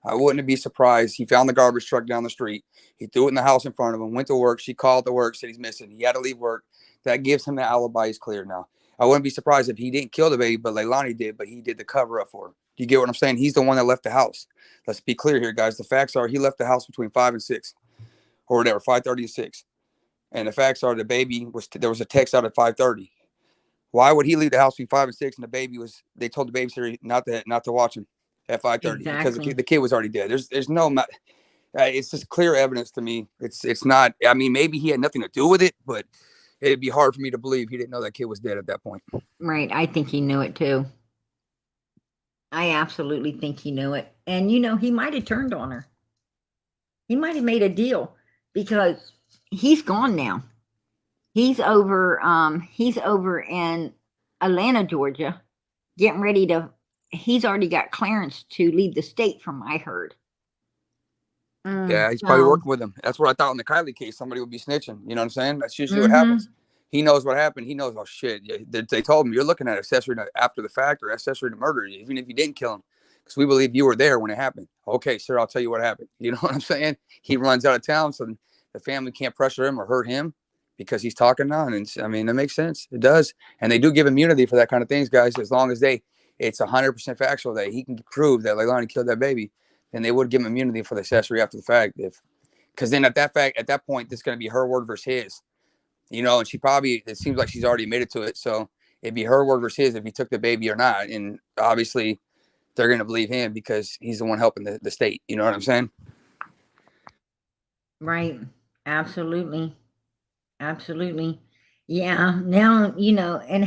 Speaker 9: I wouldn't be surprised. He found the garbage truck down the street. He threw it in the house in front of him, went to work. She called to work, said he's missing. He had to leave work. That gives him the alibi. He's cleared now. I wouldn't be surprised if he didn't kill the baby, but Leilani did, but he did the cover up for her. Do you get what I'm saying? He's the one that left the house. Let's be clear here, guys. The facts are he left the house between 5 and 6 or whatever, 5:30 and 6. And the facts are the baby there was a text out at 5:30. Why would he leave the house between 5 and 6 and the baby they told the babysitter not to watch him at 5:30 because the kid was already dead. There's no it's just clear evidence to me. It's not, I mean, maybe he had nothing to do with it, but it'd be hard for me to believe he didn't know that kid was dead at that point.
Speaker 1: Right. I think he knew it too. I absolutely think he knew it. And, you know, he might have turned on her. He might have made a deal because he's gone now. He's over in Atlanta, Georgia, getting ready to, he's already got clearance to leave the state from what I heard.
Speaker 9: Yeah, he's probably working with him. That's what I thought in the Kylie case. Somebody would be snitching. You know what I'm saying? That's usually what happens. He knows what happened. He knows, oh, shit. They told him, you're looking at accessory to after the fact or accessory to murder, even if you didn't kill him. Because we believe you were there when it happened. Okay, sir, I'll tell you what happened. You know what I'm saying? He runs out of town, so the family can't pressure him or hurt him because he's talking now. And I mean, that makes sense. It does. And they do give immunity for that kind of things, guys, as long as it's 100% factual that he can prove that Leilani killed that baby. Then they would give him immunity for the accessory after the fact. Because then at that point, it's going to be her word versus his, you know, and it seems like she's already admitted to it. So it'd be her word versus his if he took the baby or not. And obviously they're going to believe him because he's the one helping the state. You know what I'm saying?
Speaker 1: Right. Absolutely. Absolutely. Yeah. Now, you know, and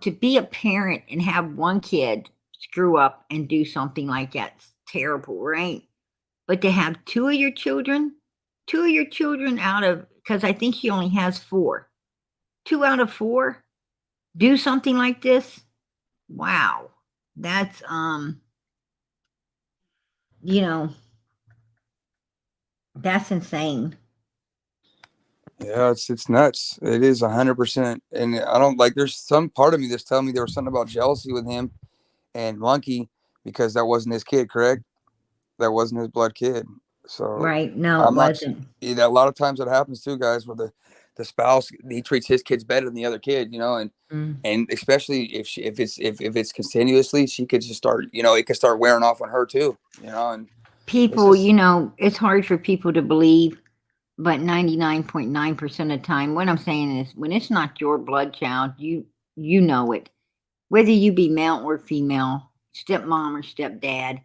Speaker 1: to be a parent and have one kid screw up and do something like that's terrible, right? But to have two of your children out of, because I think she only has 4, 2 out of 4 do something like this. Wow. That's, that's insane.
Speaker 9: Yeah, it's nuts. It is 100%. And I don't there's some part of me that's telling me there was something about jealousy with him and Monkey because that wasn't his kid, correct? That wasn't his blood kid. So
Speaker 1: right. No, it wasn't.
Speaker 9: A lot of times it happens too, guys, where the spouse, he treats his kids better than the other kid, you know, and especially if it's continuously, she could just start, you know, it could start wearing off on her too, you know, and
Speaker 1: people,
Speaker 9: just,
Speaker 1: you know, it's hard for people to believe, but 99.9% of the time, what I'm saying is when it's not your blood child, you know it. Whether you be male or female, stepmom or stepdad,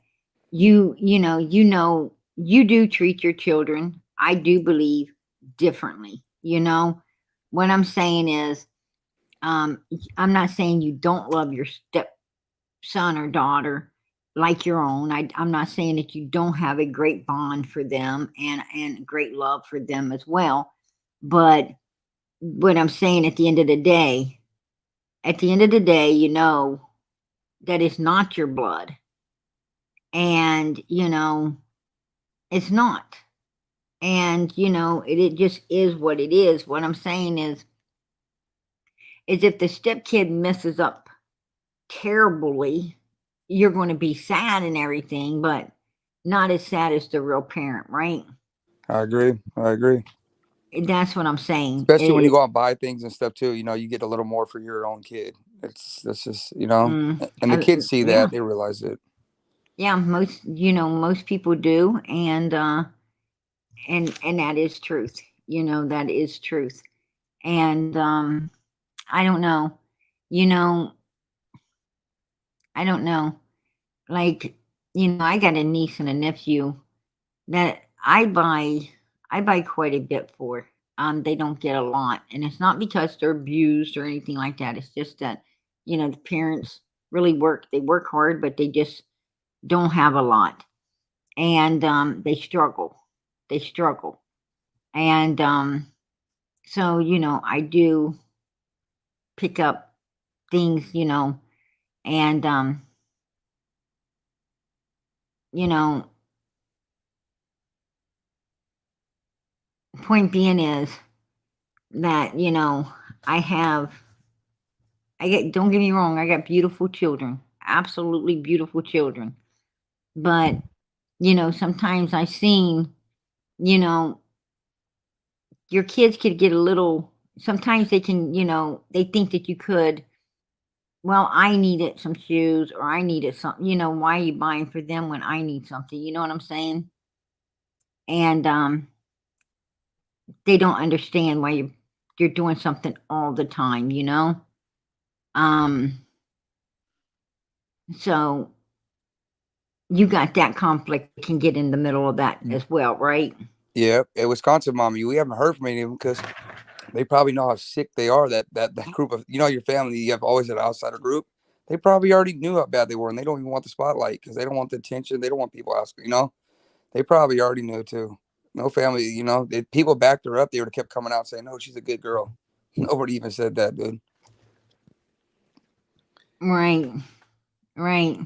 Speaker 1: you know, you do treat your children, I do believe, differently. You know, what I'm saying is, I'm not saying you don't love your stepson or daughter like your own. I'm not saying that you don't have a great bond for them and great love for them as well. But what I'm saying at the end of the day, you know that it's not your blood. And, you know, it's not. And, you know, it just is what it is. What I'm saying is if the stepkid messes up terribly, you're going to be sad and everything, but not as sad as the real parent, right?
Speaker 9: I agree.
Speaker 1: That's what I'm saying.
Speaker 9: Especially when you go out and buy things and stuff too, you know, you get a little more for your own kid. That's just, you know, and the kids see
Speaker 1: Yeah,
Speaker 9: that, they realize it.
Speaker 1: yeah. Most people do, and that is truth. You know, that is truth. And I don't know. You know, I don't know. Like, you know, I got a niece and a nephew that I buy quite a bit for. They don't get a lot, and it's not because they're abused or anything like that. It's just that, you know, the parents really work. They work hard, but they just don't have a lot, and they struggle. They struggle, and so you know, I do pick up things, you know, and you know, point being is that, you know, don't get me wrong, I got beautiful children, absolutely beautiful children. But, you know, sometimes I seen, you know, your kids could get a little, sometimes they can, you know, they think that you could, well, I needed some shoes or I needed something, you know, why are you buying for them when I need something? You know what I'm saying? And they don't understand why you're doing something all the time, you know? Um so you got that conflict that can get in the middle of that as well, right?
Speaker 9: Yeah, at Wisconsin, mommy, we haven't heard from any of them because they probably know how sick they are. That group of, you know, your family, you have always an outsider group. They probably already knew how bad they were, and they don't even want the spotlight because they don't want the attention. They don't want people asking. You know, they probably already knew too. No family, you know, people backed her up. They would have kept coming out saying, "No, she's a good girl." Nobody even said that, dude.
Speaker 1: Right, right.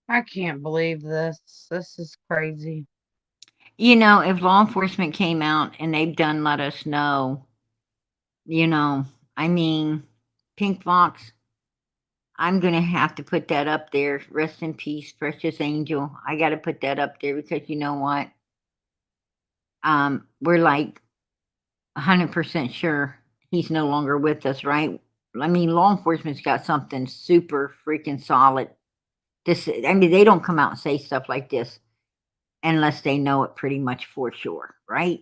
Speaker 10: I can't believe this. This is crazy.
Speaker 1: You know, if law enforcement came out and they've done let us know, you know, I mean, Pink Fox, I'm gonna have to put that up there. Rest in peace, precious angel. I got to put that up there because you know what? We're like 100% sure he's no longer with us, right? I mean, law enforcement's got something super freaking solid. I mean, they don't come out and say stuff like this unless they know it pretty much for sure, right?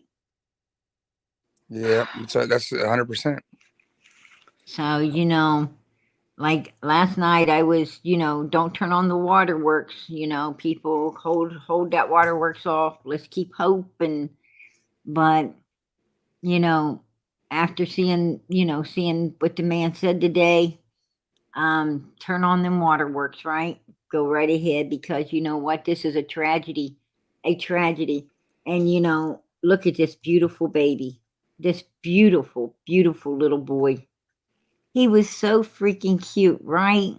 Speaker 9: Yeah, so that's 100%.
Speaker 1: So, you know, like last night I was, you know, don't turn on the waterworks, you know, people hold that waterworks off. Let's keep hope. And but, you know, after seeing what the man said today, turn on them waterworks, right? Go right ahead because you know what? This is a tragedy. A tragedy. And you know, look at this beautiful baby. This beautiful, beautiful little boy. He was so freaking cute, right?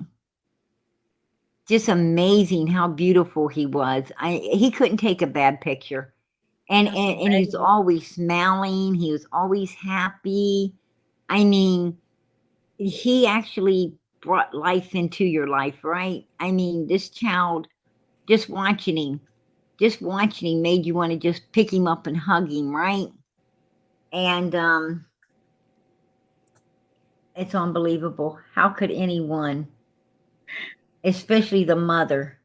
Speaker 1: Just amazing how beautiful he was. He couldn't take a bad picture. And he was always smiling, he was always happy. I mean, he actually brought life into your life, right? I mean, this child, just watching him, just watching him made you want to just pick him up and hug him, right? And it's unbelievable. How could anyone, especially the mother,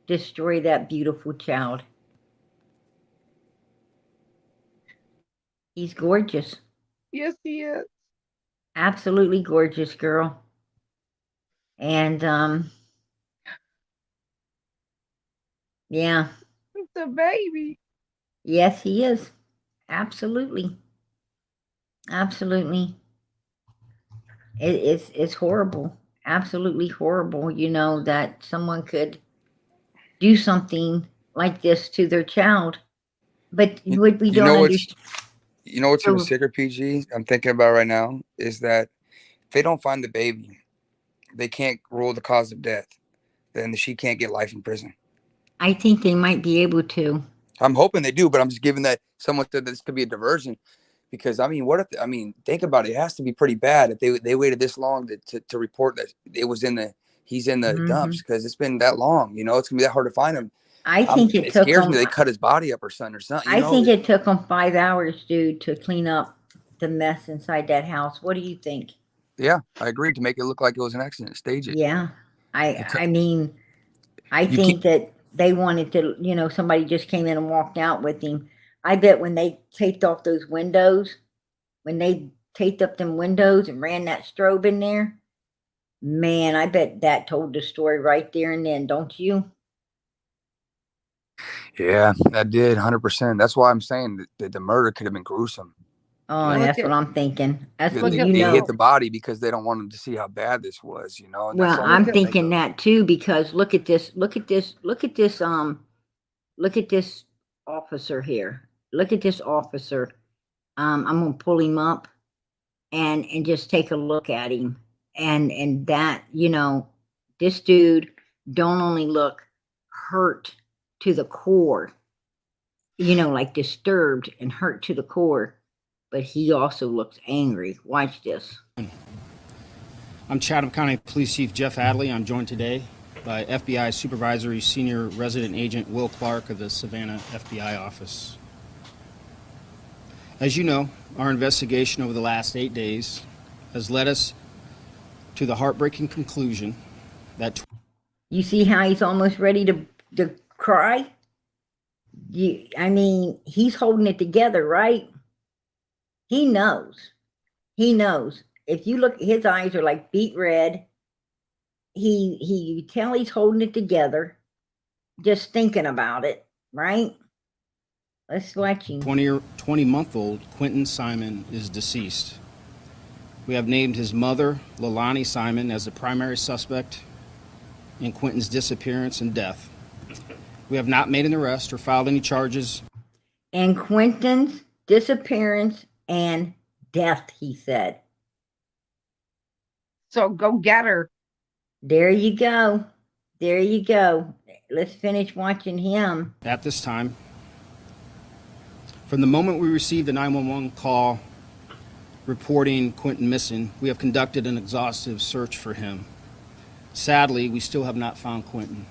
Speaker 1: destroy that beautiful child? He's gorgeous.
Speaker 10: Yes, he is.
Speaker 1: Absolutely gorgeous, girl. And yeah,
Speaker 10: It's a baby.
Speaker 1: yes, he is. Absolutely. Absolutely. It's horrible. Absolutely horrible, you know, that someone could do something like this to their child. But what we
Speaker 9: You
Speaker 1: don't
Speaker 9: know what's
Speaker 1: understand.
Speaker 9: you know what's even sicker, PG? I'm thinking about right now is that if they don't find the baby, they can't rule the cause of death. Then she can't get life in prison.
Speaker 1: I think they might be able to.
Speaker 9: I'm hoping they do, but I'm just giving that someone said this could be a diversion. Because I mean, what if think about it. It has to be pretty bad if they waited this long to report that it was he's in the dumps because it's been that long. You know, it's gonna be that hard to find him.
Speaker 1: I think it
Speaker 9: It
Speaker 1: took
Speaker 9: scares me.
Speaker 1: them.
Speaker 9: They cut his body up or something. You
Speaker 1: I
Speaker 9: know,
Speaker 1: think it took them 5 hours, dude, to clean up the mess inside that house. What do you think?
Speaker 9: yeah, I agree, to make it look like it was an accident. Stage it.
Speaker 1: Yeah, I mean, I
Speaker 9: You can't.
Speaker 1: think that they wanted to, you know, somebody just came in and walked out with him. I bet when they taped off those windows, when they taped up them windows and ran that strobe in there, man, I bet that told the story right there and then, don't you?
Speaker 9: Yeah, that did 100%. That's why I'm saying that the murder could have been gruesome.
Speaker 1: Oh,
Speaker 10: Look
Speaker 1: that's
Speaker 10: at-
Speaker 1: what I'm thinking. That's
Speaker 9: They,
Speaker 1: what
Speaker 10: Look at
Speaker 1: you
Speaker 9: they
Speaker 1: know.
Speaker 9: hit the body because they don't want them to see how bad this was, you know. And that's
Speaker 1: Well,
Speaker 9: all they
Speaker 1: I'm
Speaker 9: can think
Speaker 1: thinking
Speaker 9: of.
Speaker 1: that too because look at this, look at this, look at this, look at this officer here. Look at this officer. I'm gonna pull him up and just take a look at him. And that, you know, this dude don't only look hurt to the core, you know, like disturbed and hurt to the core, but he also looks angry. Watch this.
Speaker 2: I'm Chatham County Police Chief Jeff Adley. I'm joined today by FBI Supervisory Senior Resident Agent Will Clark of the Savannah FBI office. As you know, our investigation over the last 8 days has led us to the heartbreaking conclusion that
Speaker 1: You see how he's almost ready to cry? I mean, he's holding it together, right? He knows. He knows. If you look, his eyes are like beet red. You tell he's holding it together, just thinking about it, right? Let's watch him.
Speaker 2: 20-month-old Quinton Simon is deceased. We have named his mother, Leilani Simon, as the primary suspect in Quinton's disappearance and death. We have not made an arrest or filed any charges.
Speaker 1: And Quinton's disappearance and death, he said.
Speaker 10: So go get her.
Speaker 1: There you go. There you go. Let's finish watching him.
Speaker 2: At this time, from the moment we received the 911 call reporting Quinton missing, we have conducted an exhaustive search for him. Sadly, we still have not found Quinton.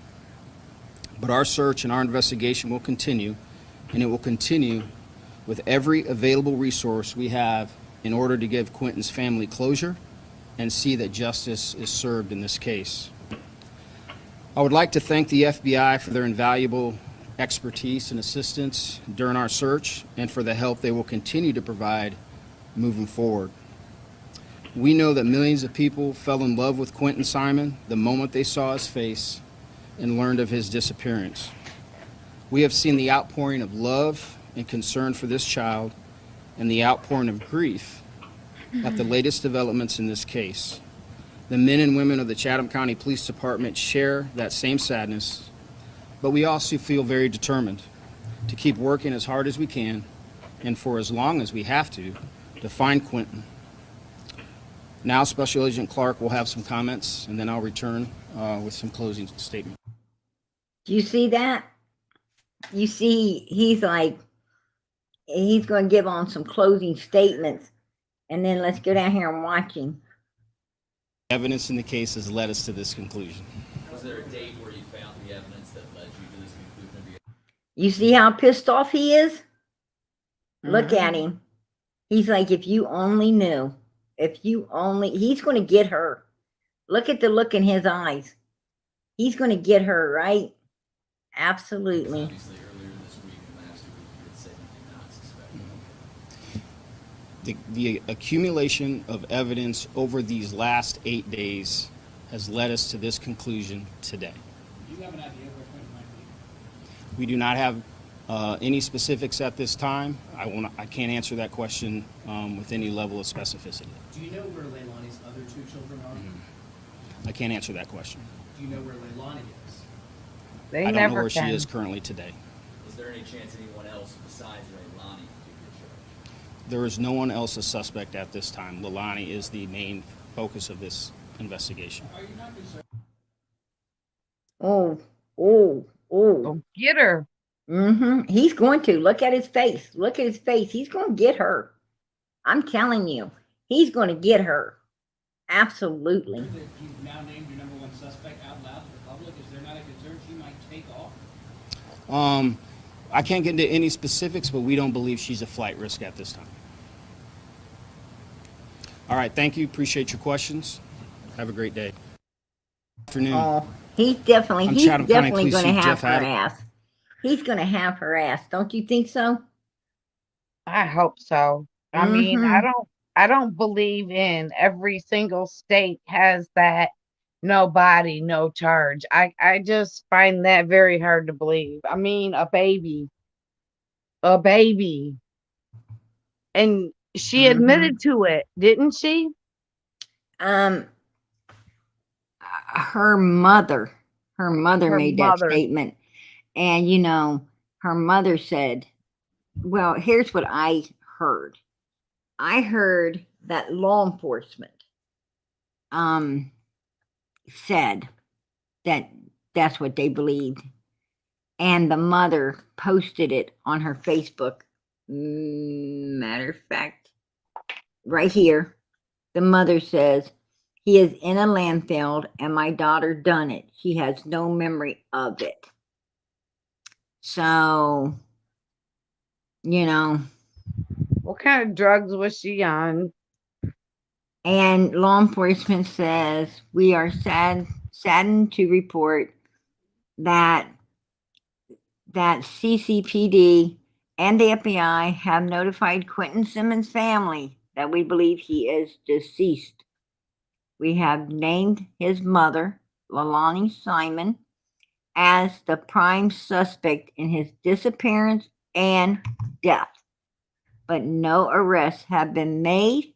Speaker 2: But our search and our investigation will continue, and it will continue with every available resource we have in order to give Quinton's family closure and see that justice is served in this case. I would like to thank the FBI for their invaluable expertise and assistance during our search and for the help they will continue to provide moving forward. We know that millions of people fell in love with Quinton Simon the moment they saw his face and learned of his disappearance. We have seen the outpouring of love and concern for this child and the outpouring of grief at the latest developments in this case. The men and women of the Chatham County Police Department share that same sadness, but we also feel very determined to keep working as hard as we can and for as long as we have to find Quinton. Now, Special Agent Clark will have some comments, and then I'll return with some closing statements.
Speaker 1: Do you see that? You see, he's like, he's going to give on some closing statements, and then let's go down here and watch him.
Speaker 2: Evidence in the case has led us to this conclusion.
Speaker 8: Was there a date where you found the evidence that led you to this conclusion?
Speaker 1: You see how pissed off he is? Look at
Speaker 10: Mhm.
Speaker 1: him. He's like, if you only knew, he's going to get her. Look at the look in his eyes. He's going to get her, right? Absolutely.
Speaker 8: Obviously, earlier this week and last week, you had said you did not suspect.
Speaker 2: The accumulation of evidence over these last 8 days has led us to this conclusion today.
Speaker 4: Do you have an idea where Quinton might be?
Speaker 2: We do not have any specifics at this time. I can't answer that question with any level of specificity.
Speaker 11: Do you know where Leilani's other two children are?
Speaker 2: I can't answer that question.
Speaker 11: Do you know where Leilani is?
Speaker 10: They
Speaker 2: I don't
Speaker 10: never
Speaker 2: know where
Speaker 10: can.
Speaker 2: she is currently today.
Speaker 8: Is there any chance anyone else besides Leilani could be charged?
Speaker 2: There is no one else a suspect at this time. Leilani is the main focus of this investigation.
Speaker 4: Are you not concerned?
Speaker 1: Oh, oh, oh.
Speaker 10: Go get her.
Speaker 1: He's going to. Look at his face. Look at his face. He's going to get her. I'm telling you, he's going to get her. Absolutely.
Speaker 4: That you've now named your number one suspect out loud to the public. Is there not a concern she might take off?
Speaker 2: I can't get into any specifics, but we don't believe she's a flight risk at this time. All right, thank you. Appreciate your questions. Have a great day. Afternoon.
Speaker 1: Oh, he's definitely
Speaker 2: I'm
Speaker 1: going
Speaker 2: Chatham County
Speaker 1: to
Speaker 2: Police
Speaker 1: have
Speaker 2: Chief
Speaker 1: her
Speaker 2: Jeff Adams.
Speaker 1: ass. He's going to have her ass. Don't you think so?
Speaker 10: I hope so. I mean, I don't believe in every single state has that nobody, no charge. I just find that very hard to believe. I mean, a baby. And she admitted to it, didn't she?
Speaker 1: Her mother made that statement. And, you know, her mother said, well, here's what I heard. I heard that law enforcement said that that's what they believed. And the mother posted it on her Facebook. Matter of fact, right here, the mother says, he is in a landfill and my daughter done it. She has no memory of it. So, you know.
Speaker 10: What kind of drugs was she on?
Speaker 1: And law enforcement says, we are saddened to report that CCPD and the FBI have notified Quinton Simons' family that we believe he is deceased. We have named his mother, Leilani Simon, as the prime suspect in his disappearance and death. But no arrests have been made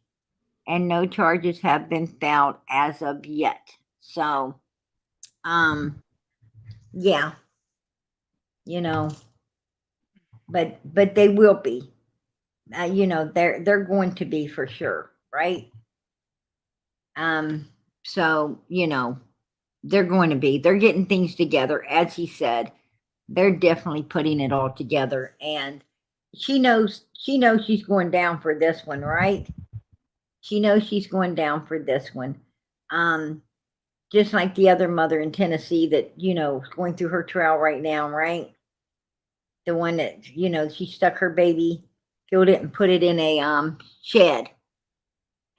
Speaker 1: and no charges have been filed as of yet. So, yeah, you know, but they will be, you know, they're going to be for sure, right? So, you know, they're getting things together, as he said. They're definitely putting it all together, and she knows she's going down for this one, right? She knows she's going down for this one. Just like the other mother in Tennessee that, you know, is going through her trial right now, right? The one that, you know, she stuck her baby, killed it and put it in a shed.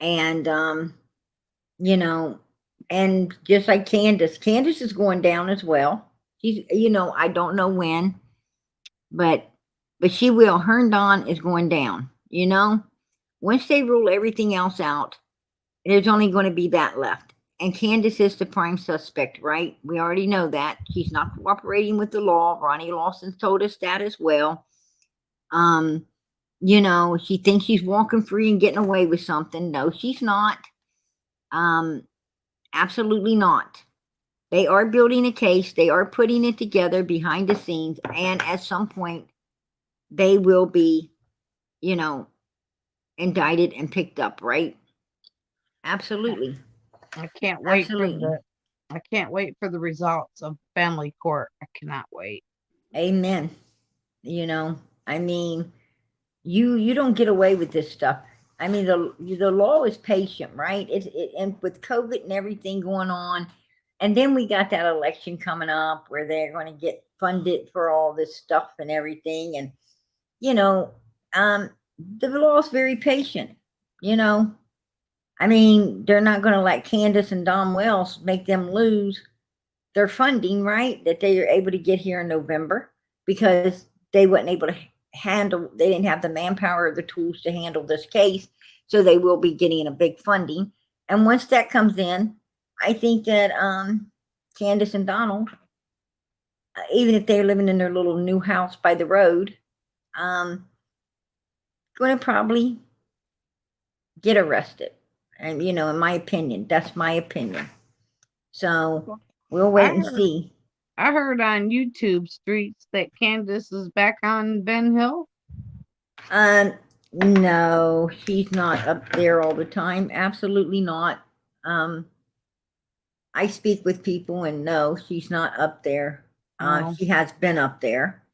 Speaker 1: And you know, and just like Candace is going down as well. She's, you know, I don't know when, but she will. Herndon is going down, you know. Once they rule everything else out, there's only going to be that left. And Candace is the prime suspect, right? We already know that. She's not cooperating with the law. Ronnie Lawson's told us that as well. You know, she thinks she's walking free and getting away with something. No, she's not. Absolutely not. They are building a case. They are putting it together behind the scenes. And at some point, they will be, you know, indicted and picked up, right? Absolutely.
Speaker 10: I can't wait
Speaker 1: Absolutely.
Speaker 10: I can't wait for the results of family court. I cannot wait.
Speaker 1: Amen. You know, I mean, you don't get away with this stuff. I mean, the law is patient, right? And with COVID and everything going on, and then we got that election coming up where they're going to get, funded for all this stuff and everything. And, you know, the law is very patient, you know. I mean, they're not going to let Candace and Don Wells make them lose their funding, right? That they are able to get here in November because they weren't able to handle, they didn't have the manpower or the tools to handle this case. So they will be getting a big funding. And once that comes in, I think that Candace and Donald, even if they're living in their little new house by the road, going to probably get arrested. And, you know, in my opinion, that's my opinion. So we'll wait and see.
Speaker 10: I heard on YouTube streets that Candace is back on Ben Hill.
Speaker 1: No, she's not up there all the time. Absolutely not. I speak with people and no, she's not up there.
Speaker 10: No.
Speaker 1: She has been up there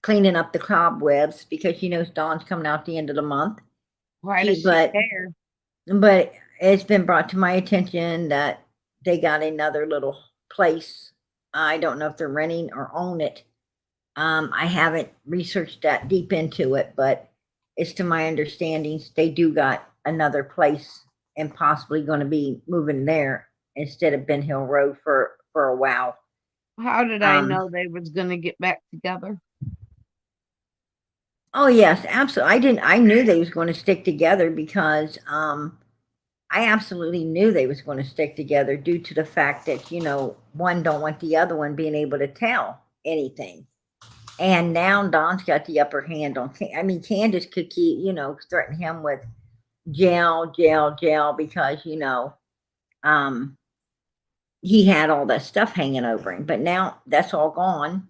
Speaker 1: cleaning up the cobwebs because she knows Dawn's coming out the end of the month.
Speaker 10: Why does she care?
Speaker 1: But it's been brought to my attention that they got another little place. I don't know if they're renting or own it. I haven't researched that deep into it, but it's to my understanding they do got another place and possibly going to be moving there instead of Ben Hill Road for a while.
Speaker 10: How did I know they was going to get back together?
Speaker 1: Oh yes, absolutely. I knew they was going to stick together because I absolutely knew they was going to stick together due to the fact that, you know, one don't want the other one being able to tell anything. And now Don's got the upper hand on, I mean, Candace could keep, you know, threaten him with jail because, you know, he had all that stuff hanging over him. But now that's all gone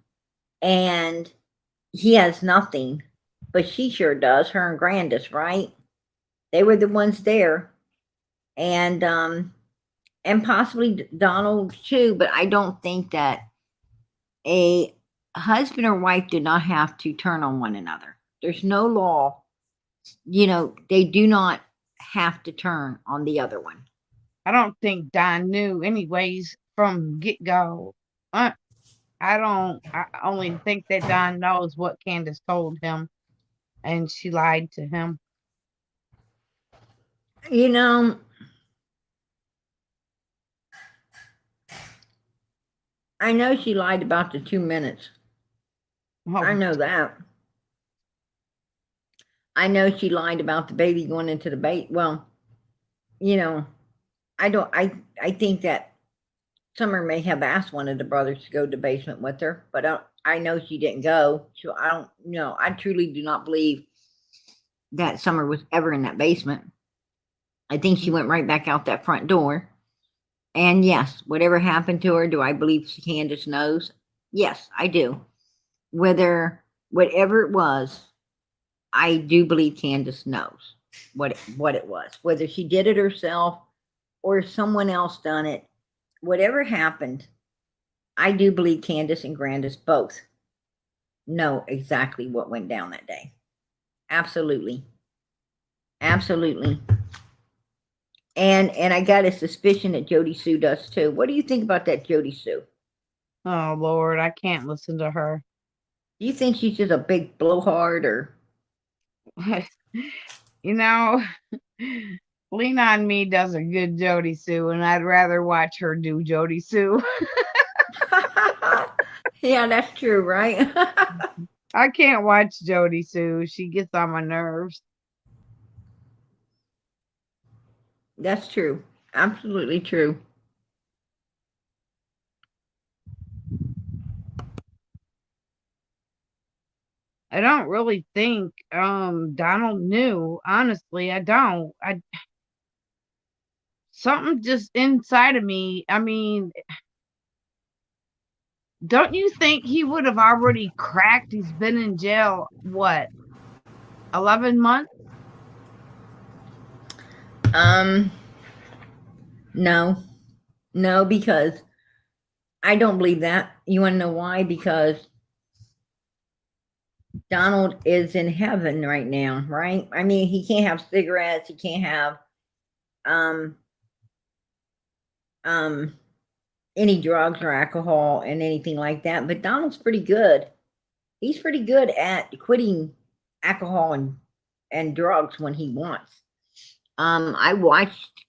Speaker 1: and he has nothing, but she sure does, her and Grandis, right? They were the ones there. And possibly Donald too, but I don't think that a husband or wife do not have to turn on one another. There's no law, you know, they do not have to turn on the other one.
Speaker 10: I don't think Don knew anyways from get-go. I only think that Don knows what Candace told him and she lied to him.
Speaker 1: You know, I know she lied about the 2 minutes. Oh. I know that. I know she lied about the baby going into the bait. Well, you know, I think that Summer may have asked one of the brothers to go to the basement with her, but I know she didn't go. So I don't know. I truly do not believe that Summer was ever in that basement. I think she went right back out that front door. And yes, whatever happened to her, do I believe Candace knows? Yes, I do. Whatever it was, I do believe Candace knows what it was. Whether she did it herself or someone else done it, whatever happened, I do believe Candace and Grandis both know exactly what went down that day. Absolutely. Absolutely. And I got a suspicion that Jody Sue does too. What do you think about that Jody Sue?
Speaker 10: Oh Lord, I can't listen to her.
Speaker 1: Do you think she's just a big blowhard or?
Speaker 10: You know, Lean on Me does a good Jody Sue, and I'd rather watch her do Jody Sue.
Speaker 1: Yeah, that's true, right?
Speaker 10: I can't watch Jody Sue. She gets on my nerves.
Speaker 1: That's true. Absolutely true.
Speaker 10: I don't really think Donald knew. Honestly, I don't. Something just inside of me. I mean, don't you think he would have already cracked? He's been in jail, what, 11 months?
Speaker 1: No, because I don't believe that. You want to know why? Because Donald is in heaven right now, right? I mean, he can't have cigarettes. He can't have, any drugs or alcohol and anything like that. But Donald's pretty good. He's pretty good at quitting alcohol and drugs when he wants. I watched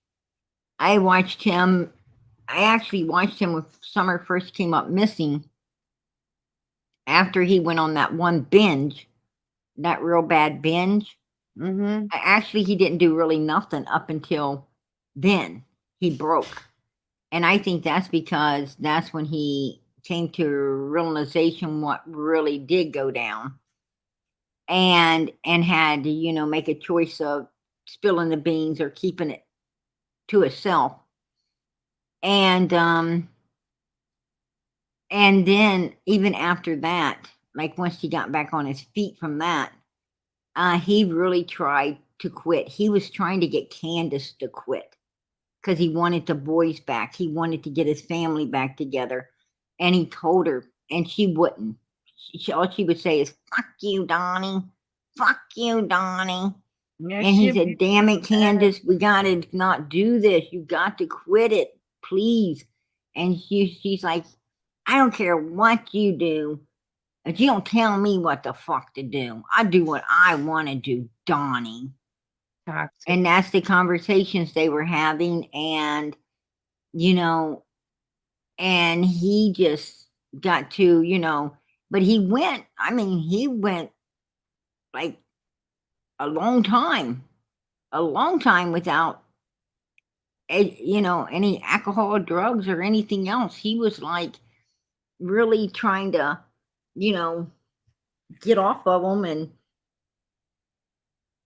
Speaker 1: him. I actually watched him when Summer first came up missing. After he went on that one binge, that real bad binge. Actually, he didn't do really nothing up until then. He broke. And I think that's because that's when he came to realization what really did go down. And had to, make a choice of spilling the beans or keeping it to himself. And then even after that, like once he got back on his feet from that, he really tried to quit. He was trying to get Candace to quit because he wanted the boys back. He wanted to get his family back together. And he told her, and she wouldn't. All she would say is, "Fuck you, Donnie. Fuck you, Donnie."
Speaker 10: Yeah,
Speaker 1: and he said, "Damn it, Candace, we got to not do this. You got to quit it, please." And she's like, "I don't care what you do. If you don't tell me what the fuck to do, I do what I want to do, Donnie."
Speaker 10: Toxic.
Speaker 1: And that's the conversations they were having. And, and he just got to, but he went like a long time without, any alcohol or drugs or anything else. He was like really trying to, get off of them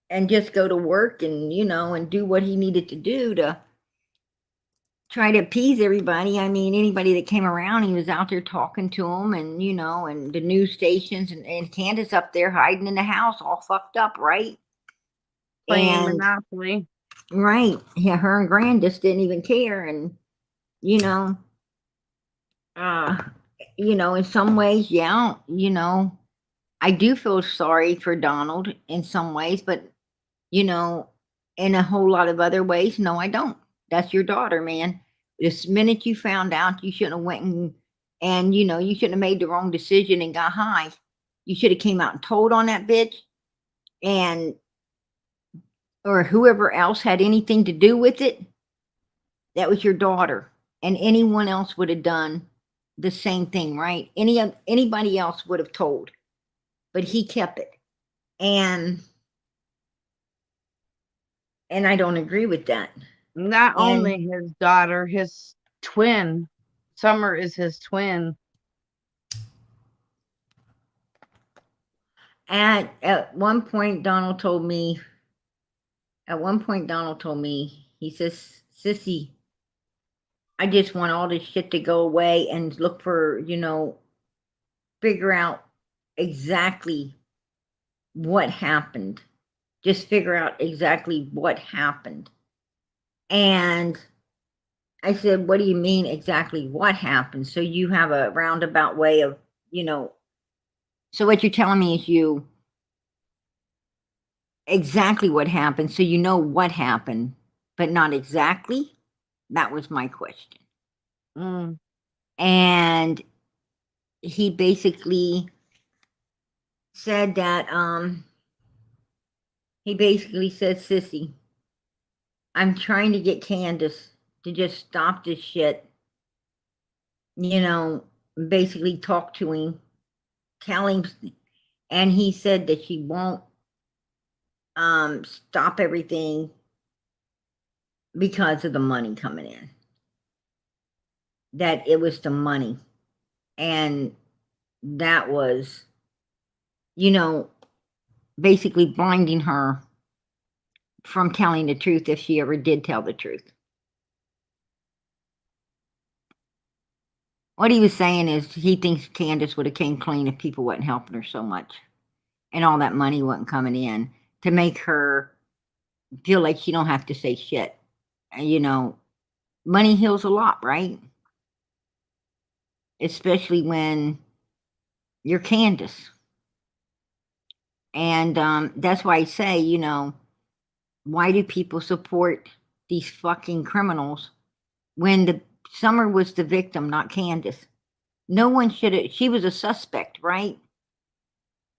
Speaker 1: and just go to work and, and do what he needed to do to try to appease everybody. I mean, anybody that came around, he was out there talking to them and, and the news stations and Candace up there hiding in the house all fucked up, right?
Speaker 10: Playing Monopoly.
Speaker 1: Right. Yeah, her and Grand just didn't even care. And, in some ways, yeah, I do feel sorry for Donald in some ways, but, in a whole lot of other ways, no, I don't. That's your daughter, man. This minute you found out, you shouldn't have went and you shouldn't have made the wrong decision and got high. You should have came out and told on that bitch, and or whoever else had anything to do with it. That was your daughter, and anyone else would have done the same thing, right? Anybody else would have told, but he kept it, and I don't agree with that.
Speaker 10: Not only his daughter, his twin. Summer is his twin.
Speaker 1: At one point, Donald told me, he says, "Sissy, I just want all this shit to go away and look for, figure out exactly what happened. Just figure out exactly what happened." And I said, "What do you mean exactly what happened?" So you have a roundabout way of, so what you're telling me is exactly what happened. So you know what happened, but not exactly. That was my question. And he basically said that, "Sissy, I'm trying to get Candace to just stop this shit, basically talk to him, tell him." And he said that she won't stop everything because of the money coming in. That it was the money. And that was, basically blinding her from telling the truth if she ever did tell the truth. What he was saying is he thinks Candace would have came clean if people wasn't helping her so much and all that money wasn't coming in to make her feel like she don't have to say shit. Money heals a lot, right? Especially when you're Candace. And that's why I say, why do people support these fucking criminals when the Summer was the victim, not Candace. No one should have, she was a suspect, right?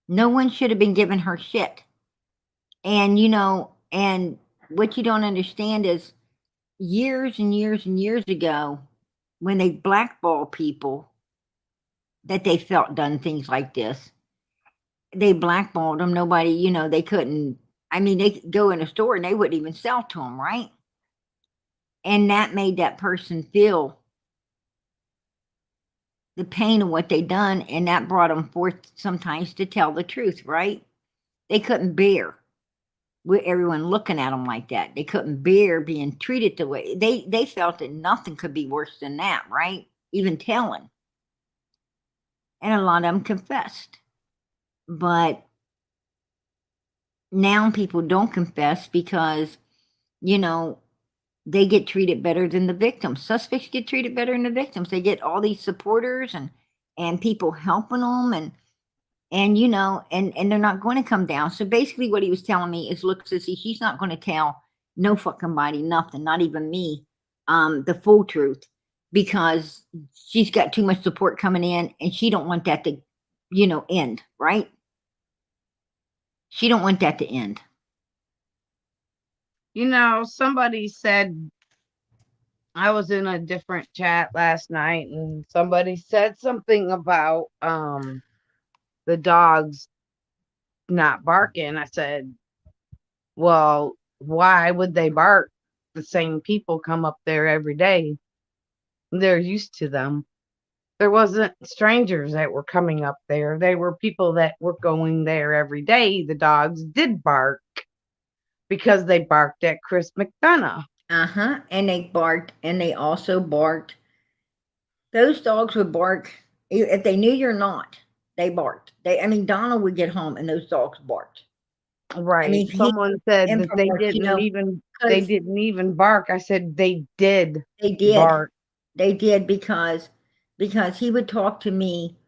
Speaker 1: No one should have been giving her shit. And, and what you don't understand is years and years and years ago, when they blackball people that they felt done things like this, they blackballed them. Nobody, they couldn't, I mean, they could go in a store and they wouldn't even sell to them, right? And that made that person feel the pain of what they done, and that brought them forth sometimes to tell the truth, right? They couldn't bear with everyone looking at them like that. They couldn't bear being treated the way they felt that nothing could be worse than that, right? Even telling. And a lot of them confessed. But now people don't confess because, they get treated better than the victims. Suspects get treated better than the victims. They get all these supporters and people helping them and they're not going to come down. So basically what he was telling me is, look, sissy, she's not going to tell no fucking body nothing, not even me, the full truth, because she's got too much support coming in and she don't want that to, end, right? She don't want that to end.
Speaker 10: Somebody said, I was in a different chat last night and somebody said something about the dogs not barking. I said, well, why would they bark? The same people come up there every day. They're used to them. There wasn't strangers that were coming up there. They were people that were going there every day. The dogs did bark because they barked at Chris McDonough.
Speaker 1: And they barked, and they also barked. Those dogs would bark if they knew you're not. They barked. Donald would get home and those dogs barked.
Speaker 10: Right. Someone said that they didn't even bark. I said they did.
Speaker 1: They did
Speaker 10: bark.
Speaker 1: They did because he would talk to me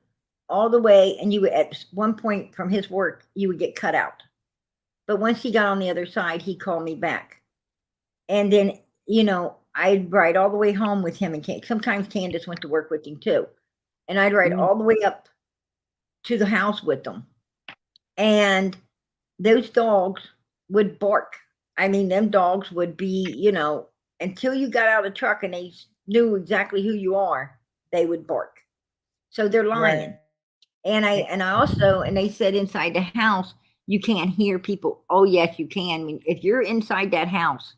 Speaker 1: all the way, and you would, at one point from his work, you would get cut out. But once he got on the other side, he called me back. And then, I'd ride all the way home with him, and sometimes Candace went to work with him too. And I'd ride all the way up to the house with them. And those dogs would bark. Them dogs would be, until you got out of the truck and they knew exactly who you are, they would bark. So they're lying. Right. And they said inside the house, you can't hear people. Oh, yes, you can. If you're inside that house,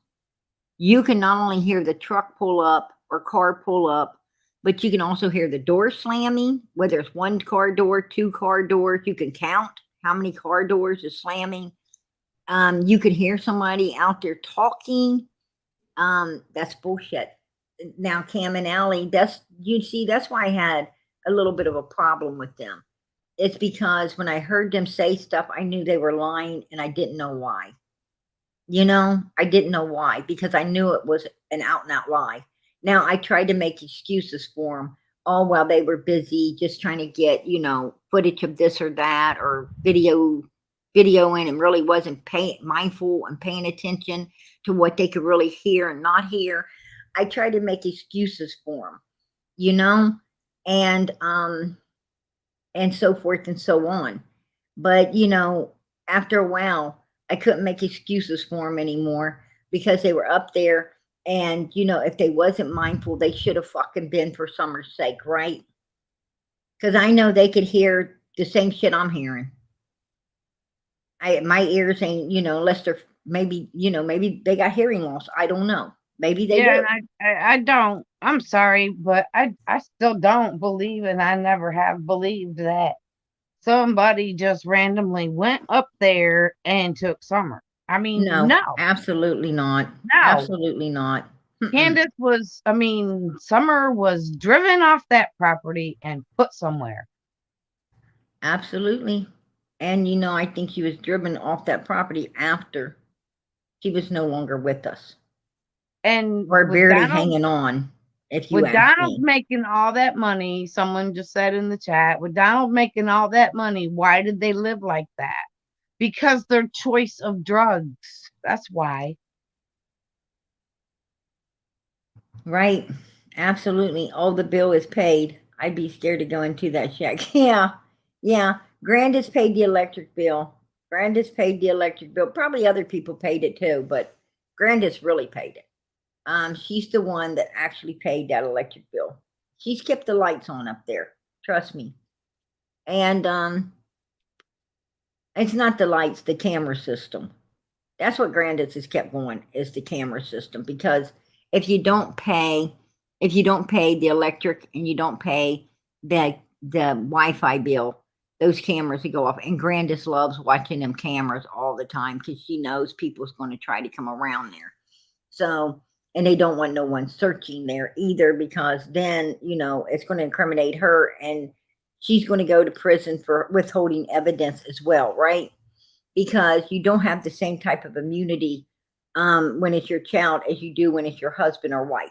Speaker 1: you can not only hear the truck pull up or car pull up, but you can also hear the door slamming, whether it's one car door, two car doors. You can count how many car doors is slamming. You could hear somebody out there talking. That's bullshit. Now, Cam and Allie, that's why I had a little bit of a problem with them. It's because when I heard them say stuff, I knew they were lying and I didn't know why. I didn't know why, because I knew it was an out and out lie. Now, I tried to make excuses for them all while they were busy just trying to get, footage of this or that, or videoing, and really wasn't mindful and paying attention to what they could really hear and not hear. I tried to make excuses for them, and so forth and so on. But, after a while, I couldn't make excuses for them anymore because they were up there. And, if they wasn't mindful, they should have fucking been, for Summer's sake, right? Because I know they could hear the same shit I'm hearing. My ears ain't, unless they're maybe they got hearing loss. I don't know. Maybe they do.
Speaker 10: And I don't. I'm sorry, but I still don't believe, and I never have believed that somebody just randomly went up there and took Summer. No.
Speaker 1: Absolutely not.
Speaker 10: No.
Speaker 1: Absolutely not.
Speaker 10: Candace Summer was driven off that property and put somewhere.
Speaker 1: Absolutely. And, I think she was driven off that property after she was no longer with us.
Speaker 10: And
Speaker 1: or barely hanging on. If you
Speaker 10: with Donald making all that money, someone just said in the chat, with Donald making all that money, why did they live like that? Because their choice of drugs. That's why.
Speaker 1: Right. Absolutely. Oh, the bill is paid. I'd be scared to go into that shack. Yeah. Yeah. Grandis paid the electric bill. Grandis paid the electric bill. Probably other people paid it too, but Grandis really paid it. She's the one that actually paid that electric bill. She's kept the lights on up there. Trust me. And it's not the lights, the camera system. That's what Grandis has kept going, is the camera system. Because if you don't pay, the electric and you don't pay the Wi-Fi bill, those cameras will go off. And Grandis loves watching them cameras all the time because she knows people's going to try to come around there. So, and they don't want no one searching there either, because then, it's going to incriminate her and she's going to go to prison for withholding evidence as well, right? Because you don't have the same type of immunity when it's your child as you do when it's your husband or wife,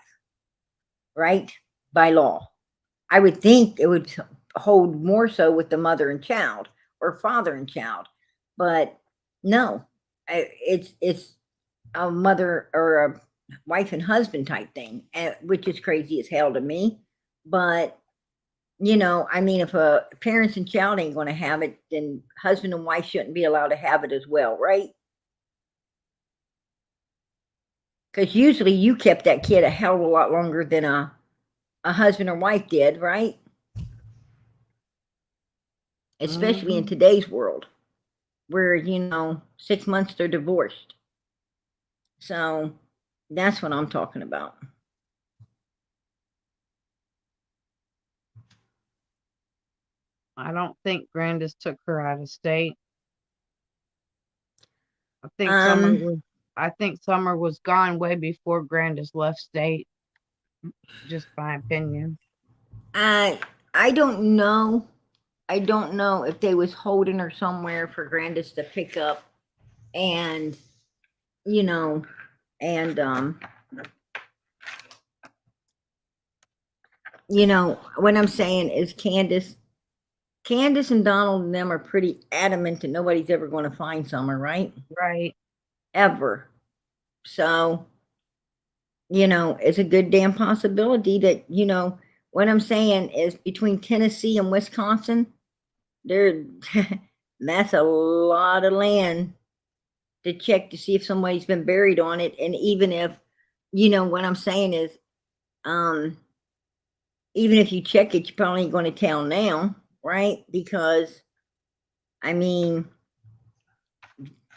Speaker 1: right? By law. I would think it would hold more so with the mother and child or father and child, but no, it's a mother or a wife and husband type thing, which is crazy as hell to me. But I mean, if a parents and child ain't going to have it, then husband and wife shouldn't be allowed to have it as well, right? Because usually you kept that kid a hell of a lot longer than a husband or wife did, right? Especially in today's world, where 6 months they're divorced. So that's what I'm talking about.
Speaker 10: I don't think Grandis took her out of state. I think Summer was gone way before Grandis left state. Just my opinion.
Speaker 1: I don't know. I don't know if they was holding her somewhere for Grandis to pick up, and what I'm saying is Candace and Donald and them are pretty adamant that nobody's ever going to find Summer, right?
Speaker 10: Right.
Speaker 1: Ever. So, it's a good damn possibility that, what I'm saying is between Tennessee and Wisconsin, that's a lot of land to check to see if somebody's been buried on it. And even if, what I'm saying is, even if you check it, you're probably going to tell now, right? Because, I mean,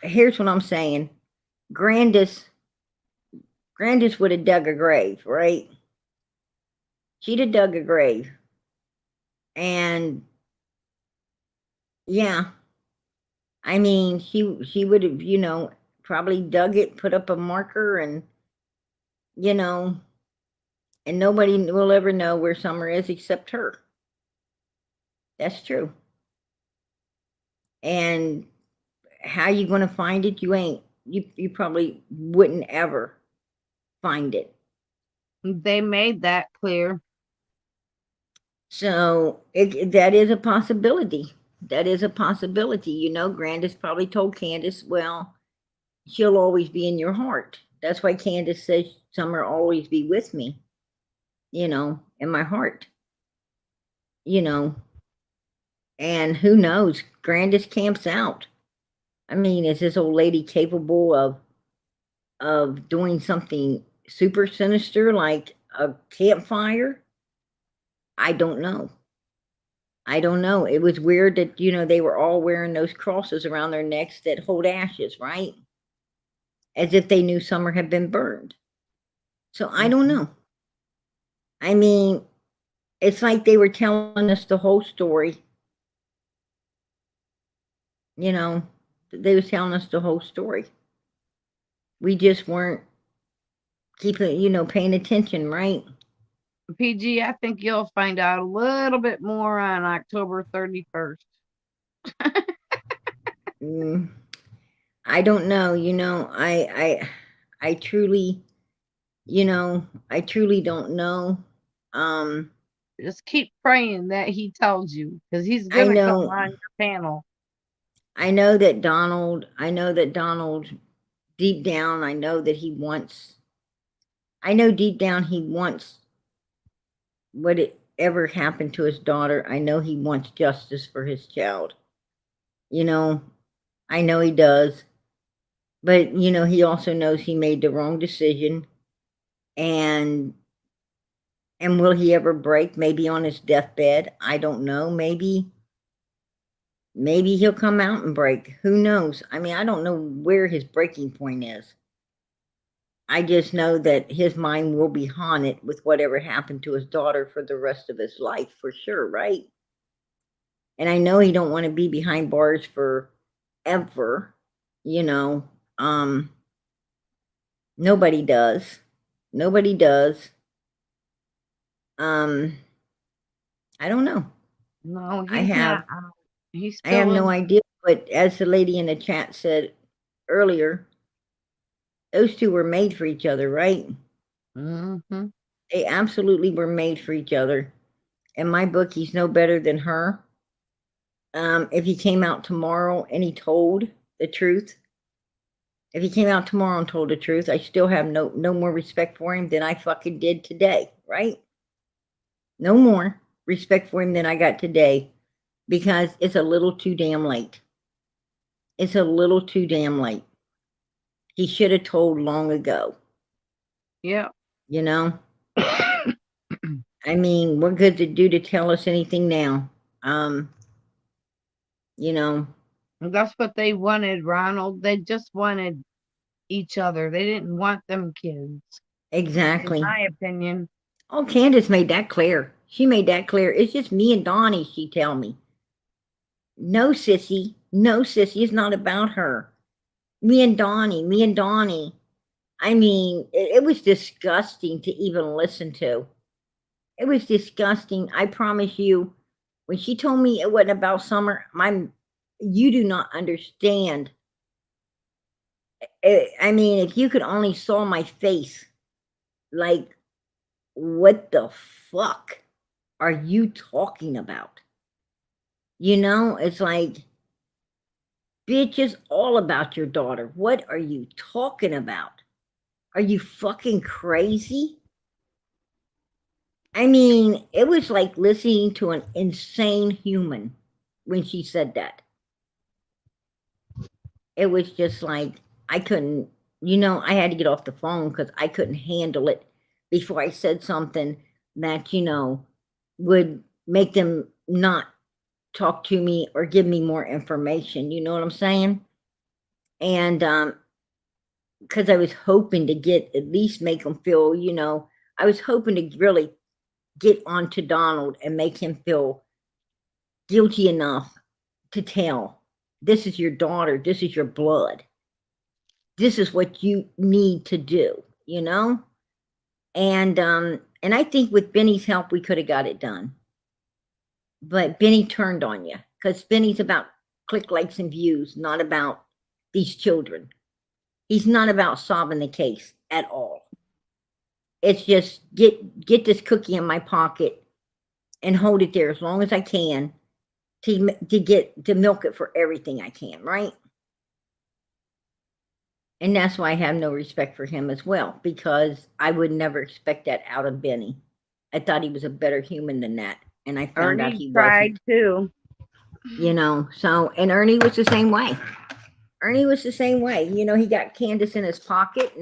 Speaker 1: here's what I'm saying. Grandis would have dug a grave, right? She'd have dug a grave. And yeah, I mean, she would have, probably dug it, put up a marker, and and nobody will ever know where Summer is except her. That's true. And how you going to find it? You probably wouldn't ever find it.
Speaker 10: They made that clear.
Speaker 1: So that is a possibility. That is a possibility. Grandis probably told Candace, well, she'll always be in your heart. That's why Candace says Summer always be with me, in my heart. And who knows? Grandis camps out. I mean, is this old lady capable of doing something super sinister like a campfire? I don't know. It was weird that, they were all wearing those crosses around their necks that hold ashes, right? As if they knew Summer had been burned. So I don't know. I mean, it's like they were telling us the whole story. They were telling us the whole story. We just weren't keeping, paying attention, right?
Speaker 10: PG, I think you'll find out a little bit more on October 31st.
Speaker 1: I don't know. I truly, I truly don't know.
Speaker 10: Just keep praying that he tells you, because he's gonna come on your panel.
Speaker 1: I know that Donald, deep down, I know deep down he wants whatever happened to his daughter, I know he wants justice for his child. You know, I know he does. But, you know, he also knows he made the wrong decision. And will he ever break? Maybe on his deathbed. I don't know. Maybe he'll come out and break. Who knows? I mean, I don't know where his breaking point is. I just know that his mind will be haunted with whatever happened to his daughter for the rest of his life, for sure, right? And I know he don't want to be behind bars forever, you know. Nobody does. Nobody does. I don't know.
Speaker 10: No,
Speaker 1: I
Speaker 10: he's
Speaker 1: have
Speaker 10: not. He's
Speaker 1: I have
Speaker 10: still
Speaker 1: no
Speaker 10: in.
Speaker 1: idea, but as the lady in the chat said earlier, those two were made for each other, right?
Speaker 10: Mm-hmm.
Speaker 1: They absolutely were made for each other. In my book, he's no better than her. If he came out tomorrow and he told the truth, if he came out tomorrow and told the truth, I still have no more respect for him than I fucking did today, right? No more respect for him than I got today because it's a little too damn late. It's a little too damn late. He should have told long ago.
Speaker 10: Yeah.
Speaker 1: You know? I mean, what good to do to tell us anything now? You know.
Speaker 10: That's what they wanted, Ronald. They just wanted each other. They didn't want them kids.
Speaker 1: Exactly.
Speaker 10: In my opinion.
Speaker 1: Oh, Candace made that clear. She made that clear. It's just me and Donnie, she tell me. No, sissy. No, sissy. It's not about her. Me and Donnie. I mean, it was disgusting to even listen to. It was disgusting. I promise you, when she told me it wasn't about Summer, you do not understand. I mean, if you could only saw my face, like, what the fuck are you talking about? You know, it's like, bitch, it's all about your daughter. What are you talking about? Are you fucking crazy? I mean, it was like listening to an insane human when she said that. It was just like, I couldn't, you know, I had to get off the phone because I couldn't handle it before I said something that, you know, would make them not talk to me or give me more information. You know what I'm saying? And because I was hoping to at least make them feel, you know, I was hoping to really get onto Donald and make him feel guilty enough to tell, this is your daughter, this is your blood. This is what you need to do, you know? And I think with Benny's help we could have got it done. But Benny turned on you because Benny's about click, likes, and views, not about these children. He's not about solving the case at all. It's just get this cookie in my pocket and hold it there as long as I can to milk it for everything I can, right? And that's why I have no respect for him as well, because I would never expect that out of Benny. I thought he was a better human than that, and I found out he
Speaker 10: tried
Speaker 1: wasn't.
Speaker 10: too.
Speaker 1: You know, so, and Ernie was the same way. Ernie was the same way. You know, he got Candace in his pocket,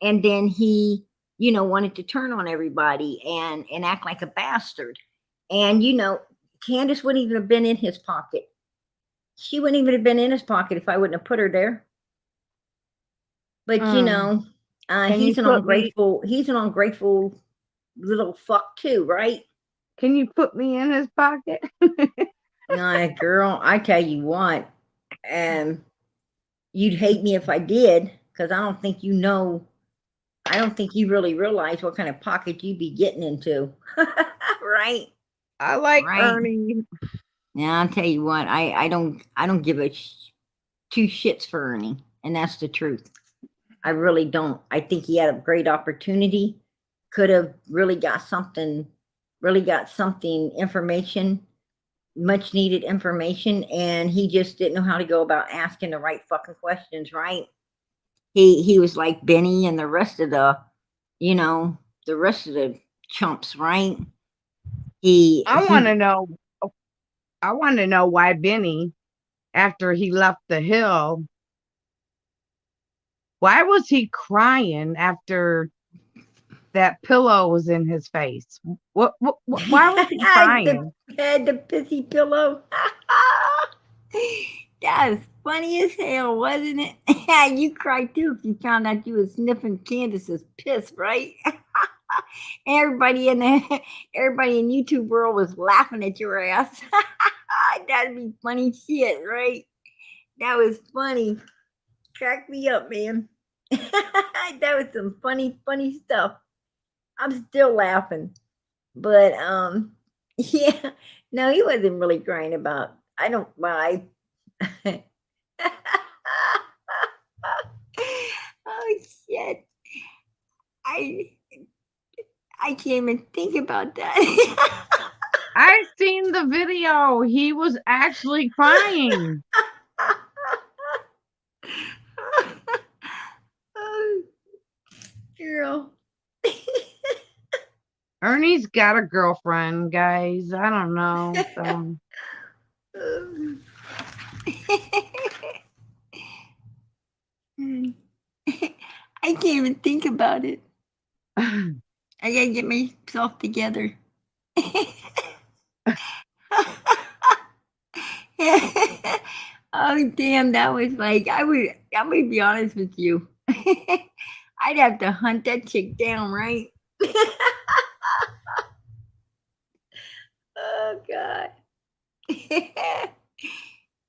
Speaker 1: and then he, you know, wanted to turn on everybody and act like a bastard. And, you know, Candace wouldn't even have been in his pocket. She wouldn't even have been in his pocket if I wouldn't have put her there. But you know, he's an ungrateful little fuck too, right?
Speaker 10: Can you put me in his pocket?
Speaker 1: Girl, I tell you what, you'd hate me if I did, because I don't think you really realize what kind of pocket you'd be getting into. Right?
Speaker 10: I like Ernie.
Speaker 1: Yeah, I'll tell you what, I don't give a two shits for Ernie, and that's the truth. I really don't. I think he had a great opportunity. Could have really got something information, much needed information, and he just didn't know how to go about asking the right fucking questions, right? He was like Benny and the rest of the, you know, the rest of the chumps, right?
Speaker 10: I want to know. I want to know why Benny, after he left the hill, why was he crying after that pillow was in his face? Why was he crying?
Speaker 1: the pissy pillow. That was funny as hell, wasn't it? You cried too if you found out you was sniffing Candace's piss, right? everybody in YouTube world was laughing at your ass. That'd be funny shit, right? That was funny. Crack me up, man. That was some funny stuff. I'm still laughing. But yeah, no, he wasn't really crying about. I don't mind. Oh shit! I can't even think about that.
Speaker 10: I seen the video. He was actually crying.
Speaker 1: Oh, girl.
Speaker 10: Ernie's got a girlfriend, guys. I don't know. So.
Speaker 1: I can't even think about it. I gotta get myself together. Oh damn, that was like I'm gonna be honest with you. I'd have to hunt that chick down, right? Oh god.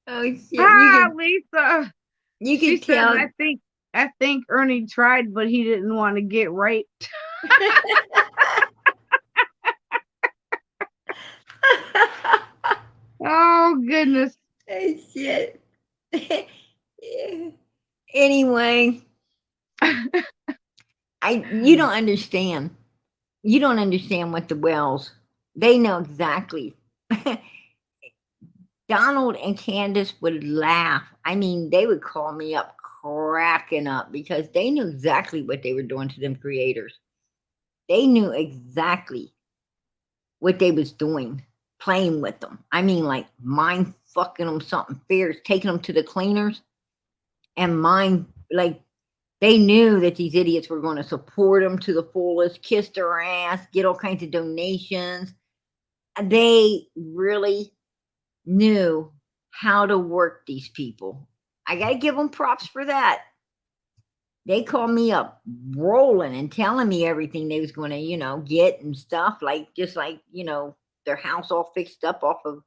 Speaker 1: Oh shit.
Speaker 10: Lisa.
Speaker 1: You
Speaker 10: She
Speaker 1: could
Speaker 10: said,
Speaker 1: tell.
Speaker 10: I think Ernie tried, but he didn't want to get raped. Oh goodness.
Speaker 1: Oh shit. Anyway, you don't understand. You don't understand what the Wells. They know exactly. Donald and Candace would laugh. I mean, they would call me up cracking up because they knew exactly what they were doing to them creators. They knew exactly what they was doing, playing with them. I mean, like mind fucking them something fierce, taking them to the cleaners, and mind like they knew that these idiots were going to support them to the fullest, kiss their ass, get all kinds of donations. They really knew how to work these people. I got to give them props for that. They called me up rolling and telling me everything they was going to, get and stuff, like just like, their house all fixed up off of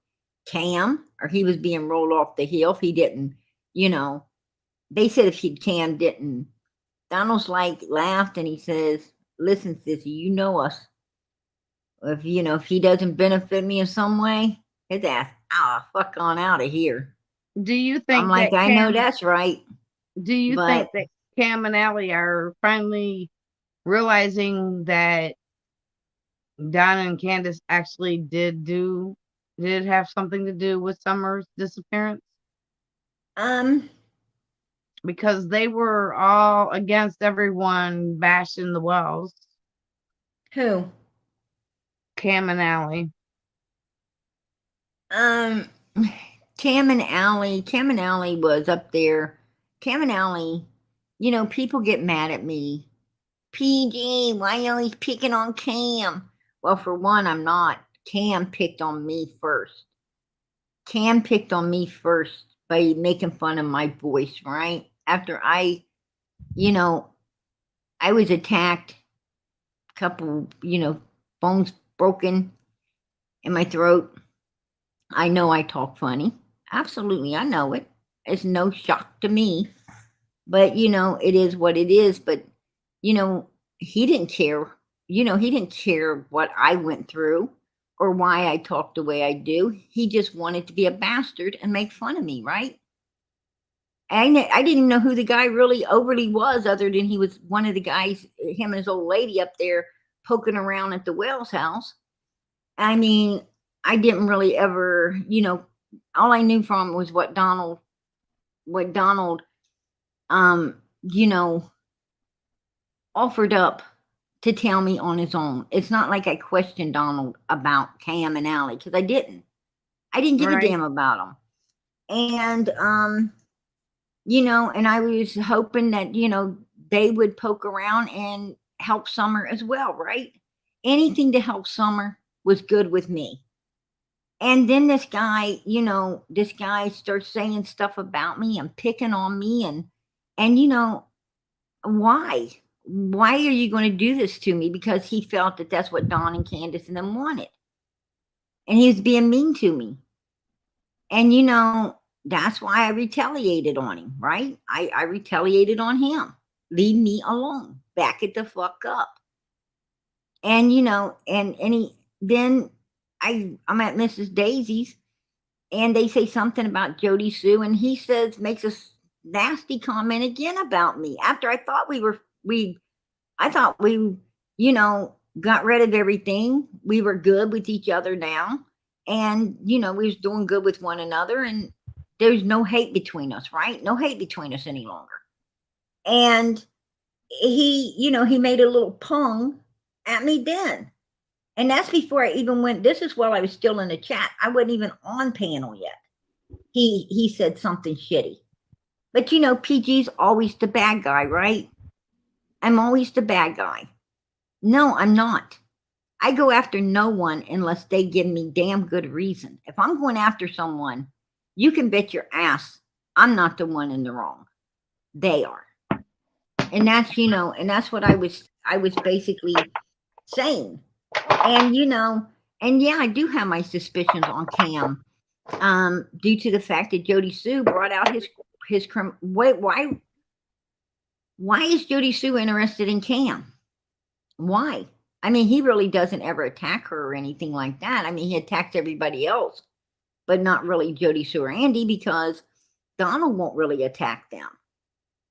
Speaker 1: Cam, or he was being rolled off the hill if he didn't, they said if Cam didn't. Donald's like laughed and he says, "Listen, sissy, you know us. If he doesn't benefit me in some way, his ass, fuck on out of here."
Speaker 10: Do you think
Speaker 1: I'm like, I know that's right.
Speaker 10: Do you think that Cam and Allie are finally realizing that Donna and Candace actually did have something to do with Summer's disappearance? Because they were all against everyone bashing the Wells.
Speaker 1: Who?
Speaker 10: Cam and Allie.
Speaker 1: Cam and Allie was up there. Cam and Allie, people get mad at me. PG, why you always picking on Cam? Well, for one, I'm not. Cam picked on me first. Cam picked on me first by making fun of my voice, right? After I was attacked, a couple, bones broken in my throat. I know I talk funny. Absolutely, I know it. It's no shock to me. But, it is what it is. But, he didn't care. He didn't care what I went through or why I talked the way I do. He just wanted to be a bastard and make fun of me, right? I didn't even know who the guy really overly was, other than he was one of the guys, him and his old lady up there poking around at the Wells house. I mean, I didn't really ever, all I knew from was what Donald, offered up to tell me on his own. It's not like I questioned Donald about Cam and Allie, because I didn't. I didn't give a
Speaker 10: Right.
Speaker 1: damn about them. And you know, and I was hoping that, you know, they would poke around and help Summer as well, right? Anything to help Summer was good with me. And then this guy, you know, this guy starts saying stuff about me and picking on me, and you know, why? Why are you going to do this to me? Because he felt that that's what Don and Candace and them wanted. And he was being mean to me. And you know, that's why I retaliated on him, right? I retaliated on him. Leave me alone. Back it the fuck up. And you know, and he then I'm at Mrs. Daisy's, and they say something about Jody Sue, and he says, makes a nasty comment again about me after I thought I thought we, you know, got rid of everything. We were good with each other now, and you know, we was doing good with one another, and there's no hate between us, right? No hate between us any longer. And he, you know, he made a little pung at me then. And that's before I even went. This is while I was still in the chat. I wasn't even on panel yet. He said something shitty. But you know, PG's always the bad guy, right? I'm always the bad guy. No, I'm not. I go after no one unless they give me damn good reason. If I'm going after someone, you can bet your ass I'm not the one in the wrong. They are. And that's, you know, and that's what I was basically saying. And you know, and yeah, I do have my suspicions on Cam, due to the fact that Jody Sue brought out his wait, why is Jody Sue interested in Cam? Why? I mean, he really doesn't ever attack her or anything like that. I mean, he attacks everybody else, but not really Jody Sue or Andy, because Donald won't really attack them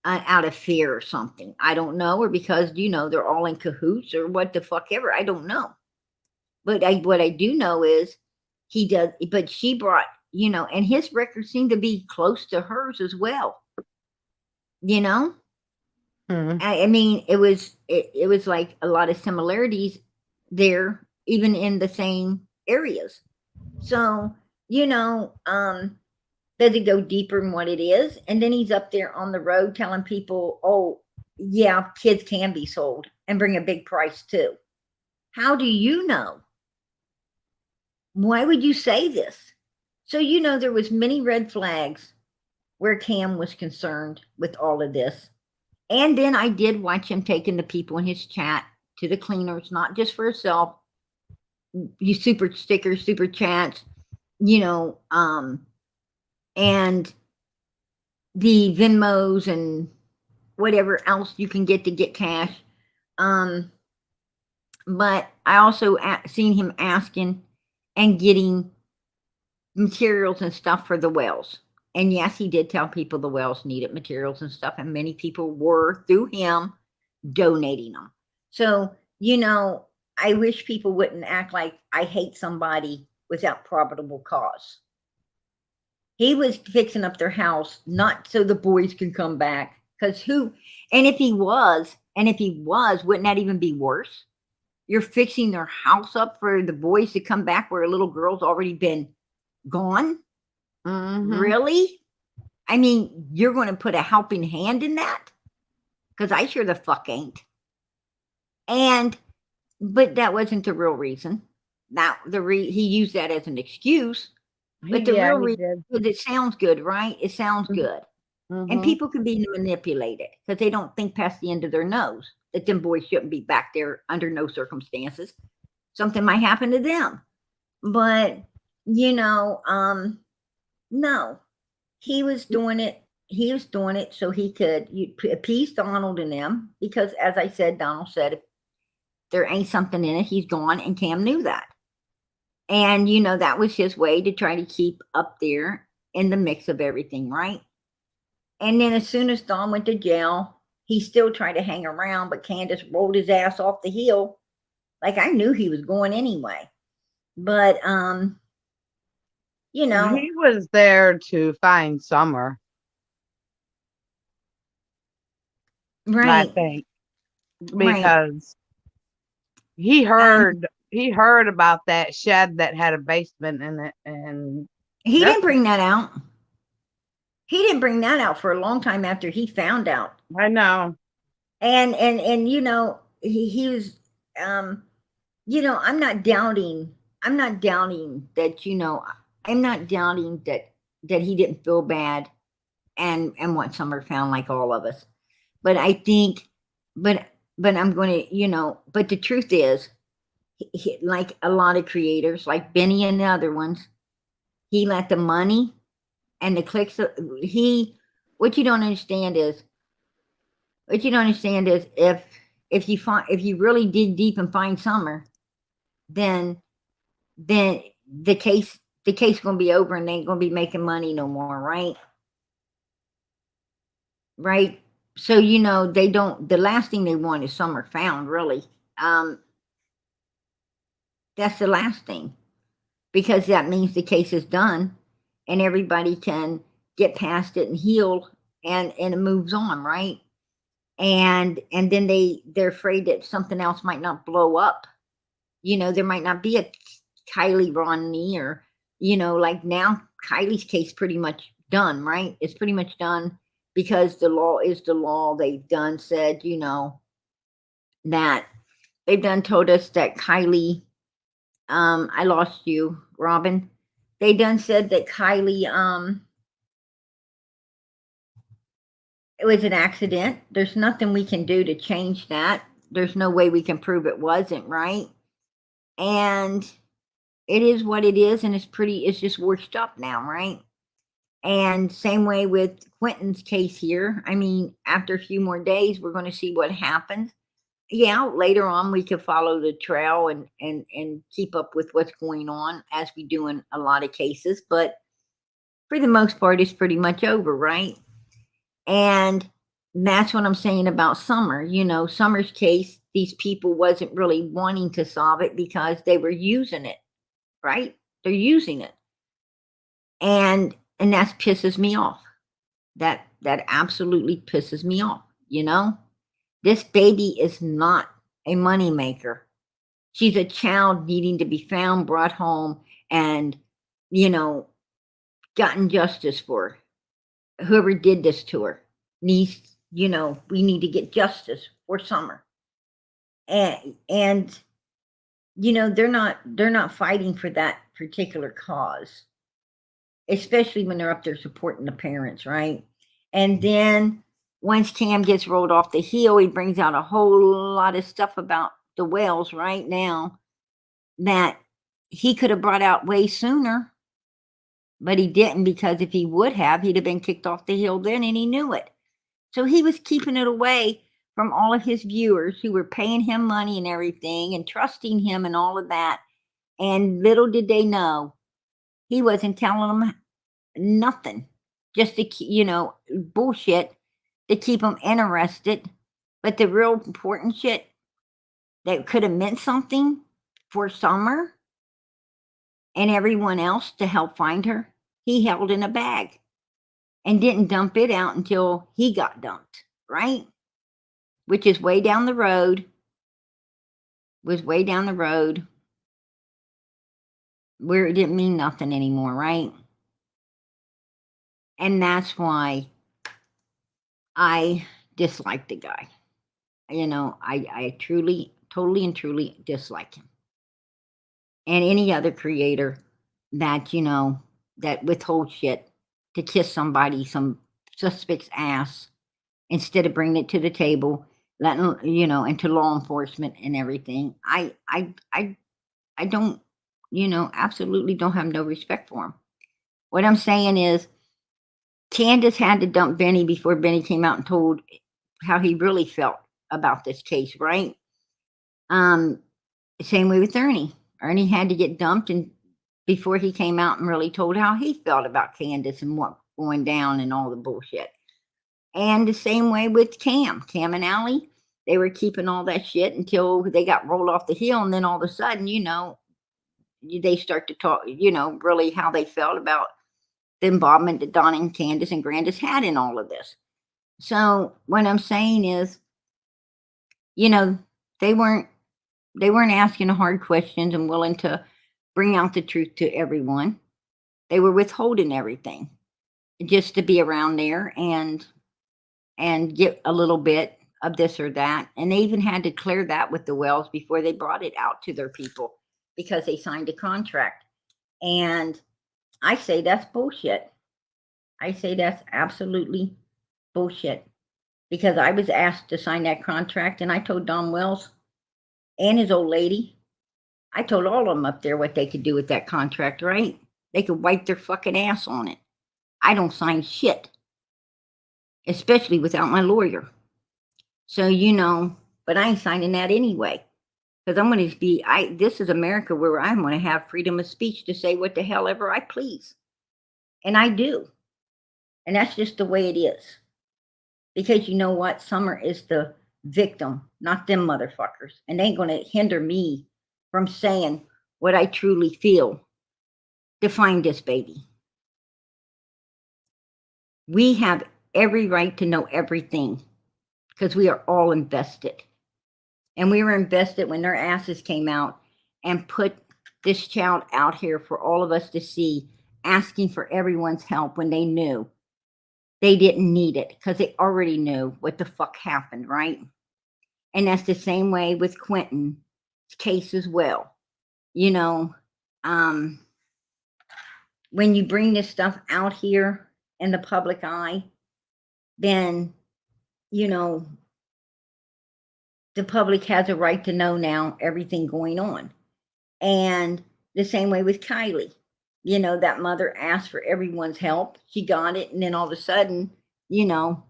Speaker 1: out of fear or something. I don't know, or because, you know, they're all in cahoots or what the fuck ever. I don't know. But what I do know is he does, but she brought, you know, and his records seem to be close to hers as well. You know? I mean, it was like a lot of similarities there, even in the same areas. So, you know, does it go deeper in what it is? And then he's up there on the road telling people, oh, yeah, kids can be sold and bring a big price too. How do you know? Why would you say this? So, you know, there was many red flags where Cam was concerned with all of this. And then I did watch him taking the people in his chat to the cleaners, not just for himself. You super stickers, super chats, you know, and the Venmos and whatever else you can get to get cash. But I also seen him asking and getting materials and stuff for the wells. And yes, he did tell people the wells needed materials and stuff, and many people were, through him, donating them. So, you know, I wish people wouldn't act like I hate somebody without probable cause. He was fixing up their house, not so the boys can come back. Because and if he was, wouldn't that even be worse? You're fixing their house up for the boys to come back where a little girl's already been gone? Really? I mean, you're going to put a helping hand in that? Because I sure the fuck ain't. But that wasn't the real reason. Now, he used that as an excuse. But the real reason is it sounds good, right? It sounds good. And people can be manipulated because they don't think past the end of their nose that them boys shouldn't be back there under no circumstances. Something might happen to them. But, you know, no, he was doing it. He was doing it so he could appease Donald and them, because, as I said, Donald said, if there ain't something in it, he's gone, and Cam knew that. And, you know, that was his way to try to keep up there in the mix of everything, right? And then as soon as Don went to jail, he still tried to hang around, but Candace rolled his ass off the hill. Like, I knew he was going anyway. But, you know.
Speaker 10: He was there to find Summer.
Speaker 1: Right.
Speaker 10: I think. Because He heard about that shed that had a basement in it, and
Speaker 1: he
Speaker 10: that's,
Speaker 1: didn't bring that out. He didn't bring that out for a long time after he found out.
Speaker 10: I know.
Speaker 1: And you know, he was you know, I'm not doubting that, you know, I'm not doubting that he didn't feel bad and what Summer found, like all of us. But I think, but I'm going to, you know, but the truth is, like a lot of creators, like Benny and the other ones, he let the money and the clicks. He, what you don't understand is, what you don't understand is, if you really dig deep and find Summer, then then the case gonna be over and they ain't gonna be making money no more, right? Right. So you know they don't. The last thing they want is Summer found. Really, um, that's the last thing, because that means the case is done, and everybody can get past it and heal, and it moves on, right? And then they're afraid that something else might not blow up. You know, there might not be a Kylie Ronnie, or, you know, like now Kylie's case pretty much done, right? It's pretty much done because the law is the law. They've done said, you know, that they've done told us that Kylie, I lost you, Robin. They done said that Kylie, it was an accident. There's nothing we can do to change that. There's no way we can prove it wasn't, right? And it is what it is, and it's just washed up now, right? And same way with Quinton's case here. I mean, after a few more days, we're going to see what happens. Yeah, later on we could follow the trail and keep up with what's going on, as we do in a lot of cases, but for the most part it's pretty much over, right? And that's what I'm saying about Summer. You know, Summer's case, these people wasn't really wanting to solve it because they were using it, right? They're using it. And that pisses me off. That absolutely pisses me off, you know? This baby is not a moneymaker. She's a child needing to be found, brought home, and, you know, gotten justice for. Whoever did this to her needs, you know, we need to get justice for Summer. And you know, they're not fighting for that particular cause, especially when they're up there supporting the parents, right? And then once Cam gets rolled off the hill, he brings out a whole lot of stuff about the wells right now that he could have brought out way sooner, but he didn't, because if he would have, he'd have been kicked off the hill then, and he knew it. So he was keeping it away from all of his viewers who were paying him money and everything and trusting him and all of that. And little did they know, he wasn't telling them nothing, just to, you know, bullshit to keep them interested. But the real important shit that could have meant something for Summer and everyone else to help find her, he held in a bag and didn't dump it out until he got dumped, right? Which is way down the road, was way down the road, where it didn't mean nothing anymore, right? And that's why I dislike the guy. You know, I truly, totally and truly dislike him. And any other creator that, you know, that withholds shit to kiss somebody, some suspect's ass, instead of bringing it to the table, letting, you know, into law enforcement and everything. I don't, you know, absolutely don't have no respect for him. What I'm saying is, Candace had to dump Benny before Benny came out and told how he really felt about this case, right? Same way with Ernie. Ernie had to get dumped and before he came out and really told how he felt about Candace and what going down and all the bullshit. And the same way with Cam and Allie, they were keeping all that shit until they got rolled off the hill, and then all of a sudden, you know, they start to talk, you know, really how they felt about the involvement that Donna and Candace and Grandis had in all of this. So what I'm saying is, you know, they weren't They weren't asking hard questions and willing to bring out the truth to everyone. They were withholding everything just to be around there and get a little bit of this or that. And they even had to clear that with the Wells before they brought it out to their people because they signed a contract. And I say that's bullshit. I say that's absolutely bullshit because I was asked to sign that contract and I told Don Wells and his old lady, I told all of them up there what they could do with that contract, right? They could wipe their fucking ass on it. I don't sign shit, especially without my lawyer. So, but I ain't signing that anyway. Because I'm going to be, this is America where I'm going to have freedom of speech to say what the hell ever I please. And I do. And that's just the way it is. Because you know what? Summer is the victim, not them motherfuckers. And they ain't going to hinder me from saying what I truly feel to find this baby. We have every right to know everything because we are all invested. And we were invested when their asses came out and put this child out here for all of us to see, asking for everyone's help when they knew they didn't need it because they already knew what the fuck happened, right? And that's the same way with Quinton's case as well. When you bring this stuff out here in the public eye, then, the public has a right to know now everything going on. And the same way with Kylie. That mother asked for everyone's help. She got it. And then all of a sudden, she wanted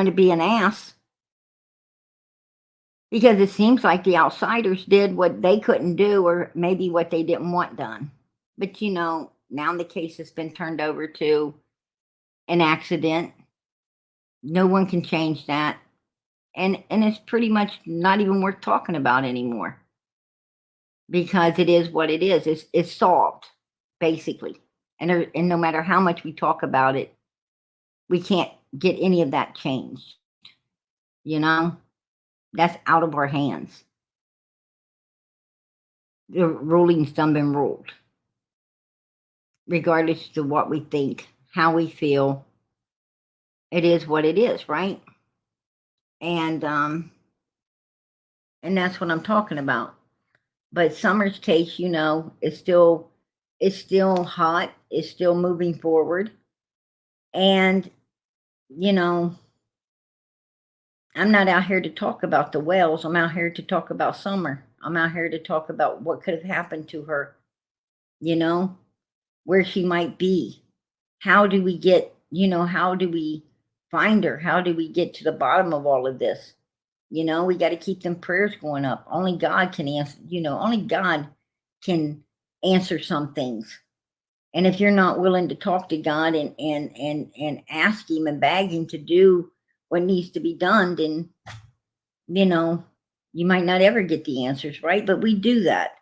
Speaker 1: to be an ass. Because it seems like the outsiders did what they couldn't do or maybe what they didn't want done. But, now the case has been turned over to an accident. No one can change that. And it's pretty much not even worth talking about anymore. Because it is what it is. It's solved, basically. And no matter how much we talk about it, we can't get any of that changed. That's out of our hands. The ruling's done been ruled. Regardless of what we think, how we feel, it is what it is, right? And that's what I'm talking about. But Summer's case, is still hot. It's still moving forward. And, I'm not out here to talk about the Wells. I'm out here to talk about Summer. I'm out here to talk about what could have happened to her, where she might be. How do we get, how do we find her? How do we get to the bottom of all of this? We got to keep them prayers going up. Only God can answer, only God can answer some things. And if you're not willing to talk to God and ask him and beg him to do what needs to be done, then, you might not ever get the answers, right? But we do that.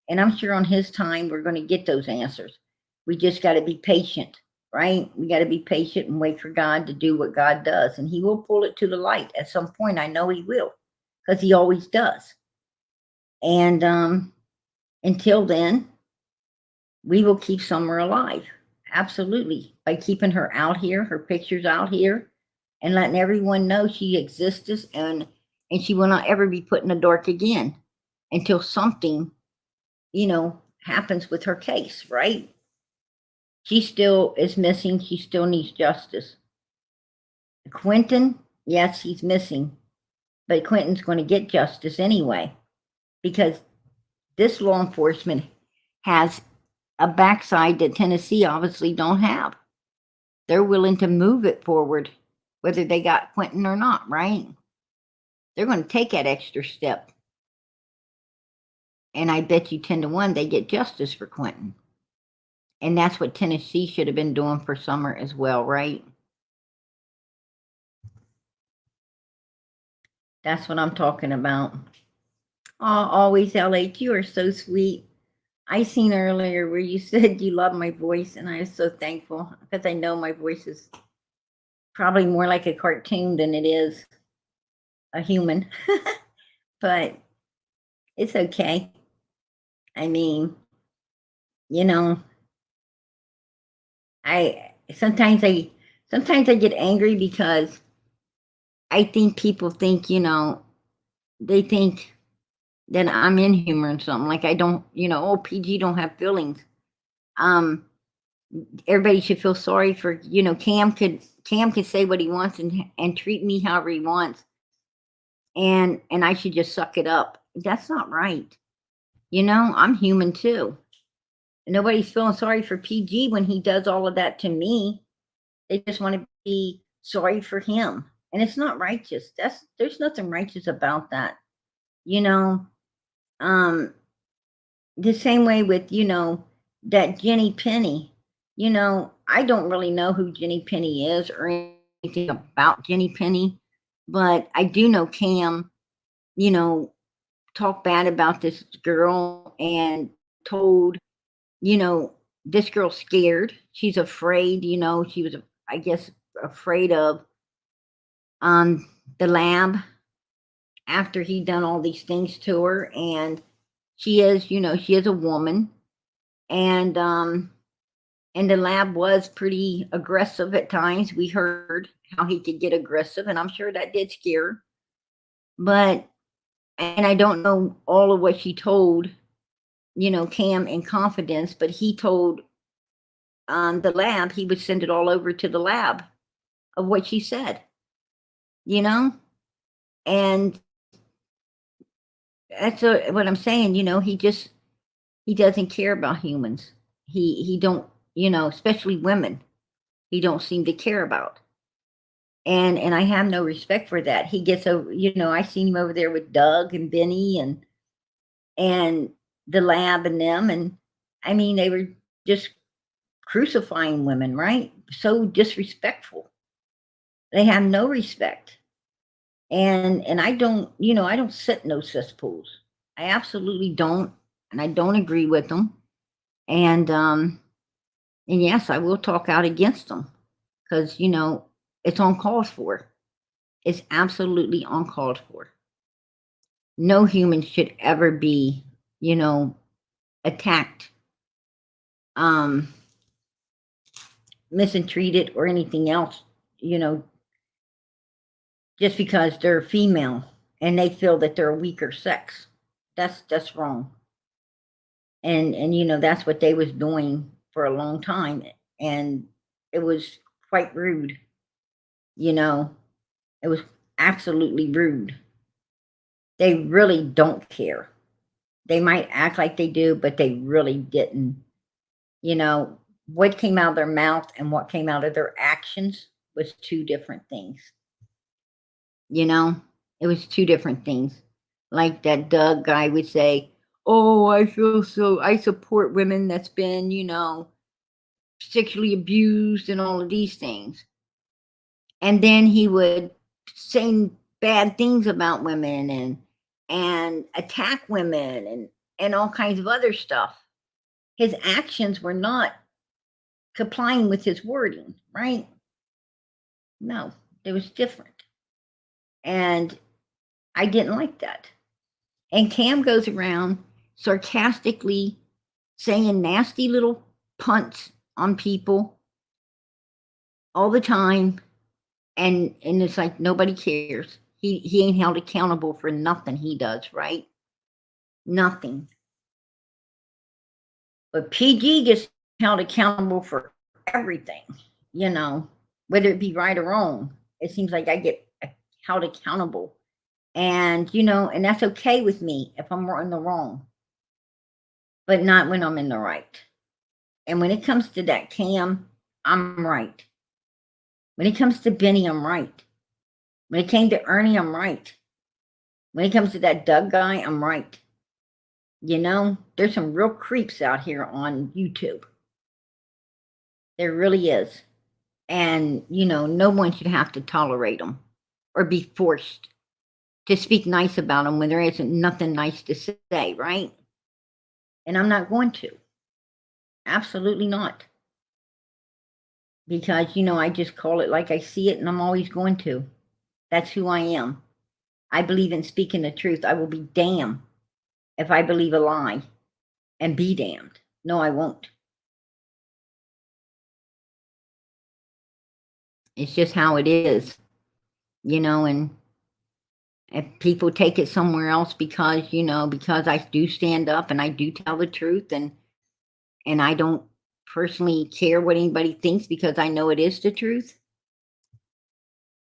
Speaker 1: And I'm sure on his time, we're going to get those answers. We just got to be patient, right? We got to be patient and wait for God to do what God does. And he will pull it to the light at some point. I know he will, because he always does. And until then, we will keep Summer alive. Absolutely. By keeping her out here, her pictures out here, and letting everyone know she exists and she will not ever be put in the dark again until something, happens with her case, right? She still is missing. She still needs justice. Quinton, yes, he's missing, but Quinton's going to get justice anyway, because this law enforcement has a backside that Tennessee obviously don't have. They're willing to move it forward, whether they got Quinton or not, right? They're going to take that extra step. And I bet you 10-1 they get justice for Quinton. And that's what Tennessee should have been doing for Summer as well, right? That's what I'm talking about. Oh, always, LH, you are so sweet. I seen earlier where you said you love my voice, and I was so thankful because I know my voice is probably more like a cartoon than it is a human. but it's okay. I mean, you know, I sometimes I sometimes I get angry because I think people think, they think that I'm inhuman or something. Like I don't, oh, PG don't have feelings. Um, Everybody should feel sorry for, Cam could say what he wants and treat me however he wants, and I should just suck it up. That's not right. I'm human too. Nobody's feeling sorry for PG when he does all of that to me. They just want to be sorry for him. And it's not righteous. There's nothing righteous about that. You know, um, the same way with, that Jenny Penny. I don't really know who Jenny Penny is or anything about Jenny Penny, but I do know Cam, you know, talked bad about this girl and told, this girl's scared. She's afraid, she was, I guess, afraid of the lab after he done all these things to her. And she is a woman. And the lab was pretty aggressive at times. We heard how he could get aggressive, and I'm sure that did scare her. And I don't know all of what she told, Cam in confidence, but he told the lab he would send it all over to the lab of what she said, and that's what I'm saying. He doesn't care about humans. He don't, especially women. He don't seem to care about. And I have no respect for that. He gets over, I seen him over there with Doug and Benny and the lab and them, and I mean they were just crucifying women, right? So disrespectful. They have no respect. And I don't sit in those cesspools. I absolutely don't, and I don't agree with them. And yes, I will talk out against them because it's uncalled for. It's absolutely uncalled for. No human should ever be, attacked, um, mistreated, or anything else, just because they're female and they feel that they're a weaker sex. That's wrong. And that's what they was doing for a long time, and it was quite rude. You know, it was absolutely rude. They really don't care. They might act like they do, but they really didn't. What came out of their mouth and what came out of their actions was two different things. You know, it was two different things. Like that Doug guy would say, "Oh, I support women that's been, sexually abused and all of these things." And then he would say bad things about women and attack women and all kinds of other stuff. His actions were not complying with his wording, right? No, it was different. And I didn't like that. And Cam goes around sarcastically saying nasty little punts on people all the time. And it's like nobody cares. He ain't held accountable for nothing he does, right? Nothing. But PG gets held accountable for everything, whether it be right or wrong. It seems like I get held accountable. And that's okay with me if I'm in the wrong, but not when I'm in the right. And when it comes to that Cam, I'm right. When it comes to Benny, I'm right. When it came to Ernie, I'm right. When it comes to that Doug guy, I'm right. There's some real creeps out here on YouTube. There really is. And, no one should have to tolerate them or be forced to speak nice about them when there isn't nothing nice to say, right? And I'm not going to. Absolutely not. Because, I just call it like I see it, and I'm always going to. That's who I am. I believe in speaking the truth. I will be damned if I believe a lie and be damned. No, I won't. It's just how it is, and if people take it somewhere else because, because I do stand up and I do tell the truth and I don't personally care what anybody thinks because I know it is the truth,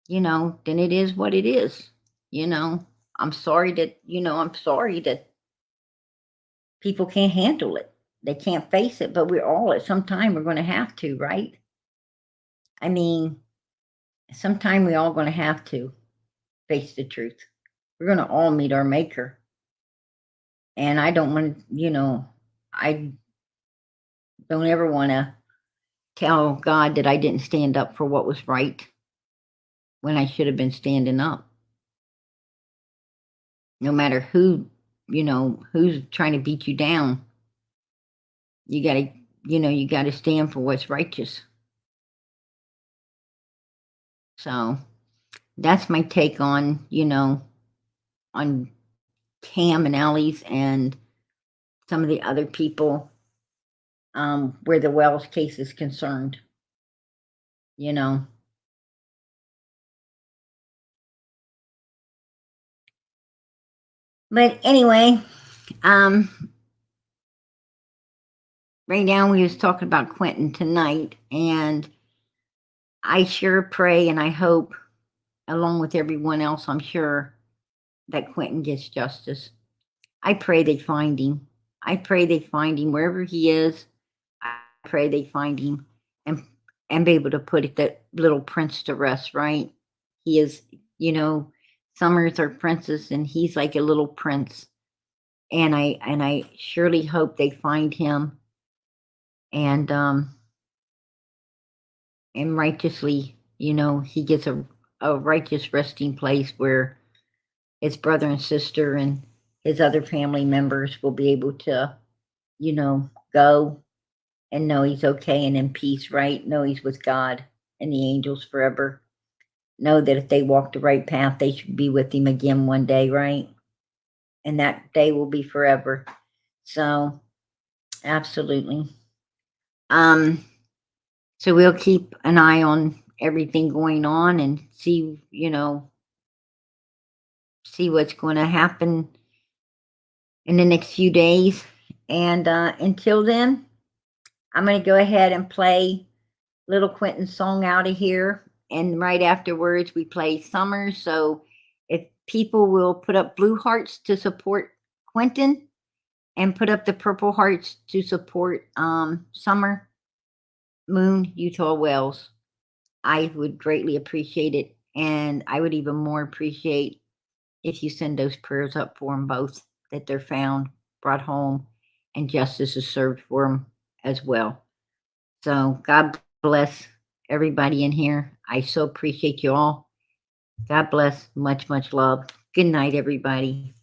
Speaker 1: then it is what it is. I'm sorry that people can't handle it. They can't face it, but we're all at some time we're going to have to, right? I mean, sometime we all going to have to face the truth. We're going to all meet our maker. And I don't want, I don't ever want to tell God that I didn't stand up for what was right when I should have been standing up. No matter who, who's trying to beat you down, you got to stand for what's righteous. So that's my take on, on Cam and Ellie's and some of the other people where the Wells case is concerned. But anyway, right now we was talking about Quinton tonight, and I sure pray and I hope, along with everyone else, I'm sure, that Quinton gets justice. I pray they find him. I pray they find him wherever he is. I pray they find him and be able to put that little prince to rest, right? He is, Summer's our princess, and he's like a little prince. And I surely hope they find him and righteously, he gets a righteous resting place where his brother and sister and his other family members will be able to, go and know he's okay and in peace, right? Know he's with God and the angels forever. Know that if they walk the right path, they should be with him again one day, right? And that day will be forever. So, absolutely. So we'll keep an eye on everything going on and see, see what's going to happen in the next few days. And until then, I'm going to go ahead and play little Quinton's song out of here. And right afterwards, we play Summer. So if people will put up blue hearts to support Quinton and put up the purple hearts to support Summer, Moon, Utah Wells, I would greatly appreciate it. And I would even more appreciate if you send those prayers up for them both, that they're found, brought home, and justice is served for them as well. So God bless everybody in here. I so appreciate you all. God bless. Much, much love. Good night, everybody.